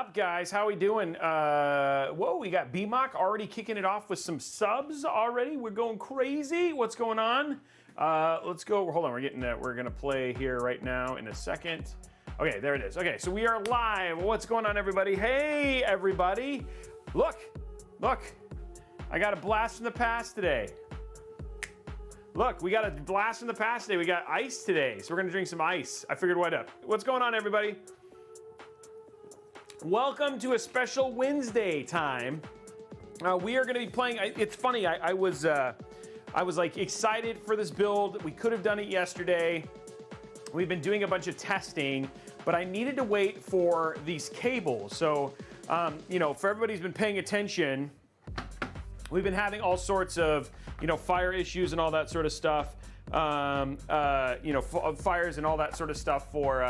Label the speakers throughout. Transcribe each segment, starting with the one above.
Speaker 1: up, guys? How we doing? Whoa, we got BMOC already kicking it off with some subs already. We're going crazy. What's going on? Let's go. Hold on, we're getting that. We're gonna play here right now in a second. Okay, there it is. Okay, so we are live. What's going on, everybody? Hey, everybody. Look. I got a blast from the past today. Look, we got a blast from the past today. We got ice today, so we're gonna drink some ice. I figured what up. What's going on, everybody? Welcome to a special Wednesday time. We are going to be playing. It's funny. I was like excited for this build. We could have done it yesterday. We've been doing a bunch of testing, but I needed to wait for these cables. So, you know, for everybody who's been paying attention, we've been having all sorts of, you know, fire issues and all that sort of stuff. You know, fires and all that sort of stuff for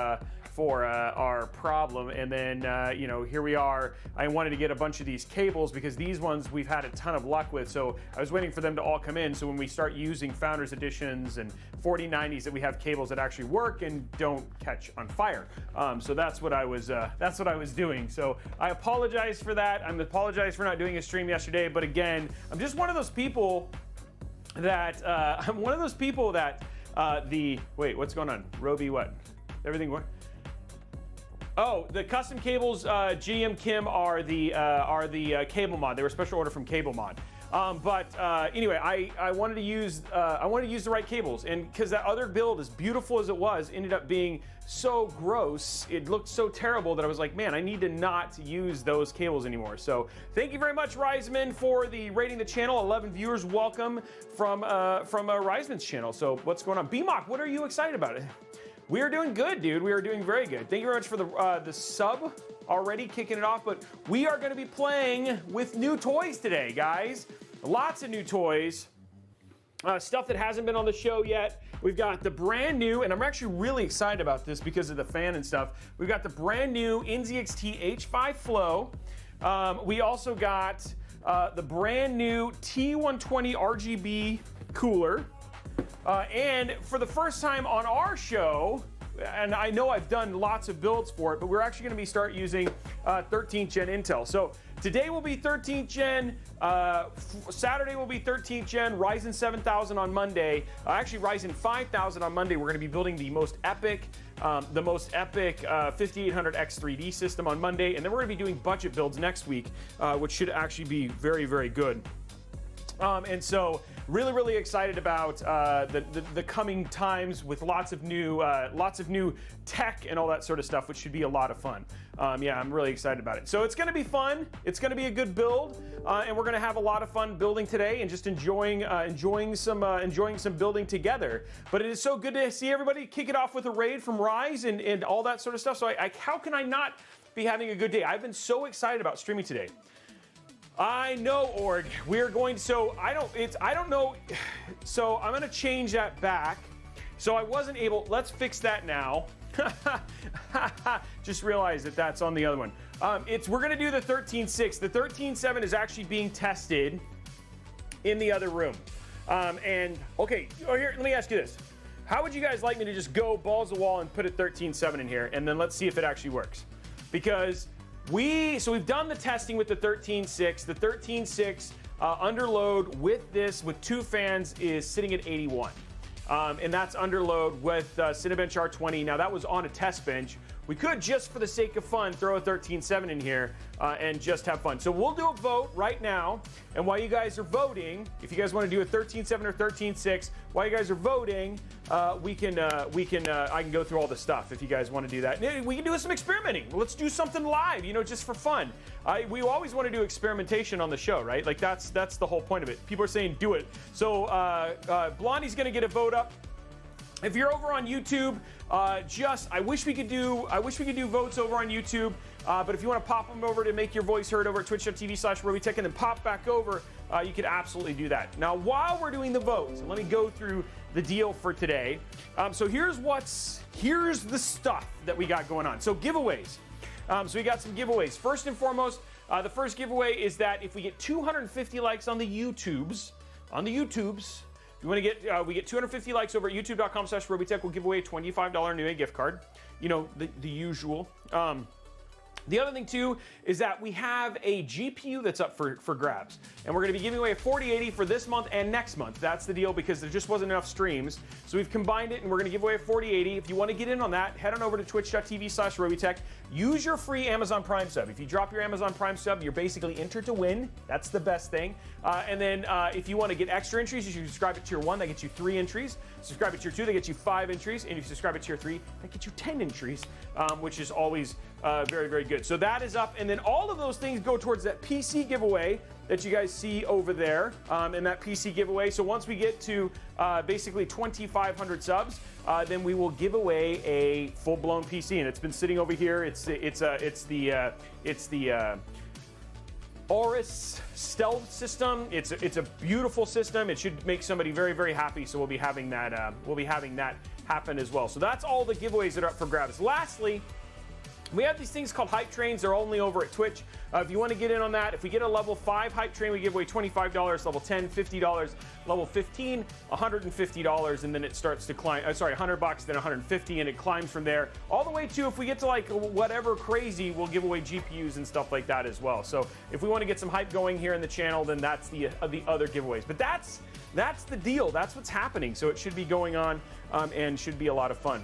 Speaker 1: our problem. And then, you know, here we are. I wanted to get a bunch of these cables because these ones we've had a ton of luck with. So I was waiting for them to all come in. So when we start using Founders Editions and 4090s, that we have cables that actually work and don't catch on fire. So that's what I was doing. So I apologize for that. I apologize for not doing a stream yesterday. But again, I'm just one of those people that wait, what's going on? Robey, what? Everything what? Oh, the custom cables, GM Kim are the cable mod. They were special order from Cable Mod. Anyway, I wanted to use the right cables, and because that other build, as beautiful as it was, ended up being so gross. It looked so terrible that I was like, man, I need to not use those cables anymore. So thank you very much, Riseman, for rating the channel. 11 viewers, welcome from Riseman's channel. So what's going on, BMOC? What are you excited about? We are doing good, dude. We are doing very good. Thank you very much for the sub already kicking it off, but we are going to be playing with new toys today, guys. Lots of new toys. Stuff that hasn't been on the show yet. We've got the brand new, and I'm actually really excited about this because of the fan and stuff. We've got the brand new NZXT H5 Flow. We also got the brand new T120 RGB cooler. And for the first time on our show, and I know I've done lots of builds for it, but we're actually going to start using 13th gen Intel. So today will be 13th gen, Saturday will be 13th gen, Ryzen 7000 on Monday, actually Ryzen 5000 on Monday. We're going to be building the most epic 5800X3D system on Monday, and then we're going to be doing budget builds next week, which should actually be very, very good. And so really excited about the coming times with lots of new tech and all that sort of stuff, which should be a lot of fun. Yeah, I'm really excited about it. So it's going to be fun. It's going to be a good build, and we're going to have a lot of fun building today and just enjoying some building together. But it is so good to see everybody kick it off with a raid from Rise and all that sort of stuff. So how can I not be having a good day? I've been so excited about streaming today. I know, Org. We're going. So I don't know. So I'm going to change that back. So I wasn't able. Let's fix that now. Just realized that that's on the other one. We're going to do the 13.6. The 13.7 is actually being tested in the other room. And okay, here. Let me ask you this: how would you guys like me to just go balls to the wall and put a 13.7 in here, and then let's see if it actually works? Because we've done the testing with the 13.6. The 13.6 under load with two fans is sitting at 81. And that's under load with Cinebench R20. Now that was on a test bench. We could, just for the sake of fun, throw a 13.7 in here and just have fun. So we'll do a vote right now. And while you guys are voting, if you guys want to do a 13.7 or 13.6, while you guys are voting, I can go through all the stuff if you guys want to do that. We can do some experimenting. Let's do something live, you know, just for fun. We always want to do experimentation on the show, right? Like that's the whole point of it. People are saying do it. So Blondie's going to get a vote up. If you're over on YouTube, I wish we could do votes over on YouTube. But if you want to pop them over to make your voice heard over at twitch.tv/Robeytech and then pop back over, you could absolutely do that. Now, while we're doing the votes, let me go through the deal for today. So here's the stuff that we got going on. So giveaways. So we got some giveaways. First and foremost, the first giveaway is that if we get 250 likes on the YouTubes, if you want to get, we get 250 likes over at youtube.com/Robeytech. We'll give away a $25 Newegg gift card. You know, the usual. The other thing too is that we have a GPU that's up for grabs, and we're going to be giving away a 4080 for this month and next month. That's the deal, because there just wasn't enough streams, so we've combined it and we're going to give away a 4080. If you want to get in on that, head on over to twitch.tv/Robeytech. Use your free Amazon Prime sub. If you drop your Amazon Prime sub, you're basically entered to win. That's the best thing. And then if you want to get extra entries, you should subscribe at tier 1. That gets you 3 entries. Subscribe at tier 2, that gets you 5 entries. And if you subscribe at tier 3, that gets you 10 entries, which is always very, very good. So that is up, and then all of those things go towards that PC giveaway that you guys see over there, and that PC giveaway. So once we get to basically 2,500 subs, then we will give away a full-blown PC, and it's been sitting over here. It's the Aorus stealth system. It's a beautiful system. It should make somebody very, very happy. So we'll be having that happen as well. So that's all the giveaways that are up for grabs. Lastly, we have these things called hype trains. They're only over at Twitch. If you want to get in on that, if we get a level 5 hype train, we give away $25, level 10, $50, level 15, $150, and then it starts to climb. Sorry, $100, then $150, and it climbs from there all the way to, if we get to like whatever crazy, we'll give away GPUs and stuff like that as well. So if we want to get some hype going here in the channel, then that's the other giveaways. But that's the deal. That's what's happening. So it should be going on and should be a lot of fun.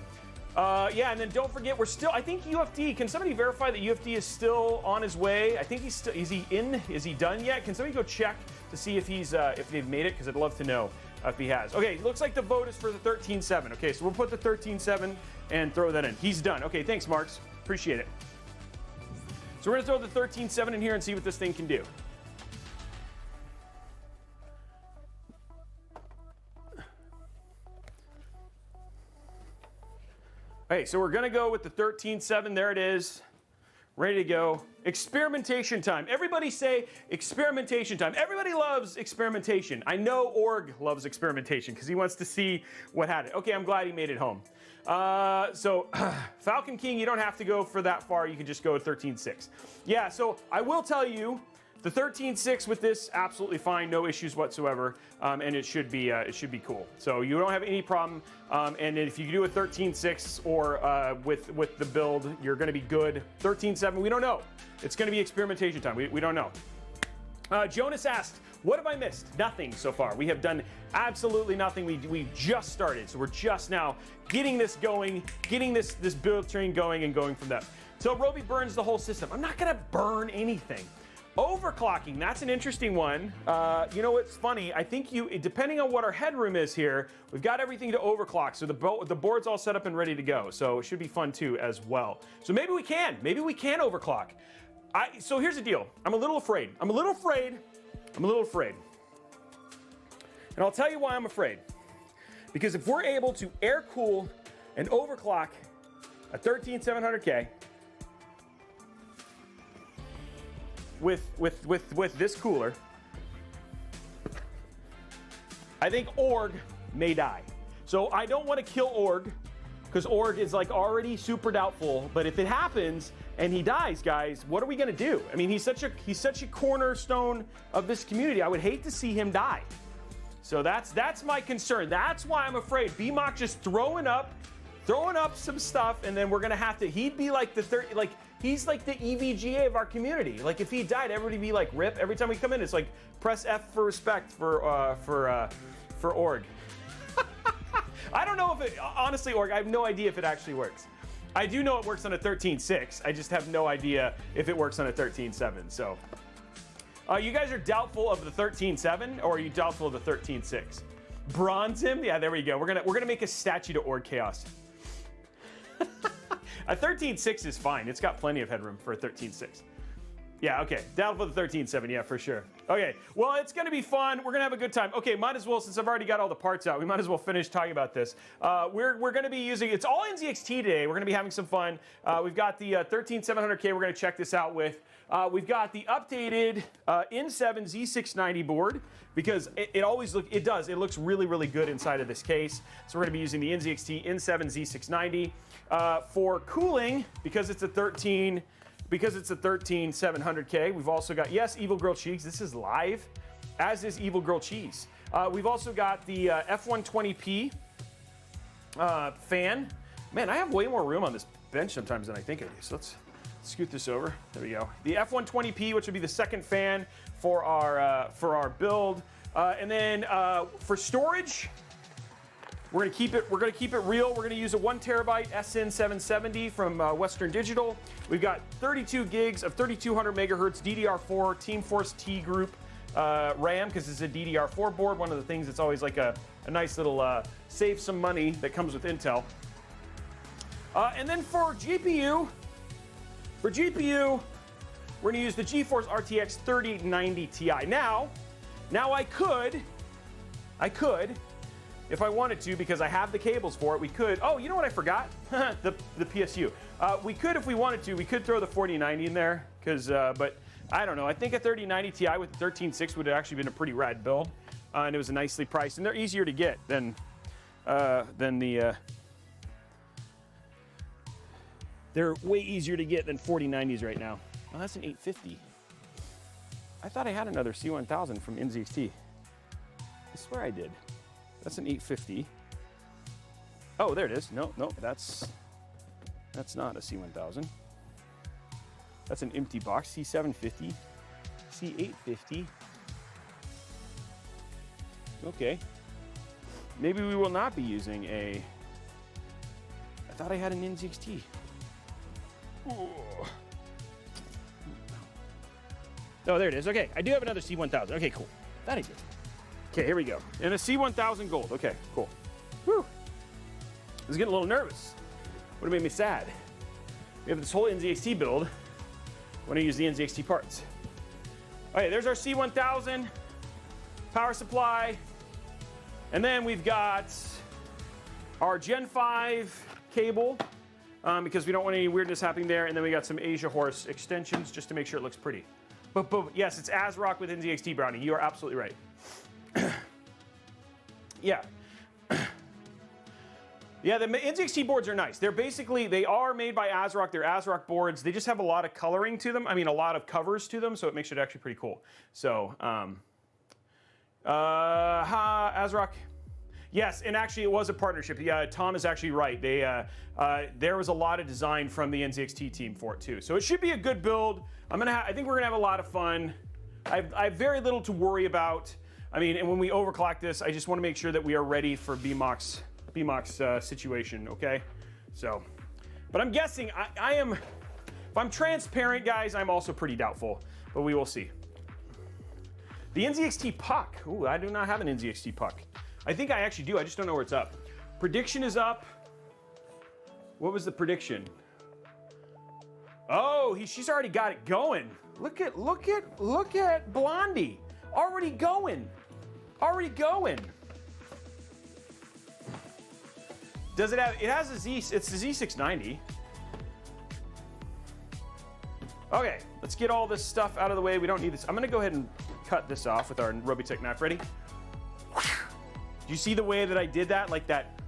Speaker 1: Yeah, and then don't forget, we're still, I think UFD, can somebody verify that UFD is still on his way? I think he's still, is he done yet? Can somebody go check to see if he's, if they've made it? Because I'd love to know if he has. Okay, looks like the vote is for the 13.7. Okay, so we'll put the 13.7 and throw that in. He's done. Okay, thanks, Marks. Appreciate it. So we're gonna throw the 13.7 in here and see what this thing can do. Okay, so we're gonna go with the 13.7. There it is, ready to go. Experimentation time. Everybody say experimentation time. Everybody loves experimentation. I know Org loves experimentation because he wants to see what had it. Okay, I'm glad he made it home. So Falcon King, you don't have to go for that far. You can just go with 13.6. Yeah, so I will tell you, the 13.6 with this, absolutely fine, no issues whatsoever, and it should be cool. So you don't have any problem, and if you do a 13.6 or with the build, you're going to be good. 13.7, we don't know. It's going to be experimentation time. We don't know. Jonas asked, what have I missed? Nothing so far. We have done absolutely nothing. We just started, so we're just now getting this going, getting this build train going and going from that. So Robey burns the whole system. I'm not going to burn anything. Overclocking, that's an interesting one. You know what's funny? I think depending on what our headroom is here, we've got everything to overclock. So the board's all set up and ready to go. So it should be fun too as well. So maybe we can overclock. So here's the deal. I'm a little afraid. And I'll tell you why I'm afraid. Because if we're able to air cool and overclock a 13700K, with this cooler, I think Org may die. So I don't want to kill Org, because Org is like already super doubtful. But if it happens and he dies, guys, what are we gonna do? I mean, he's such a cornerstone of this community. I would hate to see him die. So that's my concern. That's why I'm afraid. BMOC just throwing up some stuff, and then we're gonna have to. He'd be like he's like the EVGA of our community. Like if he died, everybody would be like rip. Every time we come in, it's like press F for respect for Org. I don't know if it, honestly, Org, I have no idea if it actually works. I do know it works on a 13.6. I just have no idea if it works on a 13.7. So, you guys are doubtful of the 13.7, or are you doubtful of the 13.6? Bronze him? Yeah, there we go. We're gonna make a statue to Org Chaos. A 13.6 is fine. It's got plenty of headroom for a 13.6. Yeah, okay. Down for the 13.7, yeah, for sure. Okay, well, it's going to be fun. We're going to have a good time. Okay, might as well, since I've already got all the parts out, we might as well finish talking about this. We're going to be using, it's all NZXT today. We're going to be having some fun. We've got the 13700K we're going to check this out with. We've got the updated N7 Z690 board, because it looks really, really good inside of this case. So we're going to be using the NZXT N7 Z690 for cooling, because it's a 13700K. We've also got, yes, Evil Grilled Cheese. This is live, as is Evil Grilled Cheese. We've also got the F120p fan. Man, I have way more room on this bench sometimes than I think I do. So scoot this over. There we go. The F120P, which would be the second fan for our build. And then for storage, we're gonna keep it real. We're gonna use a 1 terabyte SN770 from Western Digital. We've got 32 gigs of 3200 megahertz DDR4 Team Force T Group RAM, because it's a DDR4 board. One of the things that's always like a nice little save some money that comes with Intel. And then for GPU, we're gonna use the GeForce RTX 3090 Ti. Now I could, if I wanted to, because I have the cables for it, we could, oh, you know what I forgot? the PSU. We could, if we wanted to, we could throw the 4090 in there, but I don't know. I think a 3090 Ti with the 13.6 would have actually been a pretty rad build, and it was nicely priced, and they're easier to get than the, they're way easier to get than 4090s right now. Oh, that's an 850. I thought I had another C1000 from NZXT. I swear I did. That's an 850. Oh, there it is. No, that's not a C1000. That's an empty box. C750, C850. Okay. Maybe we will not be using a. I thought I had an NZXT. Oh, there it is. Okay, I do have another C1000. Okay, cool. That I did. Okay, here we go. And a C1000 gold. Okay, cool. Whew. I was getting a little nervous. Would have made me sad. We have this whole NZXT build. When I use the NZXT parts. Okay, there's our C1000 power supply. And then we've got our Gen 5 cable, because we don't want any weirdness happening there. And then we got some Asia Horse extensions just to make sure it looks pretty. But yes, it's ASRock with NZXT, Brownie. You are absolutely right. Yeah. Yeah, the NZXT boards are nice. They are made by ASRock. They're ASRock boards. They just have a lot of coloring to them. I mean, a lot of covers to them, so it makes it actually pretty cool. So, ASRock. Yes, and actually it was a partnership. Yeah, Tom is actually right. There was a lot of design from the NZXT team for it too. So it should be a good build. I think we're gonna have a lot of fun. I have very little to worry about. I mean, and when we overclock this, I just want to make sure that we are ready for BMOX situation, okay? So, but I'm guessing I am, if I'm transparent, guys, I'm also pretty doubtful, but we will see. The NZXT puck. Ooh, I do not have an NZXT puck. I think I actually do, I just don't know where it's up. Prediction is up. What was the prediction? Oh, she's already got it going. Look at Blondie. Already going. Does it have, it has a Z, it's the Z690. Okay, let's get all this stuff out of the way. We don't need this. I'm gonna go ahead and cut this off with our Robeytech knife. Ready? Do you see the way that I did that? Like that,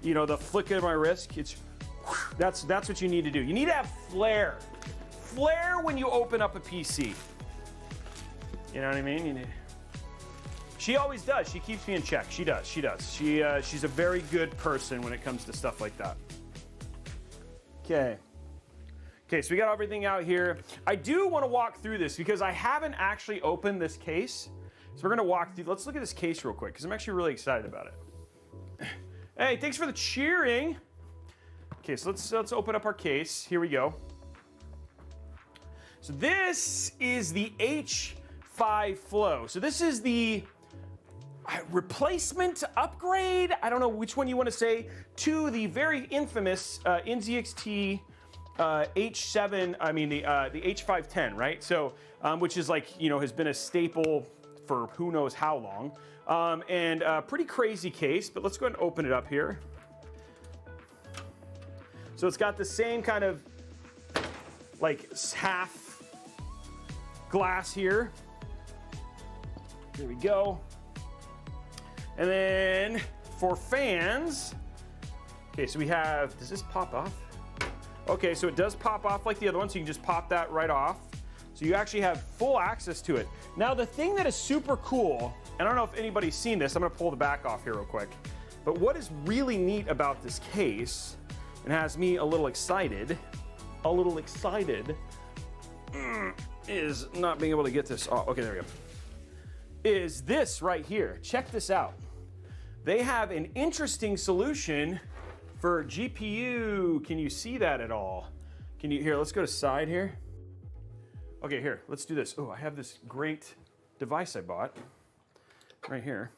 Speaker 1: you know, the flick of my wrist? That's what you need to do. You need to have flair. Flair when you open up a PC. You know what I mean? She always does. She keeps me in check. She does. She's a very good person when it comes to stuff like that. Okay, so we got everything out here. I do want to walk through this because I haven't actually opened this case. So we're going to walk through. Let's look at this case real quick because I'm actually really excited about it. Hey, thanks for the cheering. Okay, so let's open up our case. Here we go. So this is the H5 Flow. So this is the replacement upgrade, I don't know which one you want to say, to the very infamous NZXT H7, I mean the H510, right? So, which is like, you know, has been a staple for who knows how long. And pretty crazy case, but let's go ahead and open it up here. So it's got the same kind of like half glass here. There we go. And then for fans, okay, so we have, does this pop off? Okay, so it does pop off like the other one, so you can just pop that right off. So you actually have full access to it. Now the thing that is super cool, and I don't know if anybody's seen this, I'm gonna pull the back off here real quick, but what is really neat about this case, and has me a little excited, a little excited is not being able to get this. Oh, okay, there we go. Is this right here. Check this out. They have an interesting solution for GPU. Can you see that at all? Can you, here, let's go to side here. Okay, here, let's do this. Oh, I have this great device I bought right here.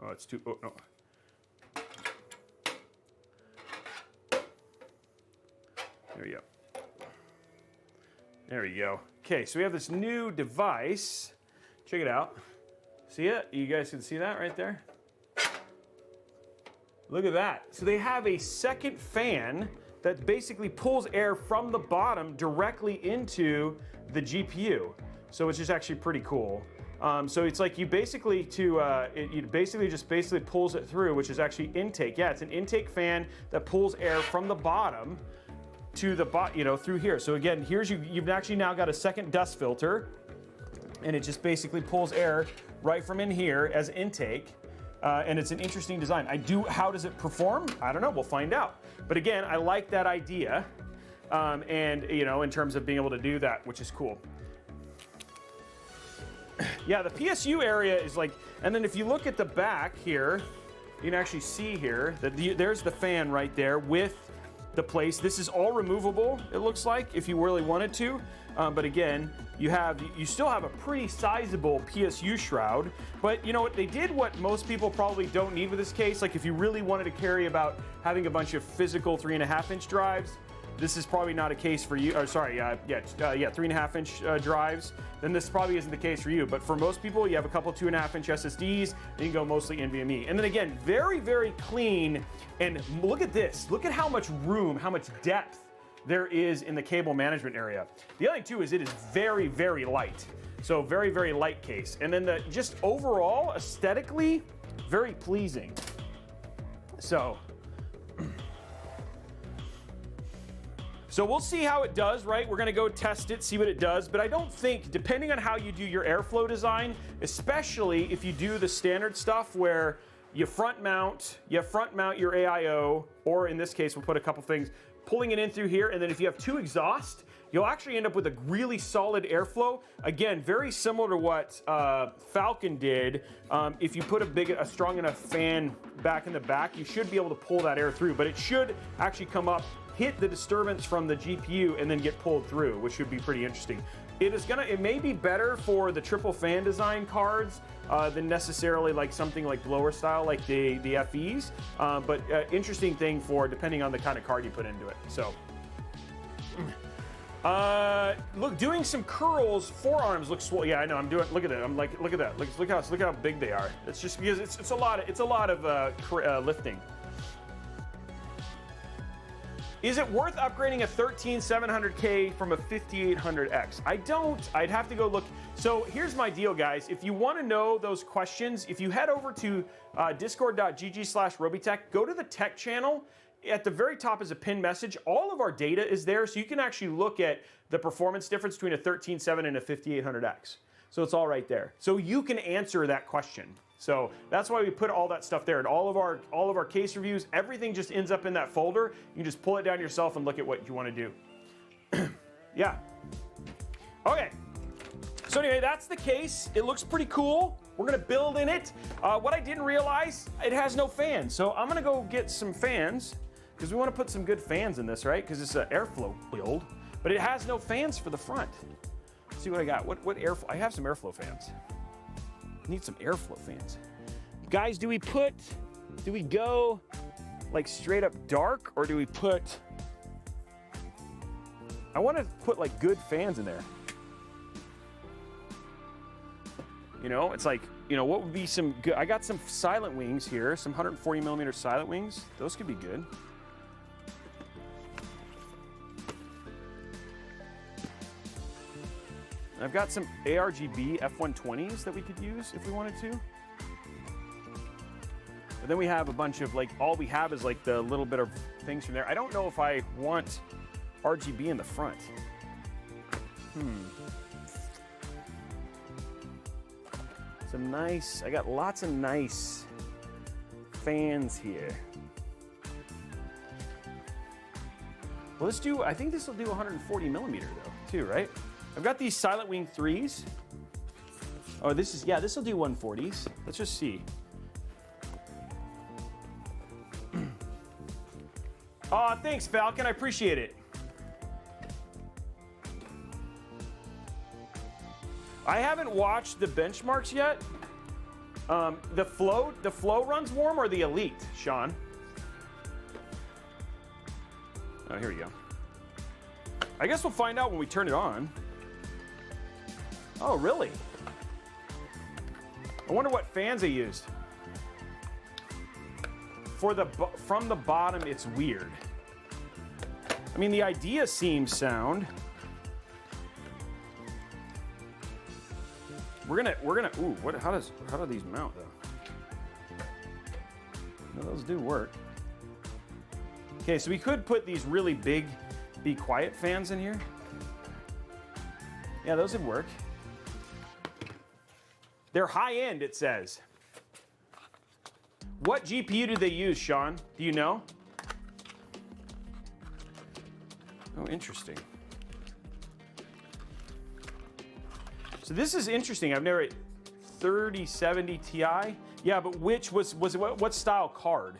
Speaker 1: Oh, it's too, oh, no. There we go. There we go. Okay, so we have this new device. Check it out. See it? You guys can see that right there? Look at that. So they have a second fan that basically pulls air from the bottom directly into the GPU. So it's just actually pretty cool. So it's like you basically it basically pulls it through, which is actually intake. Yeah, it's an intake fan that pulls air from the bottom to the through here. So again, you've actually now got a second dust filter, and it just basically pulls air right from in here as intake. And it's an interesting design. How does it perform? I don't know, we'll find out. But again, I like that idea. And in terms of being able to do that, which is cool. Yeah, the PSU area is like, and then if you look at the back here, you can actually see here that there's the fan right there with the place. This is all removable, it looks like, if you really wanted to. But again, you still have a pretty sizable PSU shroud. But you know what? They did what most people probably don't need with this case. Like if you really wanted to carry about having a bunch of physical 3.5-inch drives, this is probably not a case for you. Or sorry, 3.5-inch drives. Then this probably isn't the case for you. But for most people, you have a couple 2.5-inch SSDs, and you can go mostly NVMe. And then again, very, very clean. And look at this. Look at how much room, how much depth there is in the cable management area. The other thing too is it is very, very light. So very, very light case. And then just overall, aesthetically, very pleasing. So we'll see how it does, right? We're gonna go test it, see what it does, but I don't think, depending on how you do your airflow design, especially if you do the standard stuff where you front mount your AIO, or in this case, we'll put a couple things, pulling it in through here, and then if you have two exhausts, you'll actually end up with a really solid airflow. Again, very similar to what Falcon did. If you put a strong enough fan back in the back, you should be able to pull that air through, but it should actually come up, hit the disturbance from the GPU, and then get pulled through, which should be pretty interesting. It may be better for the triple fan design cards than necessarily like something like blower style, like the FEs, but interesting thing for depending on the kind of card you put into it. So, look, doing some curls, forearms look swole. Yeah, I know. I'm doing. Look at it. I'm like, look at that. Look how big they are. It's just because it's a lot of lifting. Is it worth upgrading a 13700K from a 5800X? I'd have to go look. So here's my deal, guys. If you want to know those questions, if you head over to discord.gg/Robeytech, go to the tech channel. At the very top is a pinned message. All of our data is there, so you can actually look at the performance difference between a 137 and a 5800X. So it's all right there. So you can answer that question. So that's why we put all that stuff there, and all of our case reviews, everything just ends up in that folder. You just pull it down yourself and look at what you want to do. Yeah. Okay. So anyway, that's the case. It looks pretty cool. We're gonna build in it. What I didn't realize, it has no fans. So I'm gonna go get some fans because we want to put some good fans in this, right? Because it's an airflow build, but it has no fans for the front. Let's see what I got. What airflow? I have some airflow fans. Need some airflow fans. Guys, do we go like straight up dark, or do we put, I want to put like good fans in there. You know, it's like, you know, what would be some good, I got some silent wings here, some 140 millimeter silent wings. Those could be good. I've got some ARGB F120s that we could use if we wanted to. But then we have a bunch of like, all we have is like the little bit of things from there. I don't know if I want RGB in the front. I got lots of nice fans here. Well, let's do, I think this will do 140 millimeter though, too, right? I've got these Silent Wing 3s. Oh, this is, yeah, this will do 140s. Let's just see. Oh, thanks, Falcon, I appreciate it. I haven't watched the benchmarks yet. The flow runs warm or the Elite, Sean? Oh, here we go. I guess we'll find out when we turn it on. Oh, really? I wonder what fans they used. From the bottom, it's weird. I mean, the idea seems sound. We're gonna. Ooh, how do these mount though? No, those do work. Okay, so we could put these really big Be Quiet fans in here. Yeah, those would work. They're high end, it says. What GPU do they use, Sean? Do you know? Oh, interesting. So this is interesting. I've never 3070 Ti. Yeah, but which was what style card?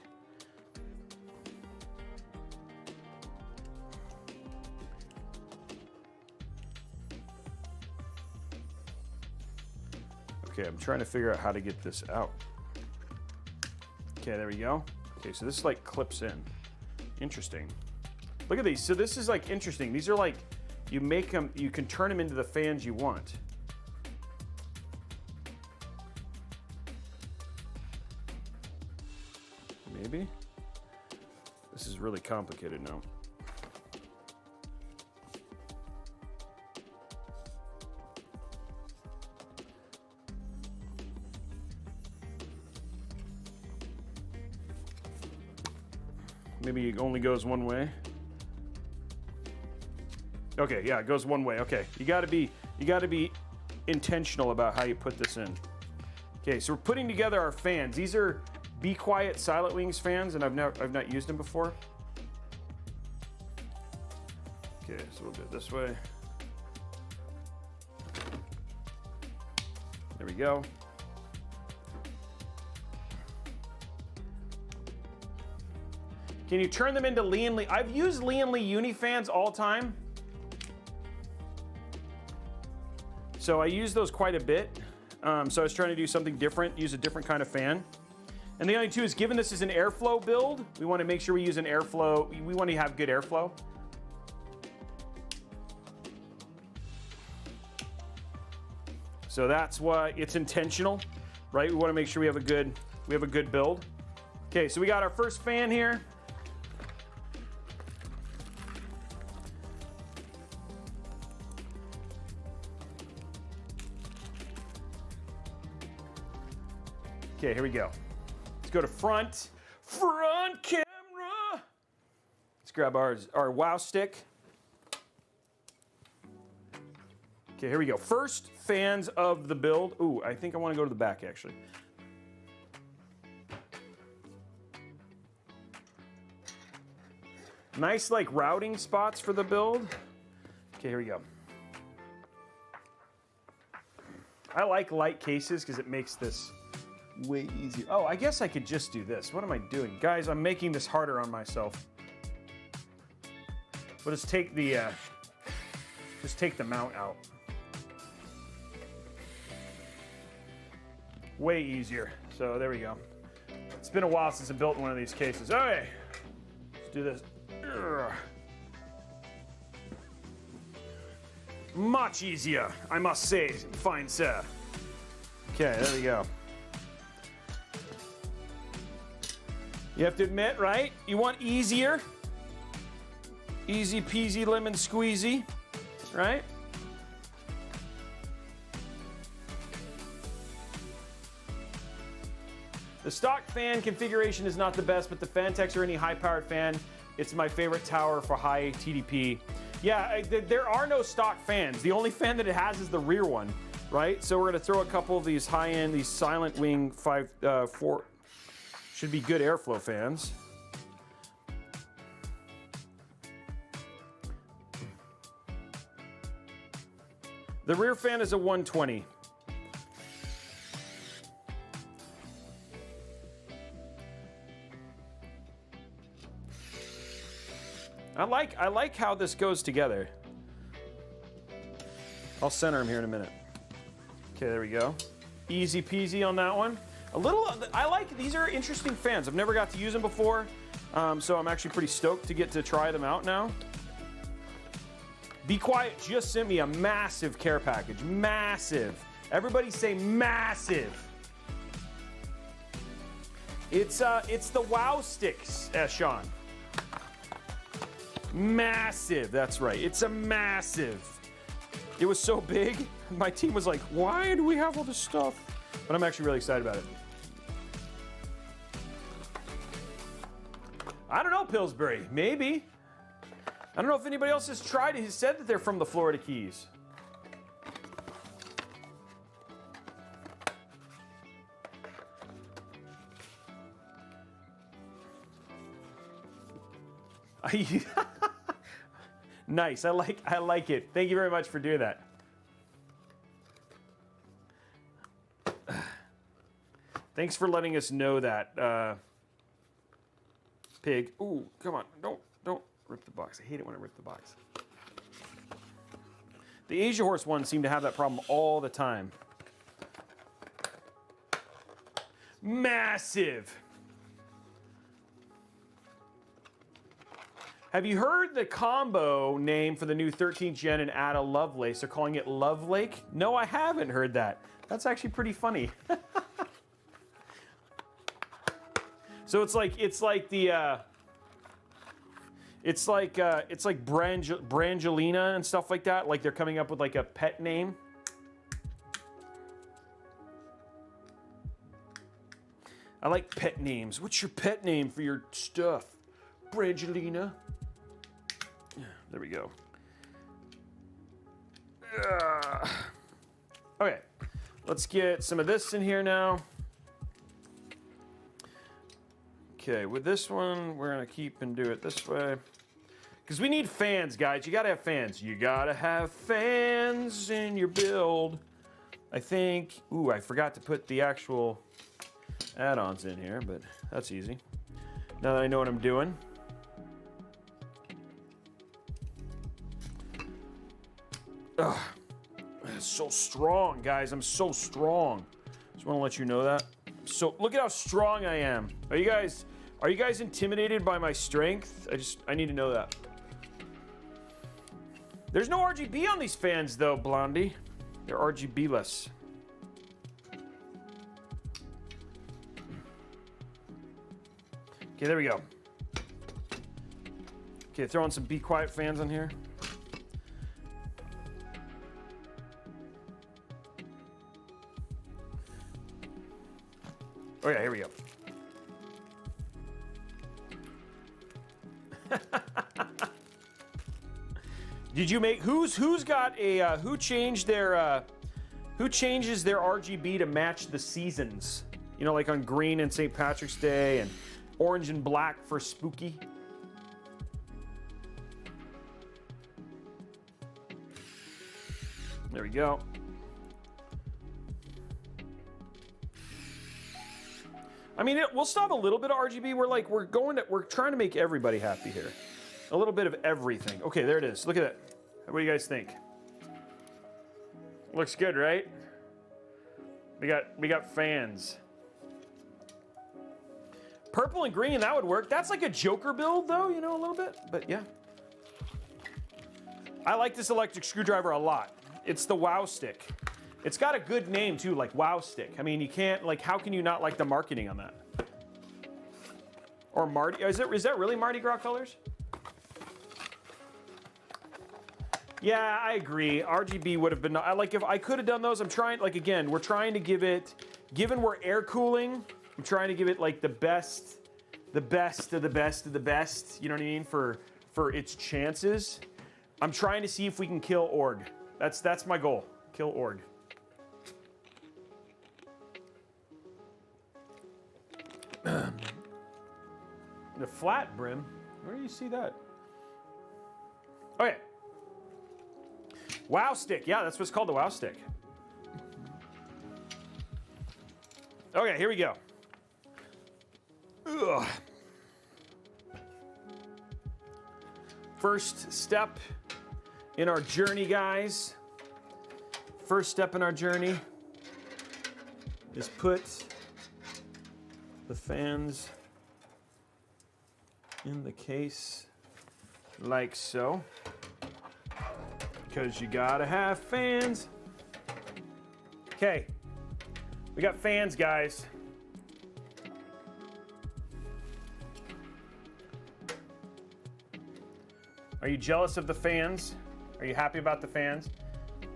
Speaker 1: Okay, I'm trying to figure out how to get this out. Okay, there we go. Okay, so this like clips in. Interesting. Look at these. So this is like interesting. These are like, you make them, you can turn them into the fans you want. Maybe? This is really complicated now. Maybe it only goes one way. Okay, yeah, it goes one way. Okay, you got to be intentional about how you put this in. Okay, so we're putting together our fans. These are Be Quiet Silent Wings fans, and I've not used them before. Okay, so we'll do it this way. There we go. Can you turn them into Lee & Lee? I've used Lee & Lee uni fans all time. So I use those quite a bit. So I was trying to do something different, use a different kind of fan. And the other two is, given this is an airflow build, we want to make sure we use an airflow. We want to have good airflow. So that's why it's intentional, right? We want to make sure we have a good build. Okay, so we got our first fan here. Okay, here we go. Let's go to front camera. Let's grab our wow stick. Okay, here we go. First fans of the build. Ooh, I think I want to go to the back actually. Nice like routing spots for the build. Okay, here we go. I like light cases because it makes this way easier. Oh, I guess I could just do this. What am I doing? Guys, I'm making this harder on myself. We'll just take the mount out. Way easier. So there we go. It's been a while since I built one of these cases. Okay, let's do this. Urgh. Much easier, I must say, fine sir. Okay, there we go. You have to admit, right? You want easier. Easy peasy lemon squeezy, right? The stock fan configuration is not the best, but the Fantex or any high-powered fan, it's my favorite tower for high TDP. Yeah, there are no stock fans. The only fan that it has is the rear one, right? So we're gonna throw a couple of these high-end, these Silent Wing 4, should be good airflow fans. The rear fan is a 120. I like how this goes together. I'll center him here in a minute. Okay, there we go. Easy peasy on that one. These are interesting fans. I've never got to use them before, so I'm actually pretty stoked to get to try them out now. Be Quiet just sent me a massive care package. Massive. Everybody say massive. It's the Wow Sticks, Sean. Massive, that's right. It's a massive. It was so big, my team was like, why do we have all this stuff? But I'm actually really excited about it. I don't know, Pillsbury, maybe. I don't know if anybody else has tried it, has said that they're from the Florida Keys. Nice. I like it. Thank you very much for doing that. Thanks for letting us know that, Pig. Ooh, come on. Don't rip the box. I hate it when I rip the box. The Asia Horse ones seem to have that problem all the time. Massive. Have you heard the combo name for the new 13th gen and Ada Lovelace? They're calling it Love Lake? No, I haven't heard that. That's actually pretty funny. So it's like Brangelina and stuff like that. Like they're coming up with like a pet name. I like pet names. What's your pet name for your stuff? Brangelina. There we go. Okay, let's get some of this in here now. Okay, with this one, we're gonna keep and do it this way. Because we need fans, guys. You gotta have fans. You gotta have fans in your build. I think, ooh, I forgot to put the actual add-ons in here, but that's easy. Now that I know what I'm doing. Ugh. It's so strong, guys. I'm so strong. Just want to let you know that. So look at how strong I am. Are you guys intimidated by my strength? I need to know that. There's no RGB on these fans though, Blondie. They're RGB-less. Okay, there we go. Okay, throwing some Be Quiet fans on here. Oh yeah, here we go. Did you make who's got a who changes their RGB to match the seasons? You know, like on green and St. Patrick's Day and orange and black for spooky. There we go. I mean, we'll still have a little bit of RGB. We're trying to make everybody happy here. A little bit of everything. Okay, there it is. Look at it. What do you guys think? Looks good, right? We got fans. Purple and green, that would work. That's like a Joker build, though, you know, a little bit. But yeah. I like this electric screwdriver a lot. It's the Wow Stick. It's got a good name, too, like Wow Stick. I mean, you can't, like, how can you not like the marketing on that? Or Mardi, is that really Mardi Gras colors? Yeah, I agree. RGB would have been, like, if I could have done those, I'm trying, like, again, we're trying to give it, given we're air cooling, I'm trying to give it, like, the best of the best of the best, you know what I mean, for its chances. I'm trying to see if we can kill Org. That's my goal, kill Org. The flat brim, where do you see that? Okay. Wow stick. Yeah, that's what's called, the wow stick. Okay, here we go. Ugh. First step in our journey, guys. First step in our journey is put the fans in the case like so, because you gotta have fans. Okay, we got fans, guys. Are you jealous of the fans? Are you happy about the fans?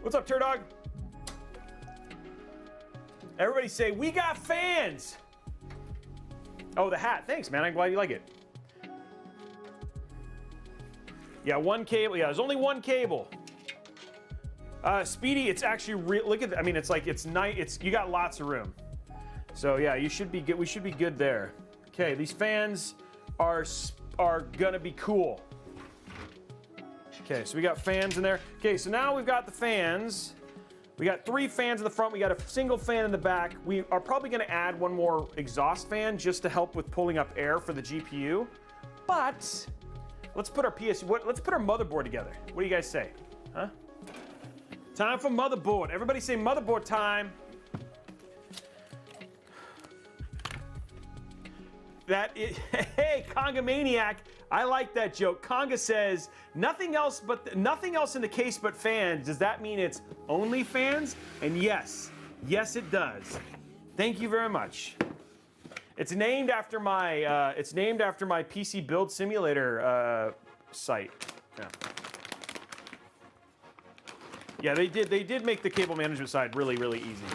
Speaker 1: What's up, Turdog? Everybody say, we got fans! Oh, the hat. Thanks, man. I'm glad you like it. Yeah, one cable. Yeah, there's only one cable. Speedy, it's actually look at. I mean, it's like it's nice. You got lots of room. So yeah, you should be good. We should be good there. Okay, these fans are gonna be cool. Okay, so we got fans in there. Okay, so now we've got the fans. We got 3 fans in the front. We got a single fan in the back. We are probably going to add one more exhaust fan just to help with pulling up air for the GPU. But let's put our PSU. Let's put our motherboard together. What do you guys say? Huh? Time for motherboard. Everybody say motherboard time. Hey, Conga Maniac. I like that joke. Conga says, nothing else in the case but fans. Does that mean it's only fans? And yes, it does. Thank you very much. It's named after my PC Build Simulator site. Yeah, they did make the cable management side really, really easy.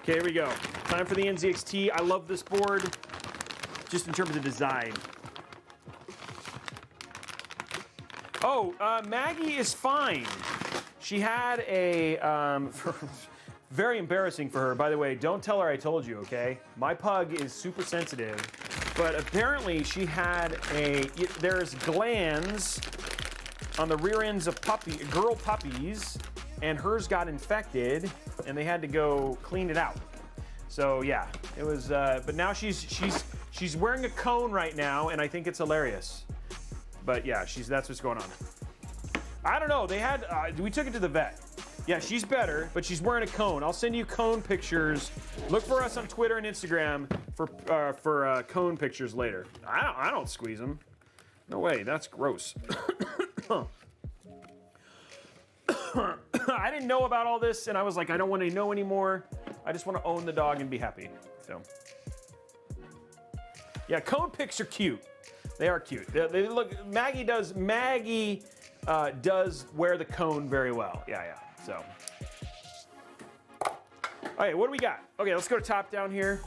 Speaker 1: Okay, here we go. Time for the NZXT. I love this board, just in terms of design. Oh, Maggie is fine. She had a, very embarrassing for her. By the way, don't tell her I told you, okay? My pug is super sensitive, but apparently she had there's glands on the rear ends of girl puppies, and hers got infected, and they had to go clean it out. So yeah, it was, but now she's wearing a cone right now, and I think it's hilarious. But yeah, that's what's going on. I don't know. We took it to the vet. Yeah, she's better, but she's wearing a cone. I'll send you cone pictures. Look for us on Twitter and Instagram for cone pictures later. I don't squeeze them. No way. That's gross. I didn't know about all this, and I was like, I don't want to know anymore. I just want to own the dog and be happy. So yeah, cone pics are cute. They are cute. They look. Maggie does wear the cone very well. Yeah. So, okay, what do we got? Okay, let's go to top down here.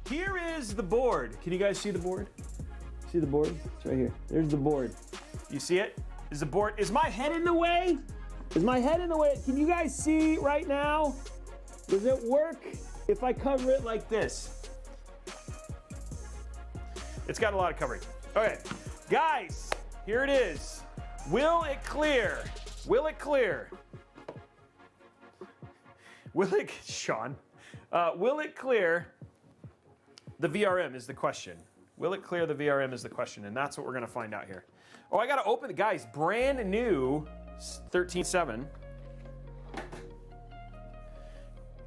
Speaker 1: Here is the board. Can you guys see the board? See the board? It's right here. There's the board. You see it? Is the board? Is my head in the way? Is my head in the way? Can you guys see right now? Does it work if I cover it like this? It's got a lot of coverage. Okay, guys, here it is. Will it clear? Will it clear? Sean, will it clear the VRM is the question. Will it clear the VRM is the question, and that's what we're gonna find out here. Oh, I gotta open it, guys, brand new 13.7.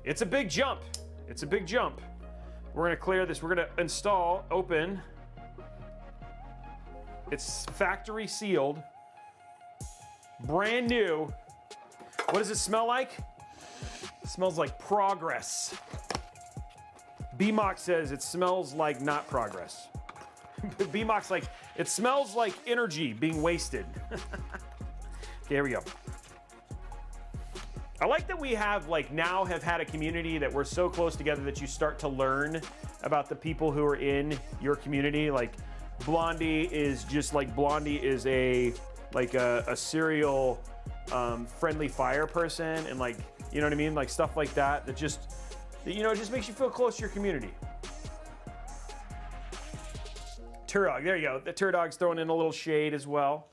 Speaker 1: It's a big jump. It's a big jump. We're gonna clear this. We're gonna install, open. It's factory sealed, brand new. What does it smell like? It smells like progress. BMOX says it smells like not progress. BMOX like, it smells like energy being wasted. Okay, here we go. I like that we have had a community that we're so close together that you start to learn about the people who are in your community. Like Blondie is a serial friendly fire person, and like, you know what I mean? Like stuff like that it just makes you feel close to your community. Turdog, there you go. The Turdog's throwing in a little shade as well.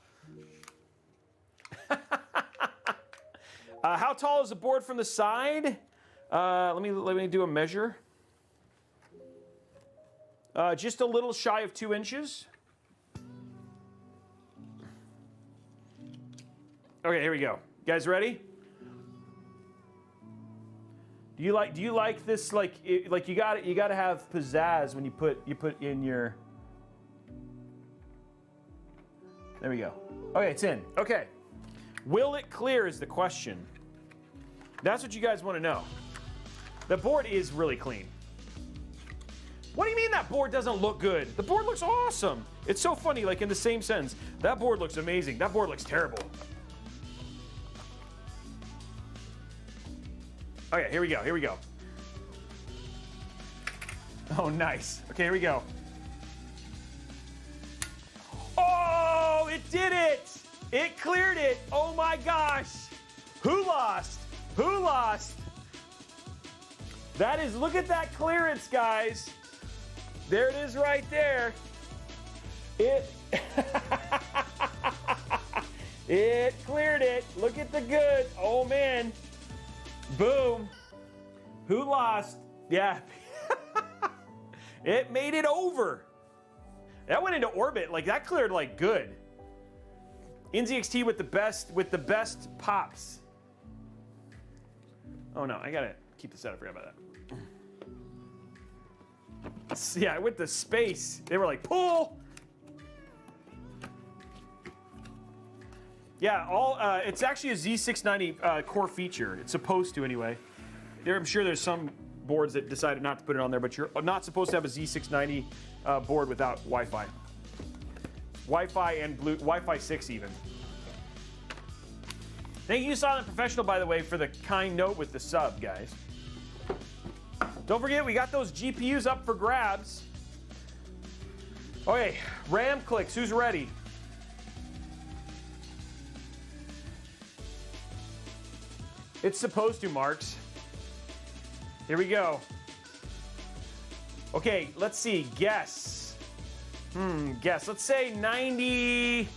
Speaker 1: How tall is the board from the side? Let me do a measure. Just a little shy of 2 inches. Okay, here we go. You guys ready? Do you like this? Like you got to have pizzazz when you put in your. There we go. Okay, it's in. Okay. Will it clear is the question. That's what you guys want to know. The board is really clean. What do you mean that board doesn't look good? The board looks awesome. It's so funny, like in the same sense. That board looks amazing. That board looks terrible. Okay, here we go. Here we go. Oh, nice. Okay, here we go. Oh, it did it! It cleared it! Oh my gosh! Who lost? Who lost? That is, look at that clearance, guys. There it is right there. It it cleared it. Look at the good. Oh man. Boom. Who lost? Yeah. It made it over. That went into orbit. Like that cleared like good. NZXT with the best pops. Oh no, I gotta keep this out. I forgot about that. Yeah, with the space, they were like, pull. Yeah, it's actually a Z690 core feature. It's supposed to anyway. I'm sure there's some boards that decided not to put it on there, but you're not supposed to have a Z690 board without Wi-Fi. Wi-Fi and Wi-Fi 6 even. Thank you, Silent Professional, by the way, for the kind note with the sub, guys. Don't forget, we got those GPUs up for grabs. Okay, RAM clicks. Who's ready? It's supposed to, Marks. Here we go. Okay, let's see. Guess. Guess. Let's say 90.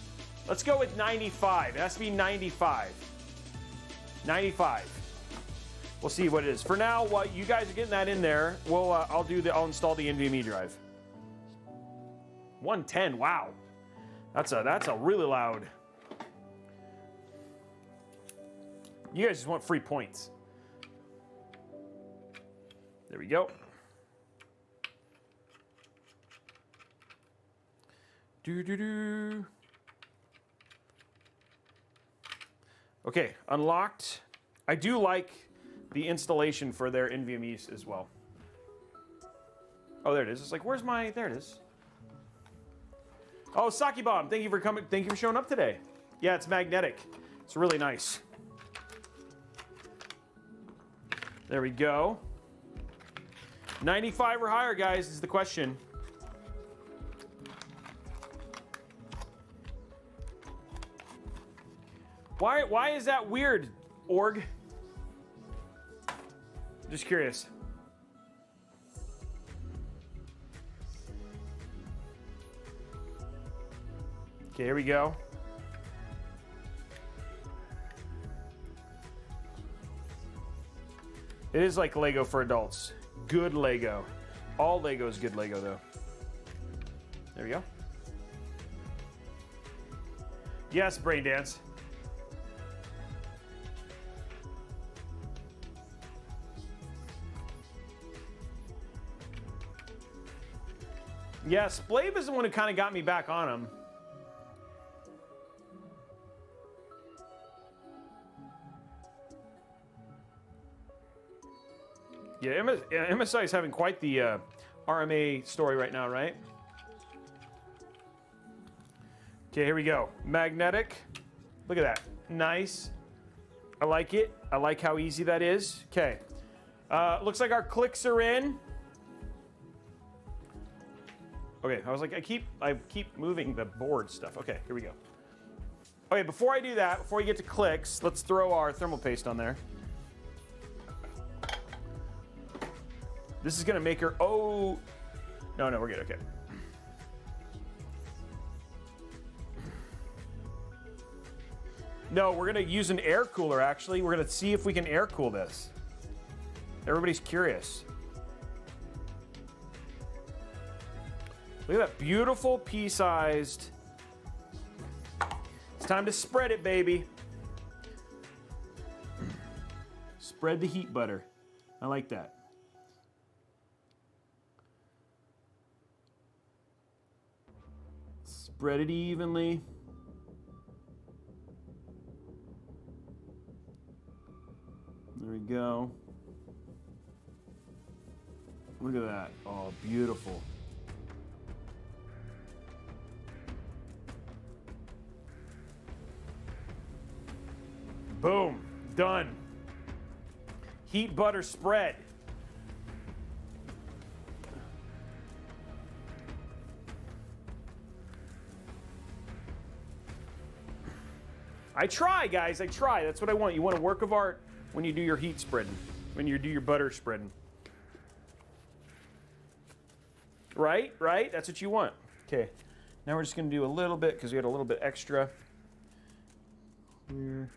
Speaker 1: Let's go with 95. It has to be 95. 95. We'll see what it is. For now, while you guys are getting that in there, I'll install the NVMe drive. 110. Wow. That's a really loud. You guys just want free points. There we go. Okay, unlocked. I do like the installation for their NVMe's as well. Oh, there it is. It's like, where's my? There it is. Oh, Saki Bomb, thank you for coming. Thank you for showing up today. Yeah, it's magnetic. It's really nice. There we go. 95 or higher, guys, is the question. Why is that weird, Org? Just curious. Okay, here we go. It is like Lego for adults. Good Lego. All Lego is good Lego, though. There we go. Yes, brain dance. Yeah, Splave is the one who kind of got me back on him. Yeah, MSI is having quite the RMA story right now, right? Okay, here we go. Magnetic. Look at that. Nice. I like it. I like how easy that is. Okay. Looks like our clicks are in. Okay, I was like, I keep moving the board stuff. Okay, here we go. Okay, before I do that, before we get to clicks, let's throw our thermal paste on there. This is gonna make her, oh, no, we're good, okay. No, we're gonna use an air cooler, actually. We're gonna see if we can air cool this. Everybody's curious. Look at that beautiful pea-sized. It's time to spread it, baby. Spread the heat butter. I like that. Spread it evenly. There we go. Look at that. Oh, beautiful. Boom. Done. Heat butter spread. I try, guys. I try. That's what I want. You want a work of art when you do your heat spreading, when you do your butter spreading. Right? Right? That's what you want. Okay. Now we're just going to do a little bit because we had a little bit extra here.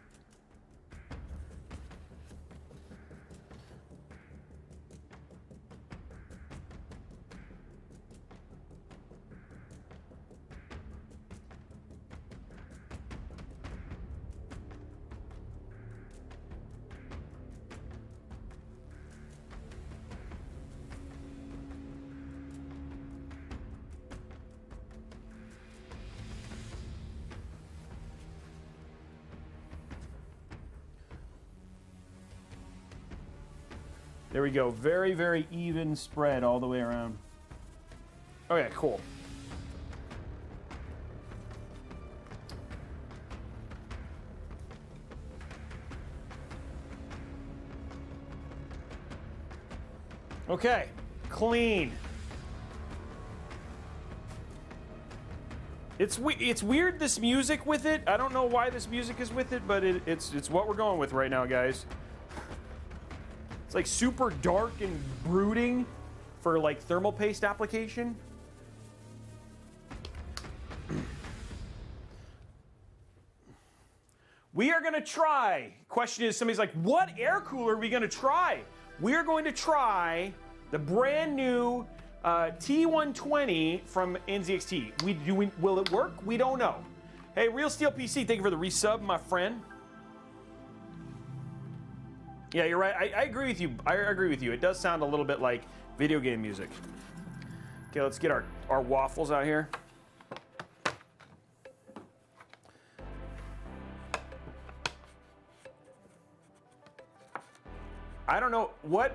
Speaker 1: There we go. Very, very even spread all the way around. Okay, cool. Okay, clean. It's weird, this music with it. I don't know why this music is with it, but it's what we're going with right now, guys. It's like super dark and brooding for like thermal paste application. We are gonna try. Question is, somebody's like, what air cooler are we gonna try? We are going to try the brand new T120 from NZXT. Will it work? We don't know. Hey, Real Steel PC, thank you for the resub, my friend. Yeah, you're right. I agree with you. I agree with you. It does sound a little bit like video game music. Okay, let's get our waffles out here. I don't know what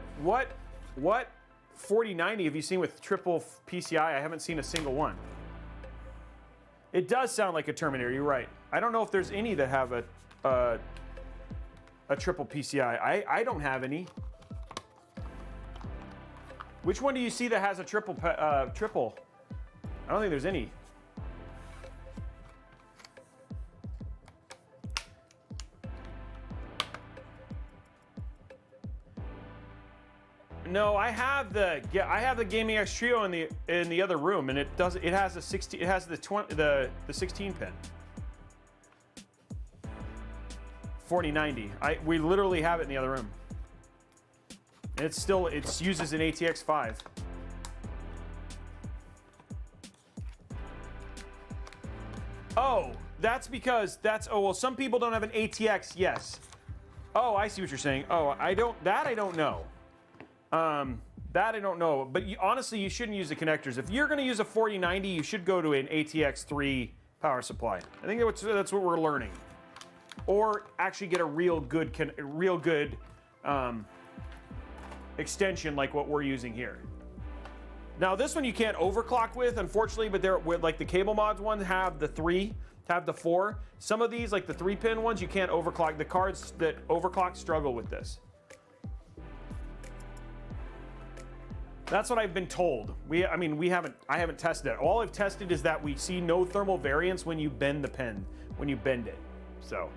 Speaker 1: 4090 have you seen with triple PCI? I haven't seen a single one. It does sound like a Terminator. You're right. I don't know if there's any that have a triple PCI. I don't have any. Which one do you see that has a triple? I don't think there's any. No, I have the Gaming X Trio in the other room, and it has the 16 pin. 4090. We literally have it in the other room. And it uses an ATX 5. Oh, that's because well, some people don't have an ATX, yes. Oh, I see what you're saying. Oh, I don't know. That I don't know, but honestly, you shouldn't use the connectors. If you're going to use a 4090, you should go to an ATX 3 power supply. I think that's what we're learning. Or actually get a real good extension like what we're using here. Now this one you can't overclock with, unfortunately, but like the cable mods ones have the 4. Some of these, like the 3-pin ones, you can't overclock. The cards that overclock struggle with this. That's what I've been told. I haven't tested it. All I've tested is that we see no thermal variance when you bend the pen, when you bend it. So,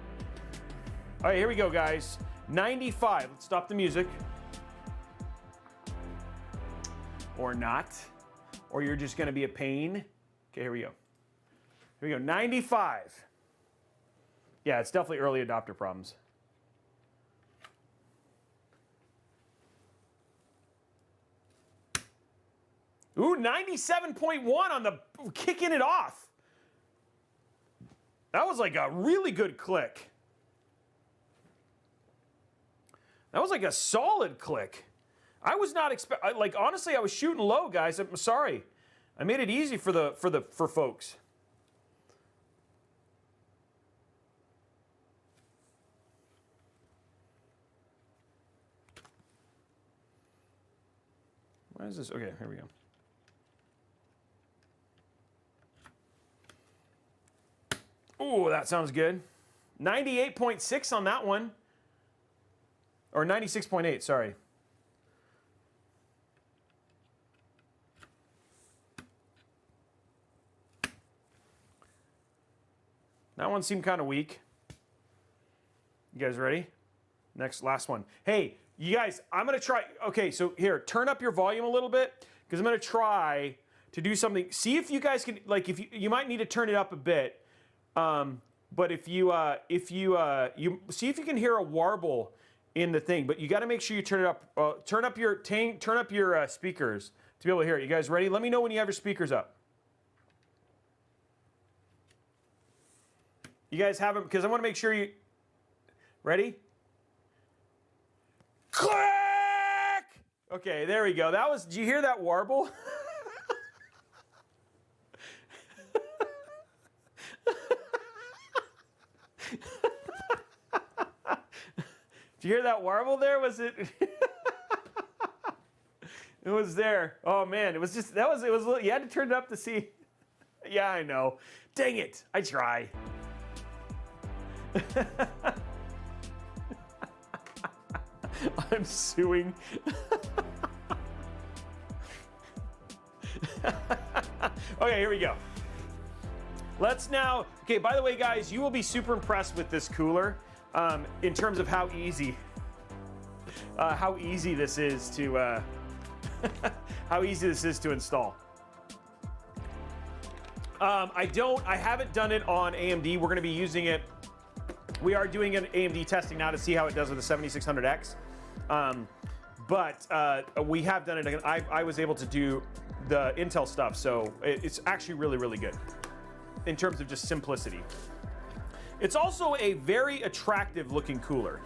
Speaker 1: all right, here we go, guys. 95. Let's stop the music. Or not. Or you're just going to be a pain. Okay, here we go. Here we go. 95. Yeah, it's definitely early adopter problems. Ooh, 97.1 on the kicking it off. That was like a really good click. That was like a solid click. I was not like honestly, I was shooting low, guys. I'm sorry. I made it easy for folks. Why is this? Okay, here we go. Ooh, that sounds good. 98.6 on that one. Or 96.8, sorry. That one seemed kind of weak. You guys ready? Last one. Hey, you guys, I'm going to try. Okay, so here, turn up your volume a little bit because I'm going to try to do something. See if you guys can, like, if you might need to turn it up a bit. But if you see if you can hear a warble in the thing, but you got to make sure you turn it up. Turn up your speakers to be able to hear it. You guys ready? Let me know when you have your speakers up. You guys have them because I want to make sure you ready. Click. Okay, there we go. That was. Did you hear that warble? Did you hear that warble there? Was it? It was there. Oh man, it was just it was you had to turn it up to see. Yeah, I know. Dang it. I try. I'm suing. Okay, here we go. Let's now, okay, by the way, guys, you will be super impressed with this cooler in terms of how easy this is to, how easy this is to install. I haven't done it on AMD. We're gonna be using it. We are doing an AMD testing now to see how it does with the 7600X. But we have done it. I was able to do the Intel stuff, so it's actually really, really good in terms of just simplicity. It's also a very attractive looking cooler.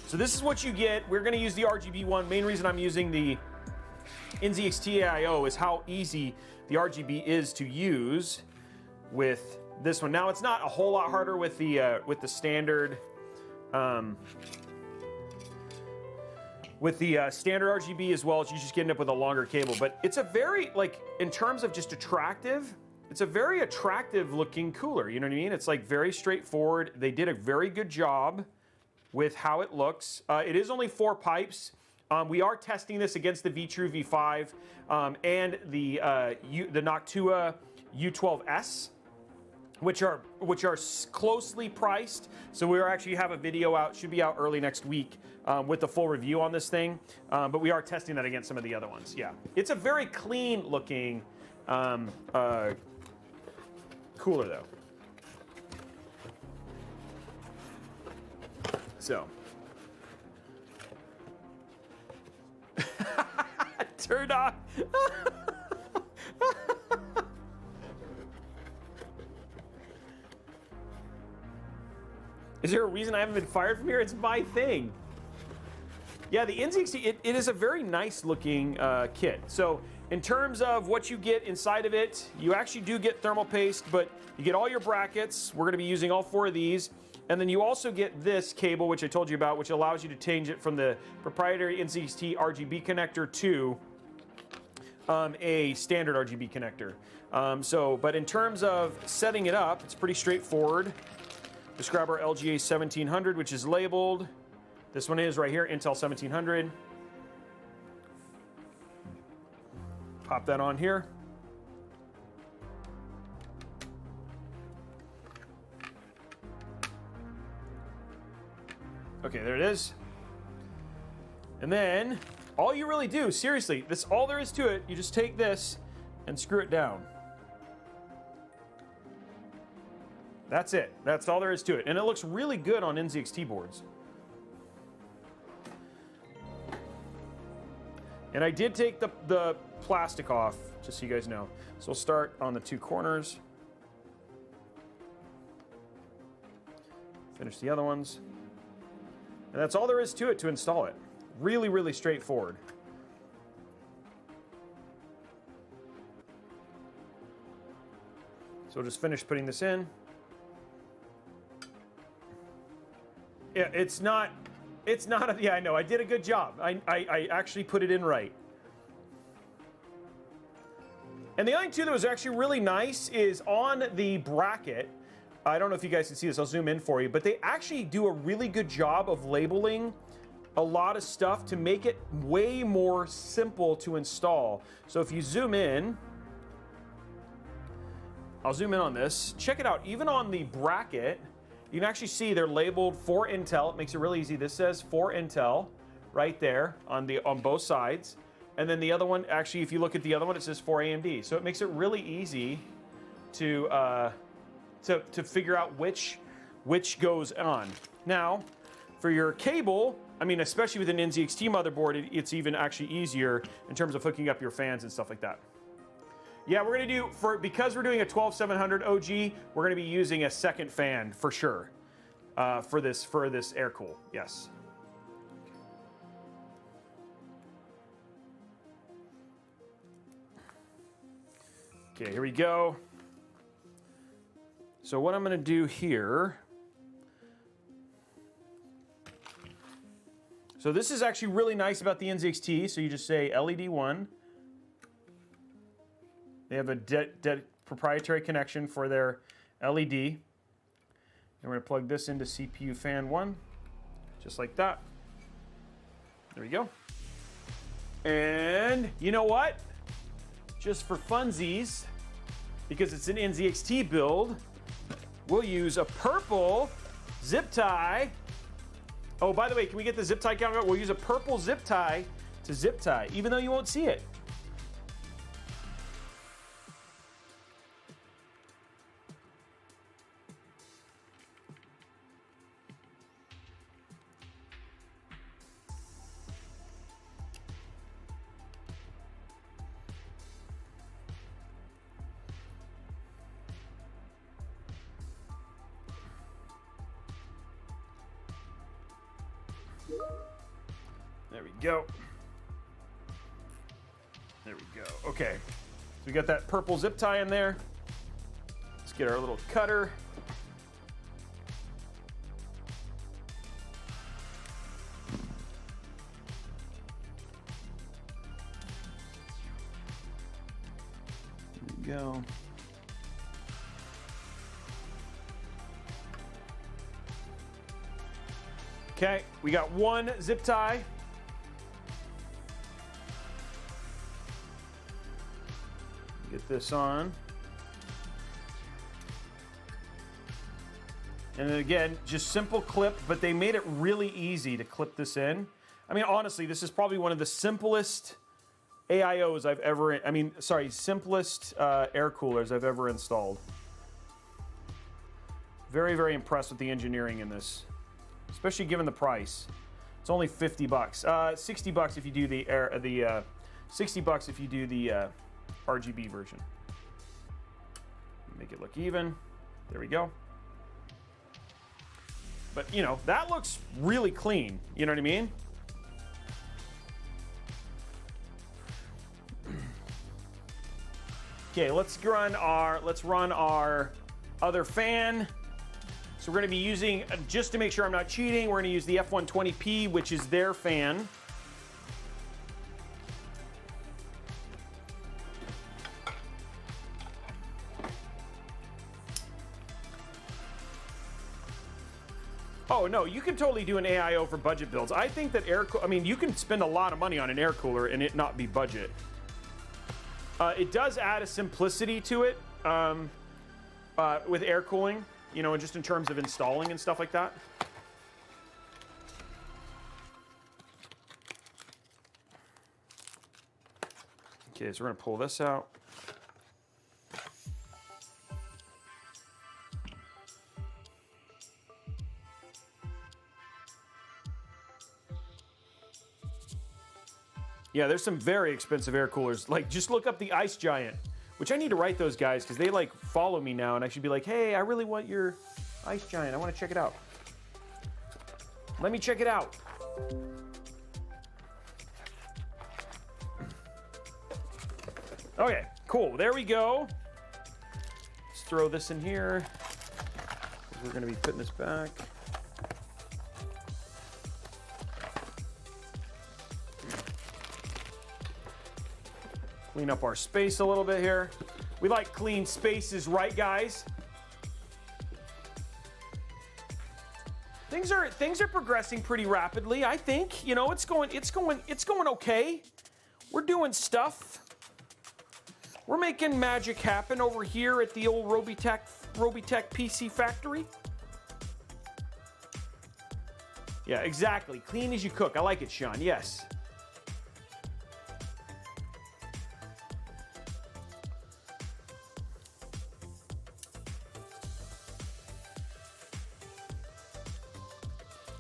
Speaker 1: So this is what you get. We're going to use the RGB one. Main reason I'm using the NZXT AIO is how easy the RGB is to use with this one. Now it's not a whole lot harder with the standard standard RGB as well as you just getting up with a longer cable. But it's a very, like, in terms of just attractive, it's a very attractive looking cooler. You know what I mean? It's like very straightforward. They did a very good job with how it looks. It is only 4 pipes. We are testing this against the V-True V5 and the Noctua U12S. Which are closely priced. So we actually have a video out, should be out early next week with the full review on this thing. But we are testing that against some of the other ones. Yeah, it's a very clean looking cooler though. So. Turn on. Is there a reason I haven't been fired from here? It's my thing. Yeah, the NZXT, it is a very nice looking kit. So in terms of what you get inside of it, you actually do get thermal paste, but you get all your brackets. We're gonna be using all 4 of these. And then you also get this cable, which I told you about, which allows you to change it from the proprietary NZXT RGB connector to a standard RGB connector. But in terms of setting it up, it's pretty straightforward. Just grab our LGA 1700, which is labeled. This one is right here, Intel 1700. Pop that on here. Okay, there it is. And then all you really do, seriously, this all there is to it, you just take this and screw it down. That's it. That's all there is to it. And it looks really good on NZXT boards. And I did take the plastic off, just so you guys know. So we'll start on the two corners. Finish the other ones. And that's all there is to it to install it. Really, really straightforward. So we'll just finish putting this in. Yeah, yeah, I know, I did a good job. I actually put it in right. And the other thing too that was actually really nice is on the bracket, I don't know if you guys can see this, I'll zoom in for you, but they actually do a really good job of labeling a lot of stuff to make it way more simple to install. So if you zoom in, I'll zoom in on this, check it out, even on the bracket, you can actually see they're labeled for Intel. It makes it really easy. This says for Intel right there on both sides. And then the other one, actually, if you look at the other one, it says for AMD. So it makes it really easy to figure out which goes on. Now, for your cable, I mean, especially with an NZXT motherboard, it's even actually easier in terms of hooking up your fans and stuff like that. Yeah, we're gonna do, because we're doing a 12700 OG, we're gonna be using a second fan for sure for this air cool, yes. Okay, here we go. So what I'm gonna do here, so this is actually really nice about the NZXT, so you just say LED 1. They have a proprietary connection for their LED. And we're going to plug this into CPU fan 1, just like that. There we go. And you know what? Just for funsies, because it's an NZXT build, we'll use a purple zip tie. Oh, by the way, can we get the zip tie count? We'll use a purple zip tie to zip tie, even though you won't see it. There we go. There we go. Okay. So we got that purple zip tie in there. Let's get our little cutter. There we go. Okay, we got one zip tie. Get this on. And then again, just simple clip, but they made it really easy to clip this in. I mean, honestly, this is probably one of the simplest AIOs I've ever, simplest air coolers I've ever installed. Very, very impressed with the engineering in this, especially given the price. It's only 50 bucks. 60 bucks if you do the 60 bucks if you do the RGB version. Make it look even. There we go. But you know, that looks really clean. You know what I mean? Okay, let's run our other fan. So we're going to be using, just to make sure I'm not cheating, we're going to use the F120P, which is their fan. Oh no, you can totally do an AIO for budget builds. I think that you can spend a lot of money on an air cooler and it not be budget. It does add a simplicity to it with air cooling, you know, just in terms of installing and stuff like that. Okay, so we're gonna pull this out. Yeah, there's some very expensive air coolers. Like, just look up the Ice Giant, which I need to write those guys because they like follow me now, and I should be like, hey, I really want your Ice Giant. I want to check it out. Let me check it out. Okay, cool. There we go. Let's throw this in here. We're going to be putting this back. Clean up our space a little bit here. We like clean spaces, right, guys? Things are progressing pretty rapidly, I think. You know, it's going okay. We're doing stuff. We're making magic happen over here at the old Robeytech PC factory. Yeah, exactly. Clean as you cook. I like it, Sean. Yes.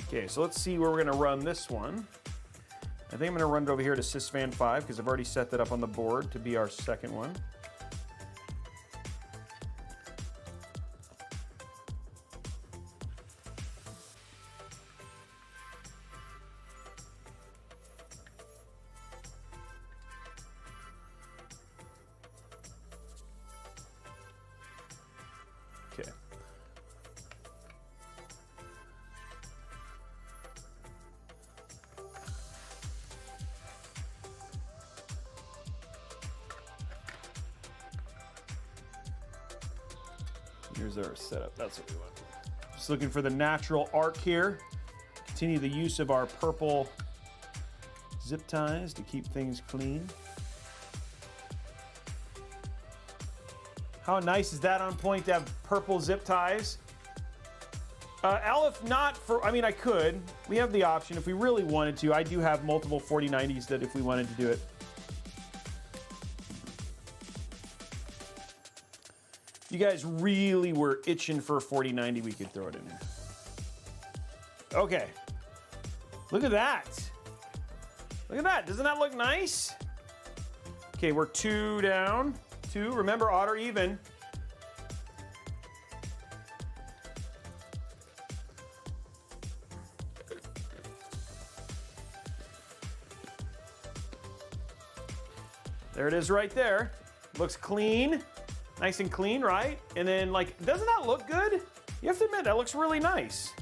Speaker 1: Okay, so let's see where we're gonna run this one. I think I'm gonna run it over here to Sysfan 5 because I've already set that up on the board to be our second one. Okay. Here's our setup. That's what we want. Just looking for the natural arc here. Continue the use of our purple zip ties to keep things clean. How nice is that on point to have purple zip ties? Aleph, not for, I mean, I could. We have the option if we really wanted to. I do have multiple 4090s that if we wanted to do it. You guys really were itching for a 4090, we could throw it in here. Okay. Look at that. Look at that. Doesn't that look nice? Okay, we're 2 down. 2. Remember, odd or even. There it is right there. Looks clean. Nice and clean, right? And then, like, doesn't that look good? You have to admit, that looks really nice.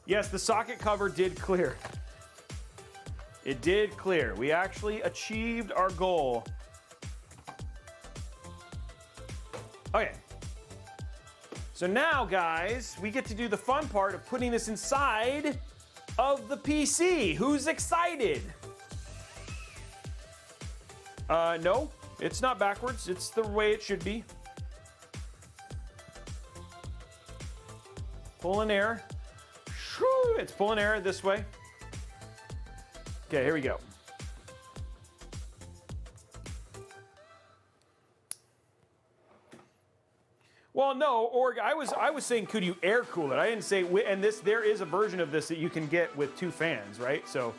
Speaker 1: Yes, the socket cover did clear. It did clear. We actually achieved our goal. Okay. So now, guys, we get to do the fun part of putting this inside of the PC. Who's excited? No, it's not backwards. It's the way it should be. Pulling air. It's pulling air this way. Okay, here we go. Well, no, or I was saying, could you air cool it? I didn't say, and there is a version of this that you can get with 2 fans, right? So.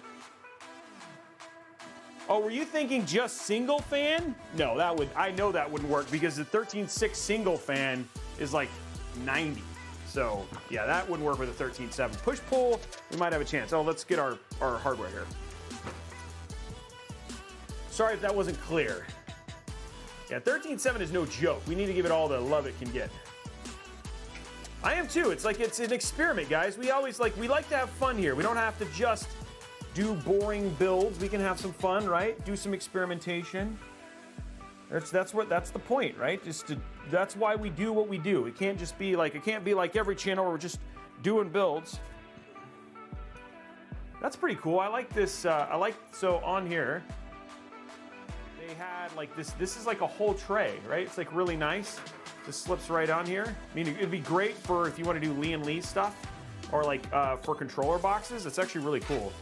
Speaker 1: Oh, were you thinking just single fan? No, I know that wouldn't work because the 13.6 single fan is like 90. So yeah, that wouldn't work with a 13.7. Push pull, we might have a chance. Oh, let's get our hardware here. Sorry if that wasn't clear. Yeah, 13.7 is no joke. We need to give it all the love it can get. I am too. It's like it's an experiment, guys. We like to have fun here. We don't have to just do boring builds. We can have some fun, right? Do some experimentation. That's the point, right? That's why we do what we do. It can't just be like, it can't be like every channel where we're just doing builds. That's pretty cool. I like this. So on here, they had like this is like a whole tray, right? It's like really nice. This slips right on here. I mean, it'd be great for if you want to do Lee and Lee stuff or like for controller boxes. It's actually really cool.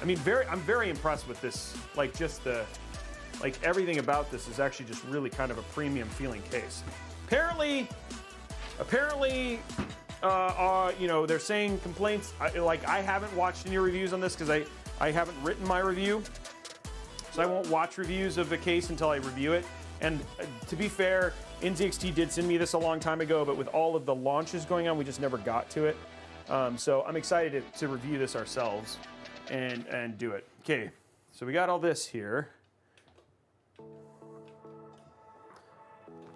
Speaker 1: I mean, I'm very impressed with this. Like everything about this is actually just really kind of a premium feeling case. Apparently, you know, they're saying complaints. I haven't watched any reviews on this because I haven't written my review. So I won't watch reviews of a case until I review it. And to be fair, NZXT did send me this a long time ago, but with all of the launches going on, we just never got to it. So I'm excited to review this ourselves and do it. Okay, so we got all this here.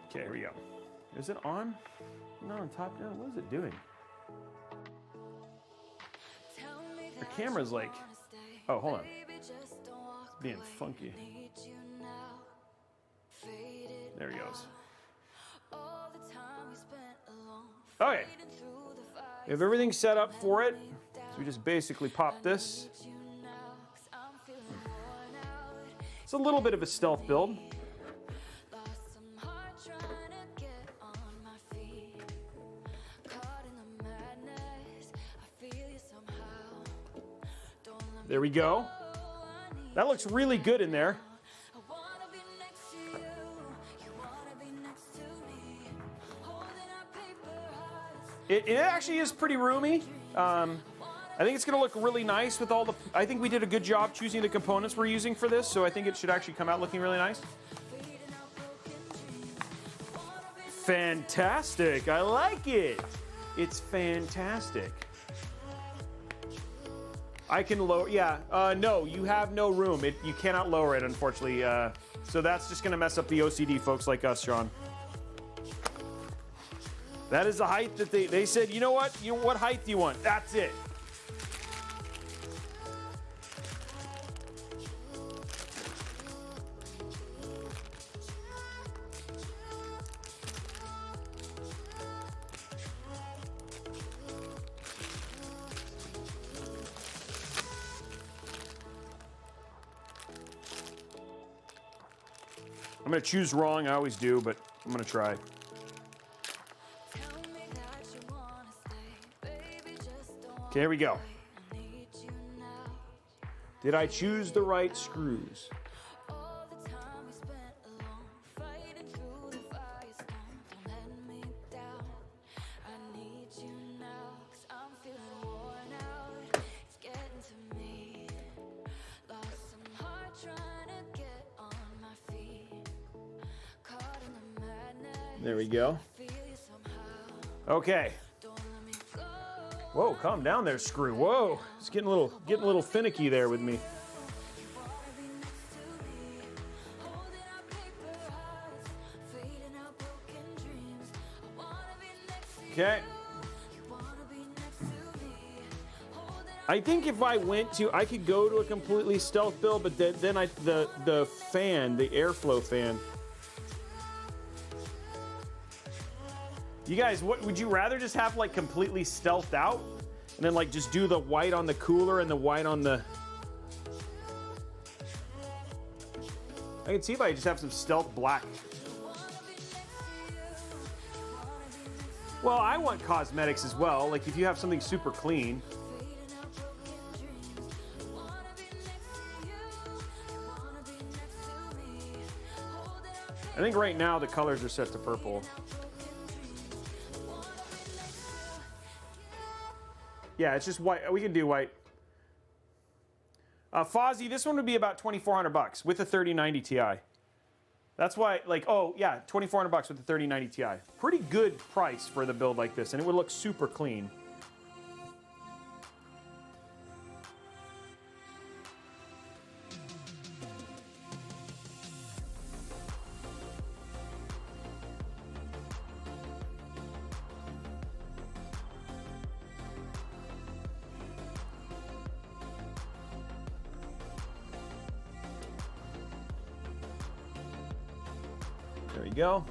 Speaker 1: Okay, here we go. Is it on? No, on top down. What is it doing? The camera's like, oh, hold on. It's being funky. There he goes. Okay. We have everything set up for it. So we just basically pop this. It's a little bit of a stealth build. There we go. That looks really good in there. It actually is pretty roomy. I think it's going to look really nice with all the... I think we did a good job choosing the components we're using for this, so I think it should actually come out looking really nice. Fantastic. I like it. It's fantastic. I can lower... Yeah. No, you have no room. You cannot lower it, unfortunately. So that's just going to mess up the OCD folks like us, Sean. That is the height that they said, you know what? What height do you want? That's it. I'm going to choose wrong. I always do, but I'm going to try. Okay, here we go. Did I choose the right screws? There we go. Okay. Whoa, calm down there, screw. Whoa, it's getting a little finicky there with me. Okay. I think if I went to, I could go to a completely stealth build, but then the fan, the airflow fan. You guys, what would you rather just have like completely stealthed out and then like just do the white on the cooler and the white on the... I can see if I just have some stealth black. Well, I want cosmetics as well. Like if you have something super clean. I think right now the colors are set to purple. Yeah, it's just white. We can do white. Fozzie, this one would be about $2,400 with a 3090 Ti. That's why, like, oh yeah, $2,400 with the 3090 Ti. Pretty good price for the build like this, and it would look super clean. There we go.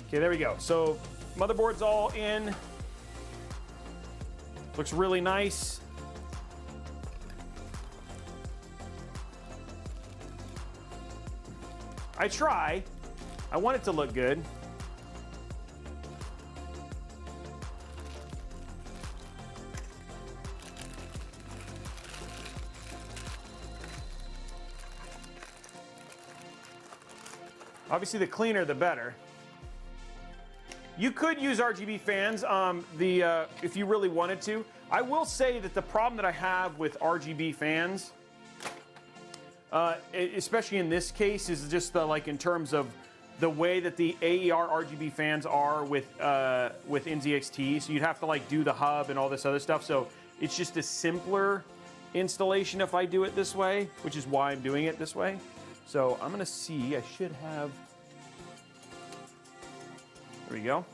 Speaker 1: Okay, there we go. So motherboard's all in. Looks really nice. I try. I want it to look good. Obviously, the cleaner, the better. You could use RGB fans if you really wanted to. I will say that the problem that I have with RGB fans, especially in this case, is just like in terms of the way that the AER RGB fans are with NZXT. So you'd have to like do the hub and all this other stuff. So it's just a simpler installation if I do it this way, which is why I'm doing it this way. So I'm gonna see, I should have, there we go.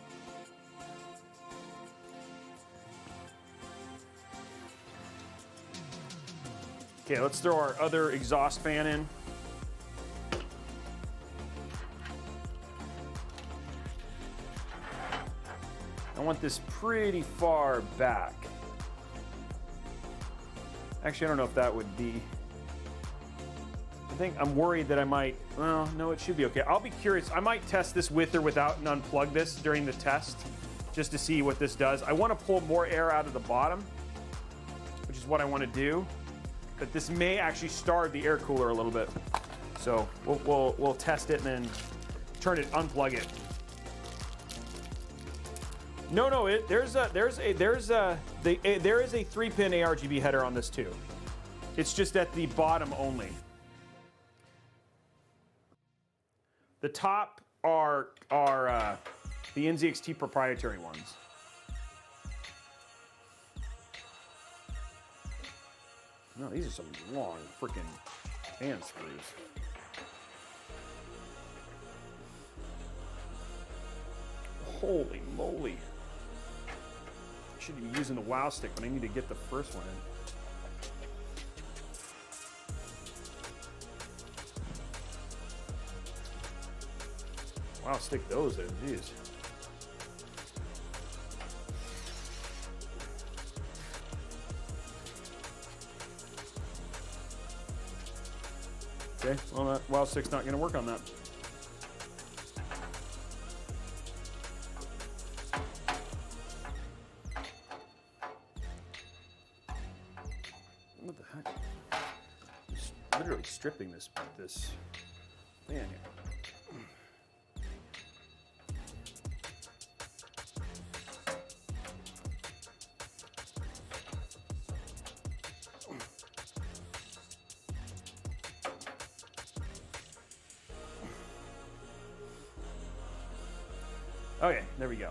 Speaker 1: Okay, let's throw our other exhaust fan in. I want this pretty far back. Actually, I don't know if that would be. I think I'm worried that I might, well, no, it should be okay. I'll be curious. I might test this with or without and unplug this during the test just to see what this does. I want to pull more air out of the bottom, which is what I want to do. But this may actually starve the air cooler a little bit. So we'll test it and then unplug it. No, there is a 3-pin ARGB header on this too. It's just at the bottom only. The top are the NZXT proprietary ones. No, these are some long freaking fan screws. Holy moly. I should be using the WOW stick, but I need to get the first one in. WOW stick those in, jeez. Okay, well that WOW stick's not gonna work on that. What the heck? Just literally stripping this fan here. Okay, there we go.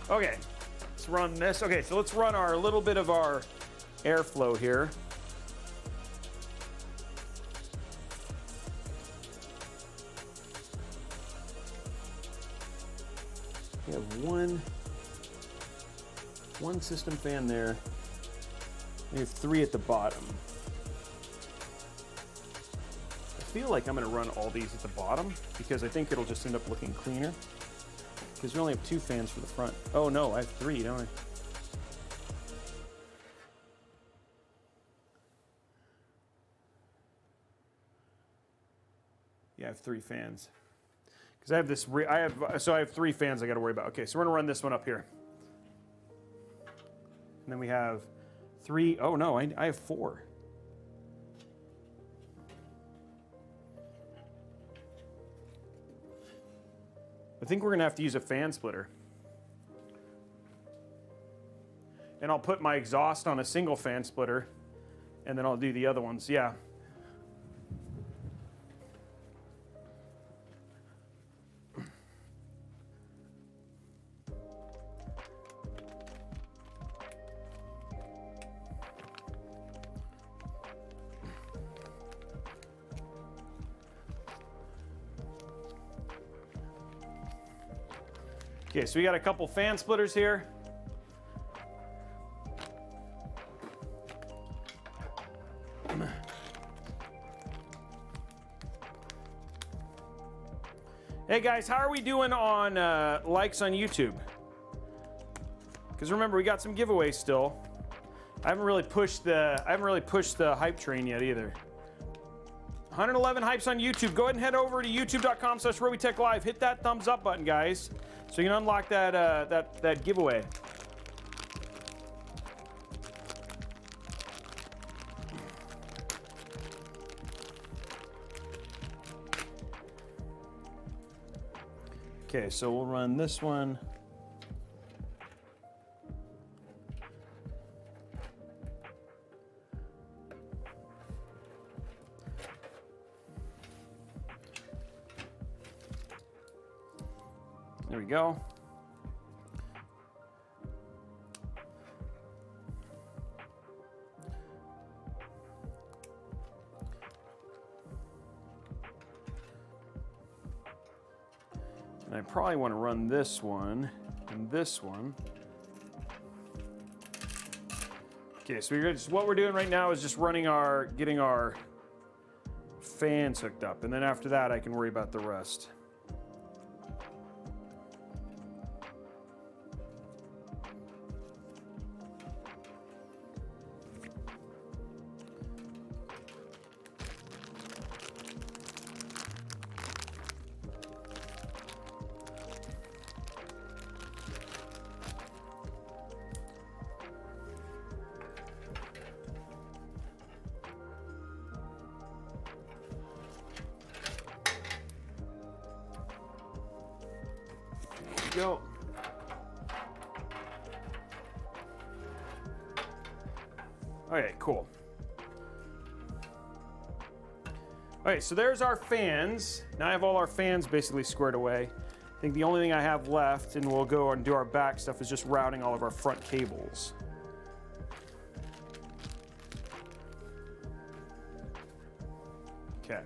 Speaker 1: Okay, let's run this. Okay, so let's run a little bit of our airflow here. We have one system fan there. We have 3 at the bottom. I feel like I'm going to run all these at the bottom because I think it'll just end up looking cleaner. Because we only have 2 fans for the front. Oh no, I have 3, don't I? Yeah, I have 3 fans. Because I have this, I have 3 fans I got to worry about. Okay, so we're gonna run this one up here. And then we have 3, oh no, I have 4. I think we're gonna have to use a fan splitter. And I'll put my exhaust on a single fan splitter and then I'll do the other ones, yeah. Okay, so we got a couple fan splitters here. Hey guys, how are we doing on likes on YouTube? Because remember, we got some giveaways still. I haven't really pushed the hype train yet either. 111 hypes on YouTube. Go ahead and head over to youtube.com/Robeytech Live. Hit that thumbs up button, guys, so you can unlock that that giveaway. Okay, so we'll run this one. There we go. And I probably want to run this one and this one. Okay, so what we're doing right now is just running getting our fans hooked up, and then after that I can worry about the rest. Go. Okay, cool. Okay, so there's our fans. Now I have all our fans basically squared away. I think the only thing I have left, and we'll go and do our back stuff, is just routing all of our front cables. Okay.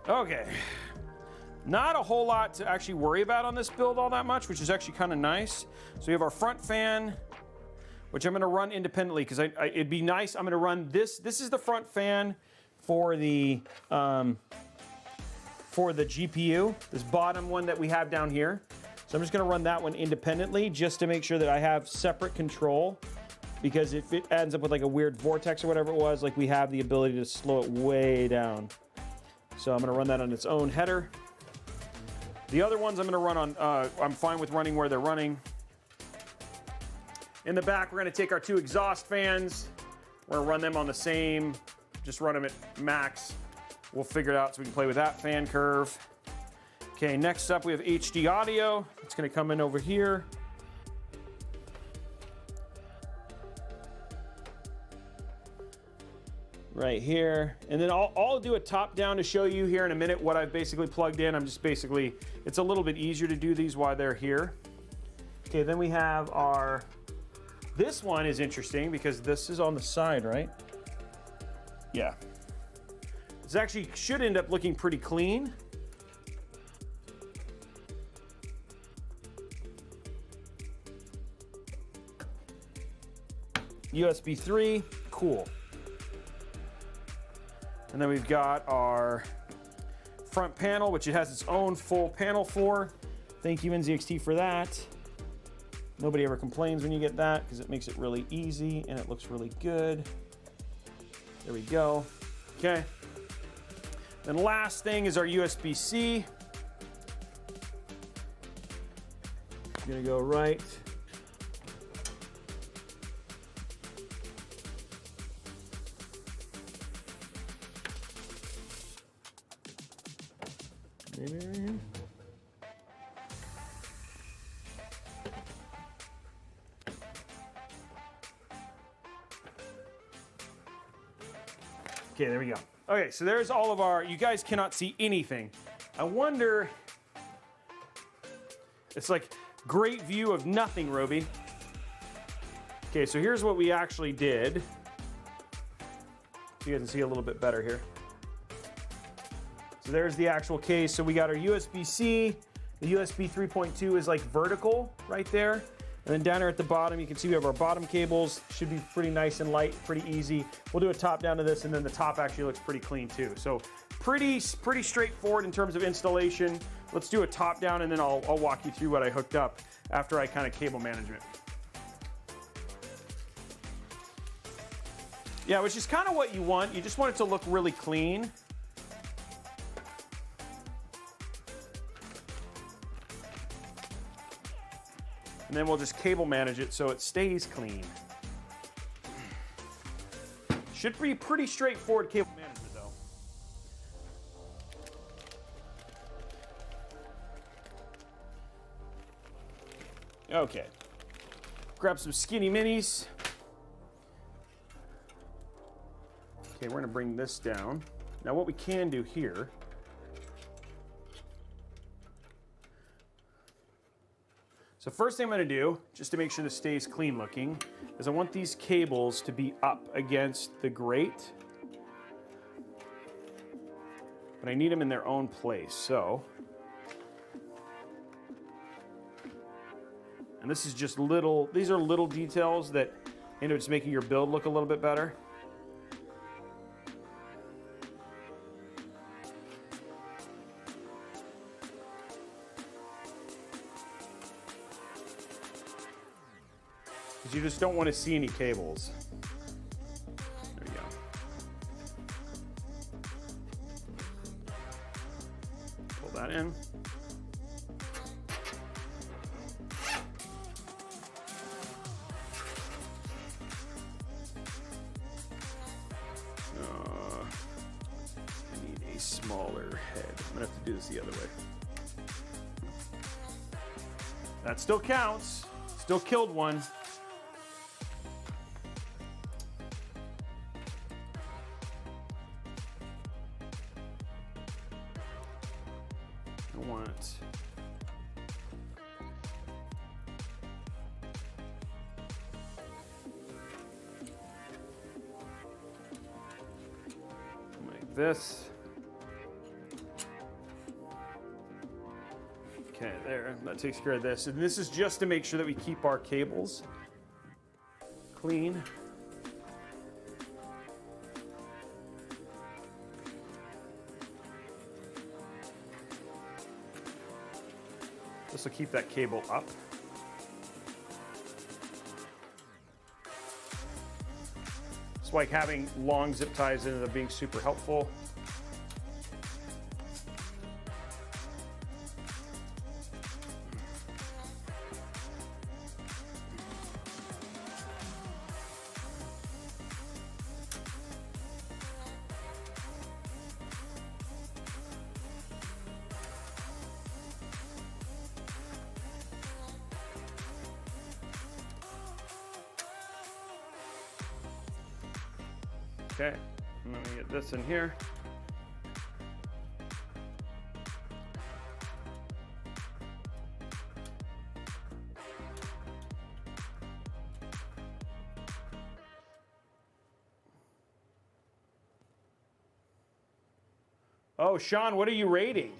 Speaker 1: Okay, not a whole lot to actually worry about on this build all that much, which is actually kind of nice. So we have our front fan, which I'm going to run independently because it'd be nice. I'm going to run this. This is the front fan for the GPU, this bottom one that we have down here. So I'm just going to run that one independently just to make sure that I have separate control, because if it ends up with like a weird vortex or whatever it was, like we have the ability to slow it way down. So I'm going to run that on its own header. The other ones I'm going to run on, I'm fine with running where they're running. In the back, we're going to take our two exhaust fans. We're going to run them on the same, just run them at max. We'll figure it out so we can play with that fan curve. Okay, next up we have HD audio. It's going to come in over here. Right here, and then I'll do a top down to show you here in a minute what I've basically plugged in. I'm just basically, it's a little bit easier to do these while they're here. Okay, then we have this one is interesting because this is on the side, right? Yeah. This actually should end up looking pretty clean. USB 3, cool. And then we've got our front panel, which it has its own full panel for. Thank you, NZXT, for that. Nobody ever complains when you get that because it makes it really easy and it looks really good. There we go. Okay. Then last thing is our USB-C. I'm gonna go right. Maybe right here. Okay, there we go. Okay, so there's all of our, you guys cannot see anything. I wonder, it's like great view of nothing, Robey. Okay, so here's what we actually did. So you guys can see a little bit better here. So there's the actual case. So we got our USB-C. The USB 3.2 is like vertical right there. And then down here at the bottom, you can see we have our bottom cables. Should be pretty nice and light, pretty easy. We'll do a top down to this, and then the top actually looks pretty clean too. So pretty straightforward in terms of installation. Let's do a top down, and then I'll walk you through what I hooked up after I kind of cable management. Yeah, which is kind of what you want. You just want it to look really clean. And then we'll just cable manage it so it stays clean. Should be pretty straightforward cable management though. Okay. Grab some skinny minis. Okay, we're gonna bring this down. Now what we can do here, so first thing I'm gonna do, just to make sure this stays clean looking, is I want these cables to be up against the grate. But I need them in their own place, so. And this is just little, these are little details that end up just making your build look a little bit better. You just don't want to see any cables. There you go. Pull that in. I need a smaller head. I'm gonna have to do this the other way. That still counts. Still killed one. This. Okay, there, that takes care of this. And this is just to make sure that we keep our cables clean. This will keep that cable up. It's like having long zip ties ended up being super helpful. Okay, I'm gonna get this in here. Oh, Sean, what are you rating?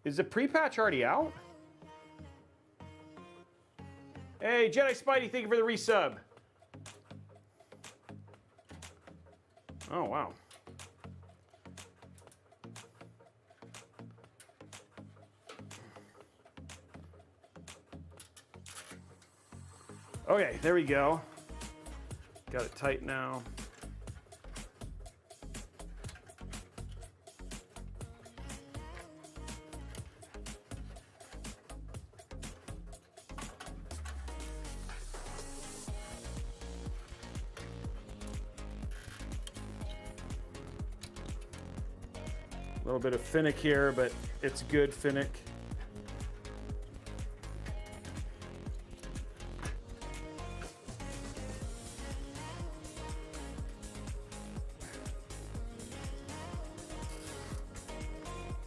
Speaker 1: Is the pre-patch already out? Hey, Jedi Spidey, thank you for the resub. Oh, wow. Okay, there we go. Got it tight now. A little bit of finnick here, but it's good finnick.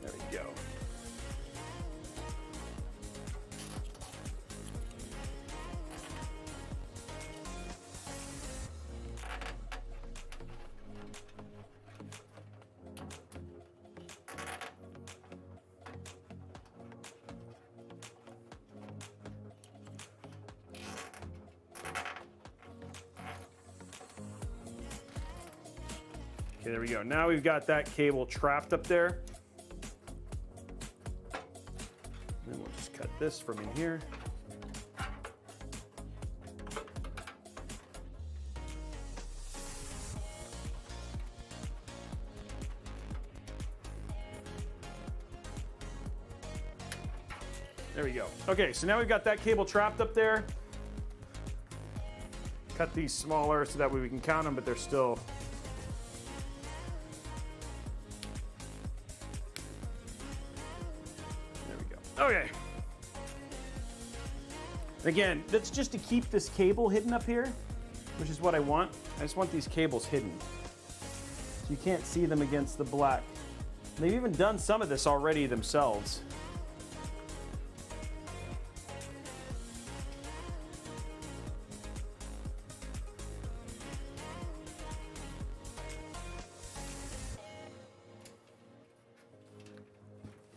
Speaker 1: There we go. Okay, there we go. Now we've got that cable trapped up there. And then we'll just cut this from in here. There we go. Okay, so now we've got that cable trapped up there. cut these smaller so that way we can count them, but they're still. There we go. Okay. Again, that's just to keep this cable hidden up here, which is what I want. I just want these cables hidden. So you can't see them against the black. They've even done some of this already themselves.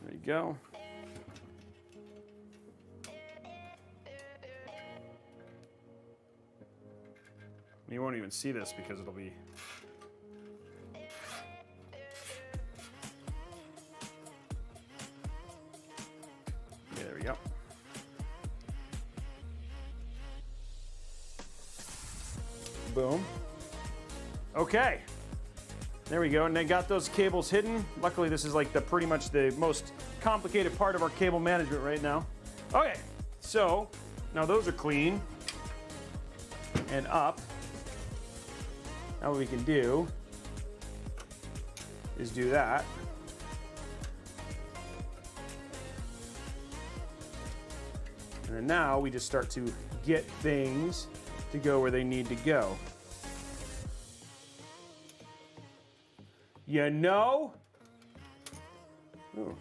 Speaker 1: There you go. You won't even see this because it'll be. Yeah, there we go. Boom. Okay. There we go. And they got those cables hidden. Luckily, this is like the pretty much the most complicated part of our cable management right now. Okay. So now those are clean and up. Now what we can do is do that. And then now we just start to get things to go where they need to go. You know? Ooh.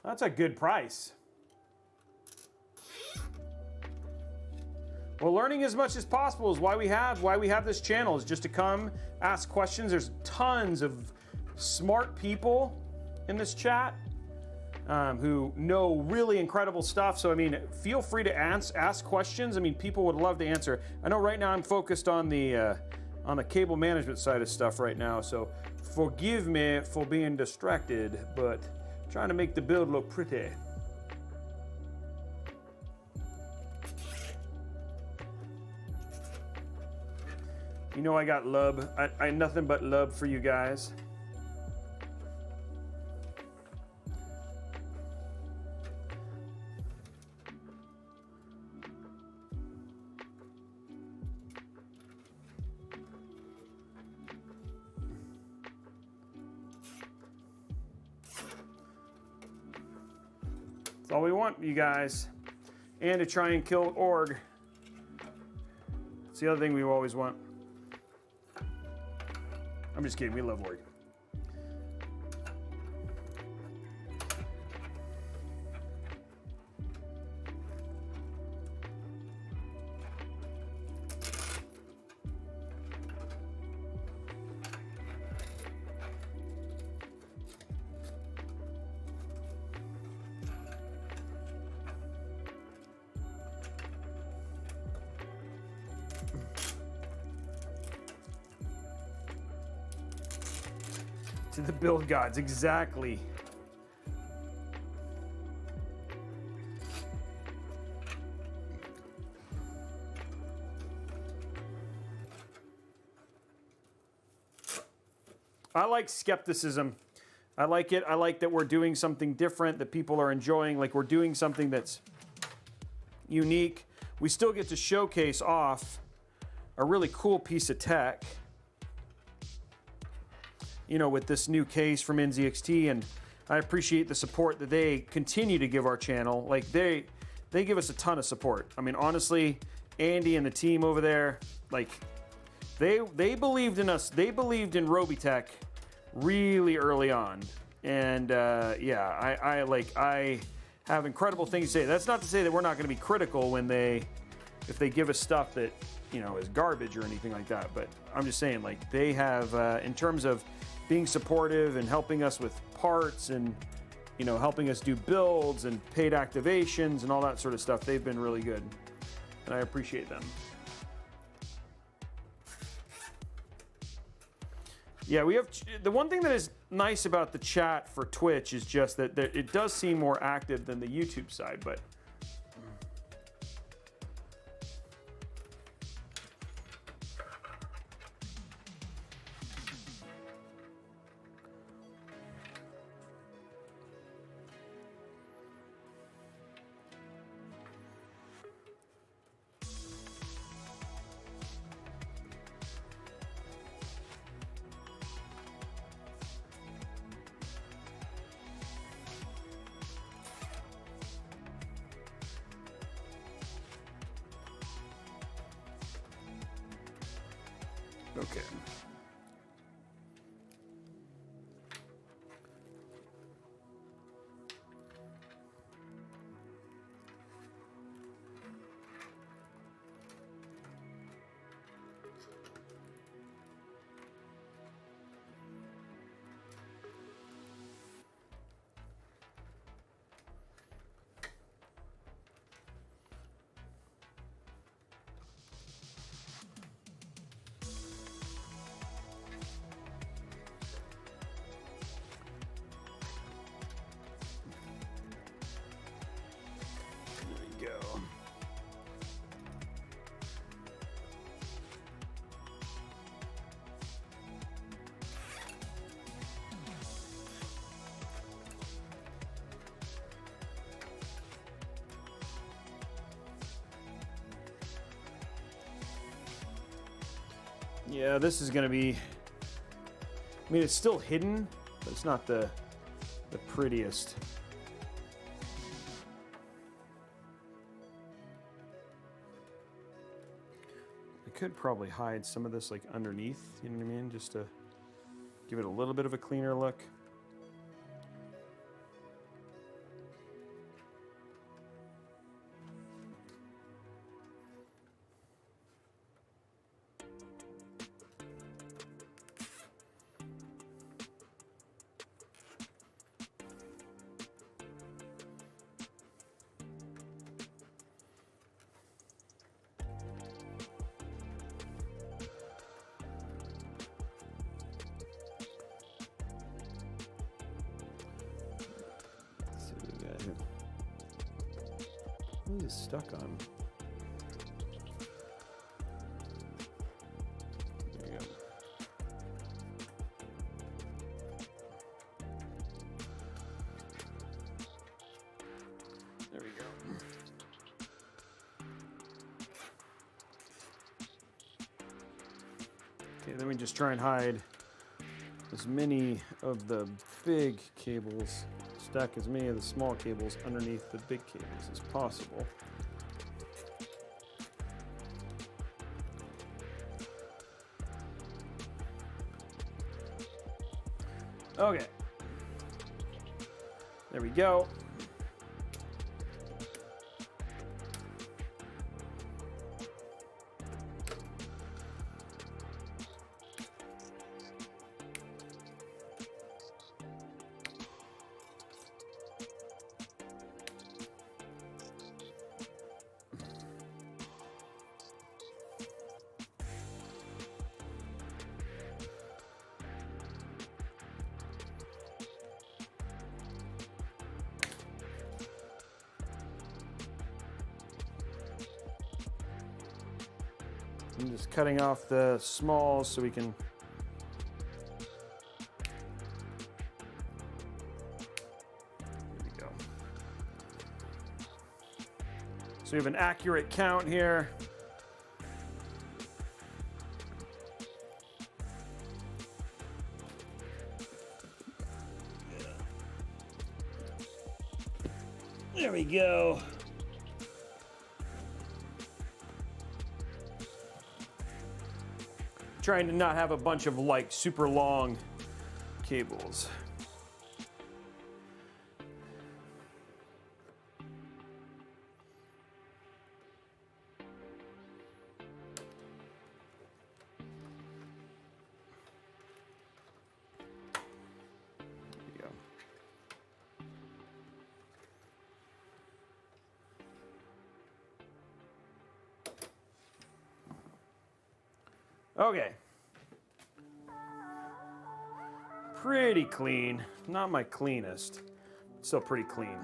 Speaker 1: That's a good price. Well, learning as much as possible is why we have this channel, is just to come ask questions. There's tons of smart people in this chat who know really incredible stuff. So, I mean, feel free to ask questions. I mean, people would love to answer. I know right now I'm focused on the cable management side of stuff right now. So forgive me for being distracted, but trying to make the build look pretty. You know I got love. I nothing but love for you guys. That's all we want, you guys. And to try and kill org. It's the other thing we always want. I'm just kidding, we love org. To the build gods, exactly. I like skepticism. I like it. I like that we're doing something different, that people are enjoying, like we're doing something that's unique. We still get to showcase off a really cool piece of tech. You know, with this new case from NZXT, and I appreciate the support that they continue to give our channel. Like they give us a ton of support. I mean, honestly, Andy and the team over there, like they believed in us. They believed in Robeytech really early on, and yeah, I have incredible things to say. That's not to say that we're not going to be critical when if they give us stuff that, you know, is garbage or anything like that. But I'm just saying, like, they have in terms of being supportive and helping us with parts and, you know, helping us do builds and paid activations and all that sort of stuff. They've been really good, and I appreciate them. Yeah, we have the one thing that is nice about the chat for Twitch is just that it does seem more active than the YouTube side, but Okay. Yeah, this is going to be, I mean, it's still hidden, but it's not the prettiest. I could probably hide some of this like underneath, you know what I mean? Just to give it a little bit of a cleaner look. What is it stuck on? There you go. There we go. Okay, then we just try and hide as many of the big cables, stack as many of the small cables underneath the big cables as possible. Okay. There we go. I'm just cutting off the smalls so we can there we go. So we have an accurate count here. There we go. Trying to not have a bunch of like super long cables. There you go. Okay. Pretty clean. Not my cleanest. Still pretty clean.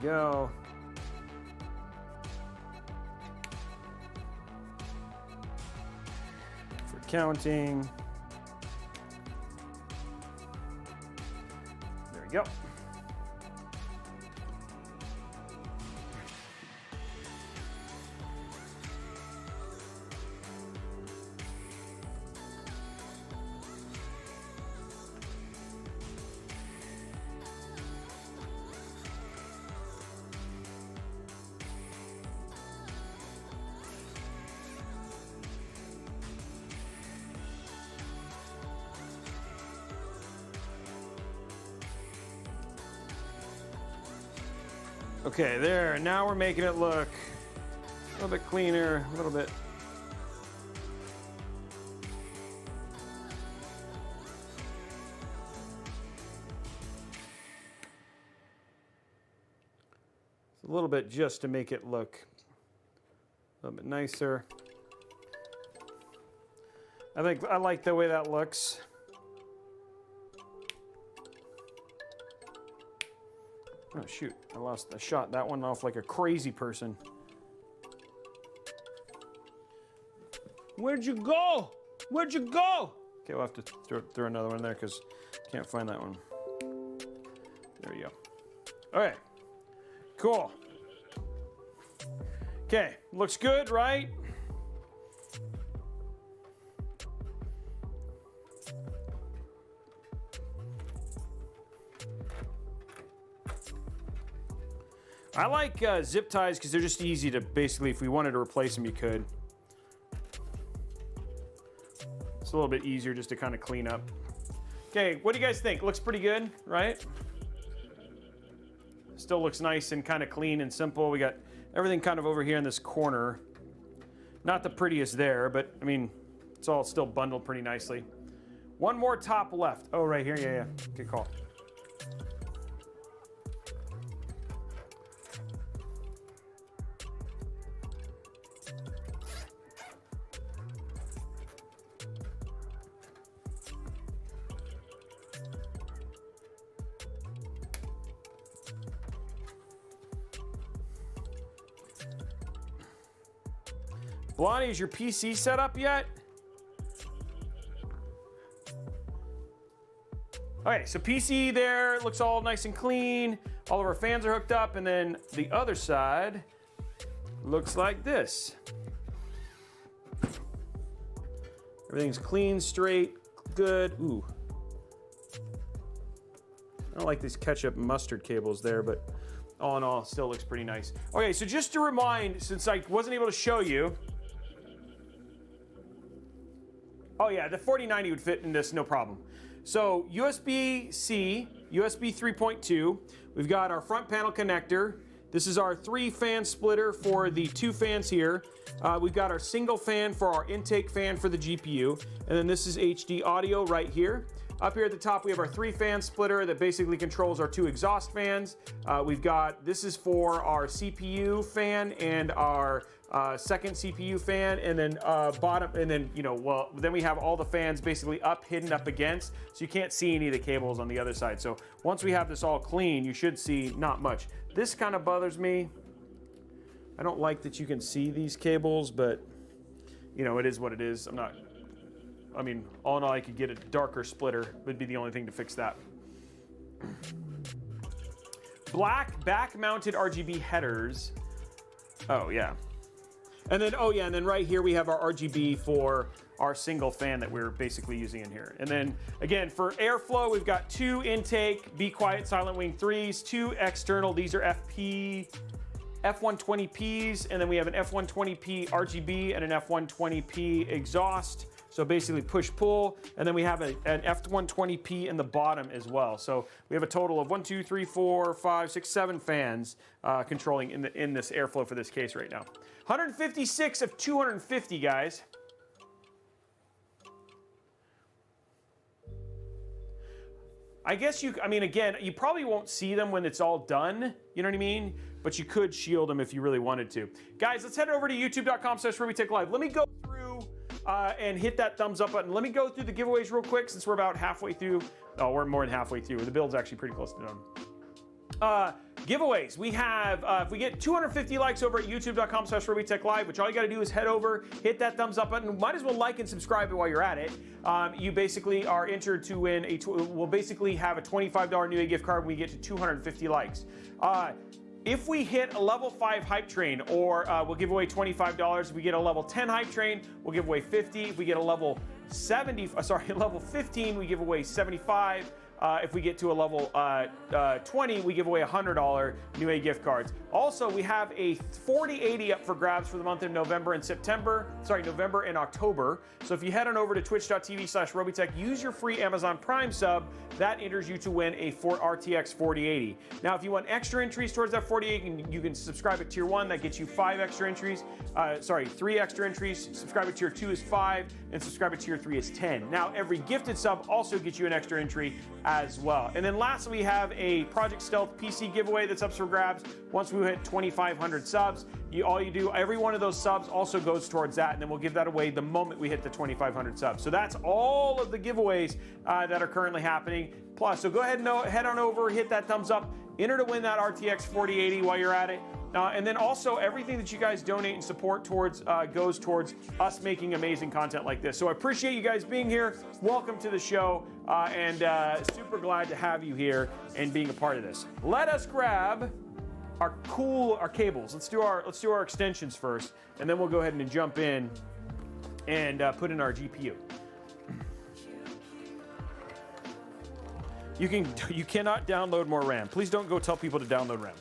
Speaker 1: we go. For counting. There we go. Okay, there, now we're making it look a little bit cleaner, a little bit. A little bit just to make it look a little bit nicer. I think I like the way that looks. Oh shoot, I shot that one off like a crazy person. Where'd you go? Where'd you go? Okay, we'll have to throw another one there because I can't find that one. There you go. All right, cool. Okay, looks good, right? I like zip ties because they're just easy to basically, if we wanted to replace them, you could. It's a little bit easier just to kind of clean up. Okay, what do you guys think? Looks pretty good, right? Still looks nice and kind of clean and simple. We got everything kind of over here in this corner. Not the prettiest there, but I mean, it's all still bundled pretty nicely. One more top left. Oh, right here, yeah. Good call. Blondie, is your PC set up yet? Okay, so PC there looks all nice and clean. All of our fans are hooked up, and then the other side looks like this. Everything's clean, straight, good. Ooh. I don't like these ketchup mustard cables there, but all in all, still looks pretty nice. Okay, so just to remind, since I wasn't able to show you, oh yeah, the 4090 would fit in this, no problem. So USB-C, USB 3.2, we've got our front panel connector. This is our 3-fan splitter for the 2 fans here. We've got our single fan for our intake fan for the GPU. And then this is HD audio right here. Up here at the top, we have our 3-fan splitter that basically controls our 2 exhaust fans. We've got, this is for our CPU fan and our second CPU fan, and then bottom, and then, you know, well, then we have all the fans basically up, hidden up against, so you can't see any of the cables on the other side. So once we have this all clean, you should see not much. This kind of bothers me. I don't like that you can see these cables, but you know, it is what it is. I mean, all in all, I could get a darker splitter, would be the only thing to fix that. Black back-mounted RGB headers. Oh, yeah. And then, oh yeah, and then right here we have our RGB for our single fan that we're basically using in here. And then, again, for airflow, we've got 2 intake, Be Quiet, Silent Wing 3s, 2 external, these are F120Ps, and then we have an F120P RGB and an F120P exhaust. So basically push-pull, and then we have an F120P in the bottom as well. So we have a total of 1, 2, 3, 4, 5, 6, 7 fans controlling in this airflow for this case right now. 156 of 250, guys. I guess I mean, again, you probably won't see them when it's all done, you know what I mean? But you could shield them if you really wanted to. Guys, let's head over to youtube.com/Robeytech Live. Let me go through and hit that thumbs up button. Let me go through the giveaways real quick since we're about halfway through. Oh, we're more than halfway through. The build's actually pretty close to done. giveaways. We have, if we get 250 likes over at youtube.com/Robeytech Live, which all you got to do is head over, hit that thumbs up button. Might as well like and subscribe while you're at it. You basically are entered to win we'll basically have a $25 Newegg gift card when we get to 250 likes. If we hit a level 5 hype train, or we'll give away $25. If we get a level 10 hype train, we'll give away 50. If we get a level level 15, we give away 75. If we get to a level 20, we give away $100 Newegg gift cards. Also, we have a 4080 up for grabs for the month of November and October. So if you head on over to twitch.tv/Robeytech, use your free Amazon Prime sub, that enters you to win a RTX 4080. Now, if you want extra entries towards that 4080, you can subscribe at tier 1. That gets you 3 extra entries. Subscribe at tier 2 is 5, and subscribe at tier 3 is 10. Now, every gifted sub also gets you an extra entry as well. And then lastly, we have a Project Stealth PC giveaway that's up for grabs. Once we hit 2,500 subs, every one of those subs also goes towards that, and then we'll give that away the moment we hit the 2,500 subs. So that's all of the giveaways that are currently happening. Plus, so go ahead and head on over, hit that thumbs up, enter to win that RTX 4080 while you're at it. And then also everything that you guys donate and support towards goes towards us making amazing content like this. So I appreciate you guys being here. Welcome to the show, and super glad to have you here and being a part of this. Let us grab our cables. Let's do our extensions first, and then we'll go ahead and jump in and put in our GPU. You cannot download more RAM. Please don't go tell people to download RAM.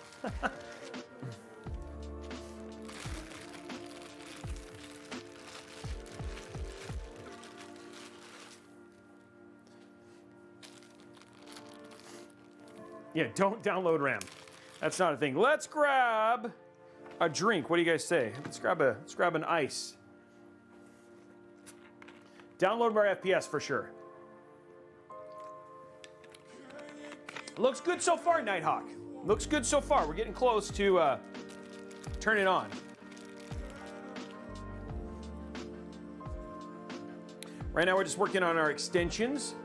Speaker 1: Yeah, don't download RAM. That's not a thing. Let's grab a drink. What do you guys say? Let's grab an ice. Download more FPS for sure. Looks good so far, Nighthawk. Looks good so far. We're getting close to turn it on. Right now we're just working on our extensions.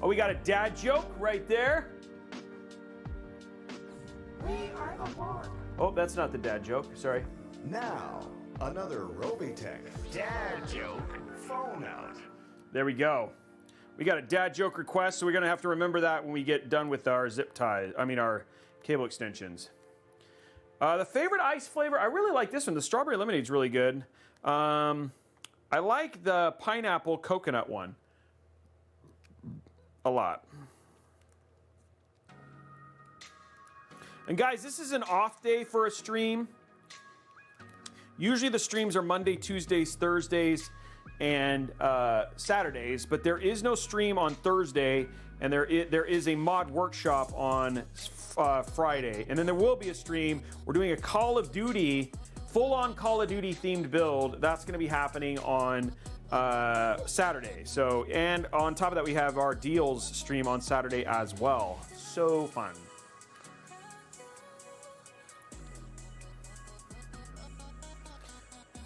Speaker 1: Oh, we got a dad joke right there. Oh, that's not the dad joke. Sorry.
Speaker 2: Now, another Robeytech dad joke phone out.
Speaker 1: There we go. We got a dad joke request, so we're going to have to remember that when we get done with our our cable extensions. The favorite ice flavor, I really like this one. The strawberry lemonade's really good. I like the pineapple coconut one a lot. And guys, this is an off day for a stream. Usually the streams are Monday, Tuesdays, Thursdays, and Saturdays, but there is no stream on Thursday, and there is a mod workshop on Friday. And then there will be a stream. We're doing a Call of Duty, full-on Call of Duty themed build. That's going to be happening on Saturday. So, and on top of that, we have our deals stream on Saturday as well. So fun.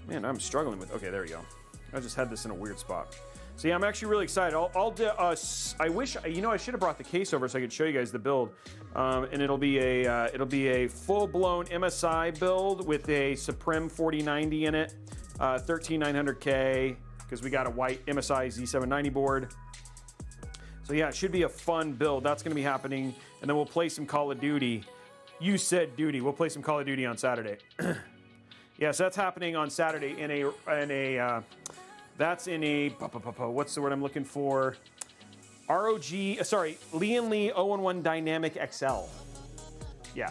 Speaker 1: Man, I'm struggling with. Okay, there we go. I just had this in a weird spot. So yeah, I'm actually really excited. I wish, I should have brought the case over so I could show you guys the build. And it'll be a full-blown MSI build with a Supreme 4090 in it, 13900K, because we got a white MSI Z790 board. So yeah, it should be a fun build. That's going to be happening, and then we'll play some Call of Duty. You said duty. We'll play some Call of Duty on Saturday. Yeah, so that's happening on Saturday that's in a, what's the word I'm looking for? Lee & Lee 011 Dynamic XL. Yeah.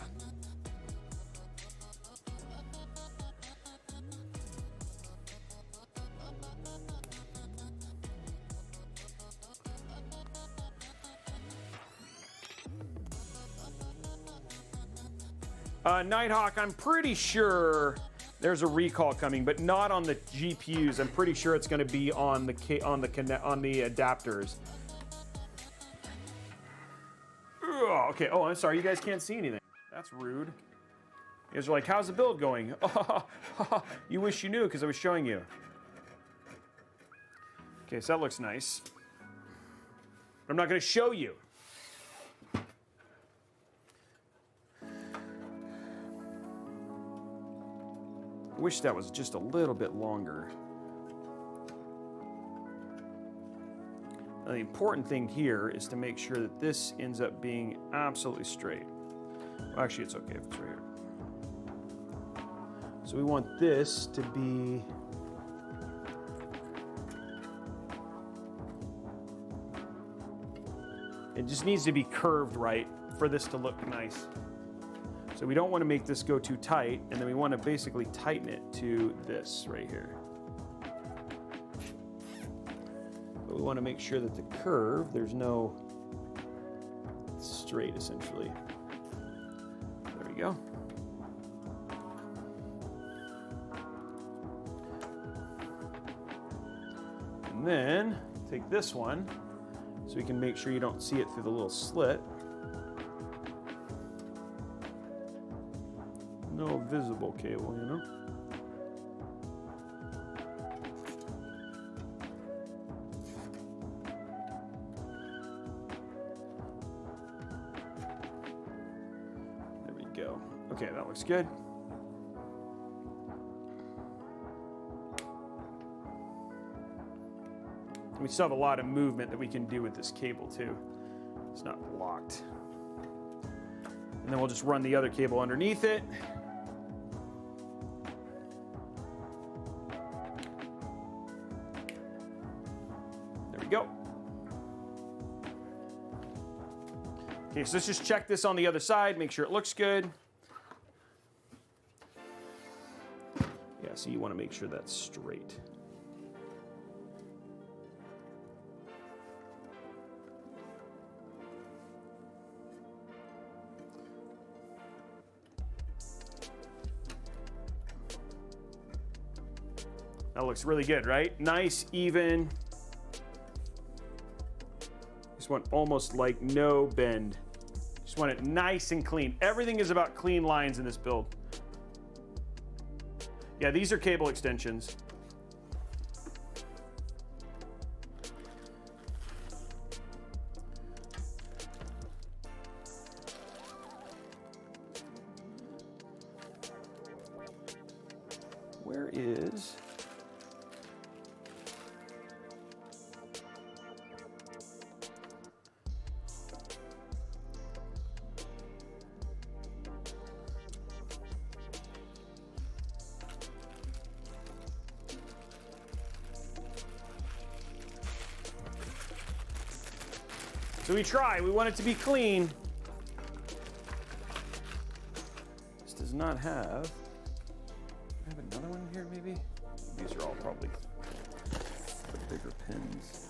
Speaker 1: Nighthawk, I'm pretty sure there's a recall coming, but not on the GPUs. I'm pretty sure it's going to be on the adapters. Ugh, okay. Oh, I'm sorry. You guys can't see anything. That's rude. You guys are like, "How's the build going?" You wish you knew because I was showing you. Okay, so that looks nice. I'm not going to show you. wish that was just a little bit longer. Now, the important thing here is to make sure that this ends up being absolutely straight. Well, actually, it's okay if it's right here. So we want this to be it just needs to be curved right for this to look nice. So we don't want to make this go too tight, and then we want to basically tighten it to this right here. But we want to make sure that the curve, there's no straight essentially. There we go. And then take this one so we can make sure you don't see it through the little slit. No visible cable, you know? There we go. Okay, that looks good. We still have a lot of movement that we can do with this cable too. It's not locked. And then we'll just run the other cable underneath it. There we go. Okay, so let's just check this on the other side, make sure it looks good. Yeah, so you want to make sure that's straight. That looks really good, right? Nice, even. Just want almost like no bend. Just want it nice and clean. Everything is about clean lines in this build. Yeah, these are cable extensions. Where is... So we want it to be clean. This does not have, I have another one here maybe? These are all probably the bigger pins.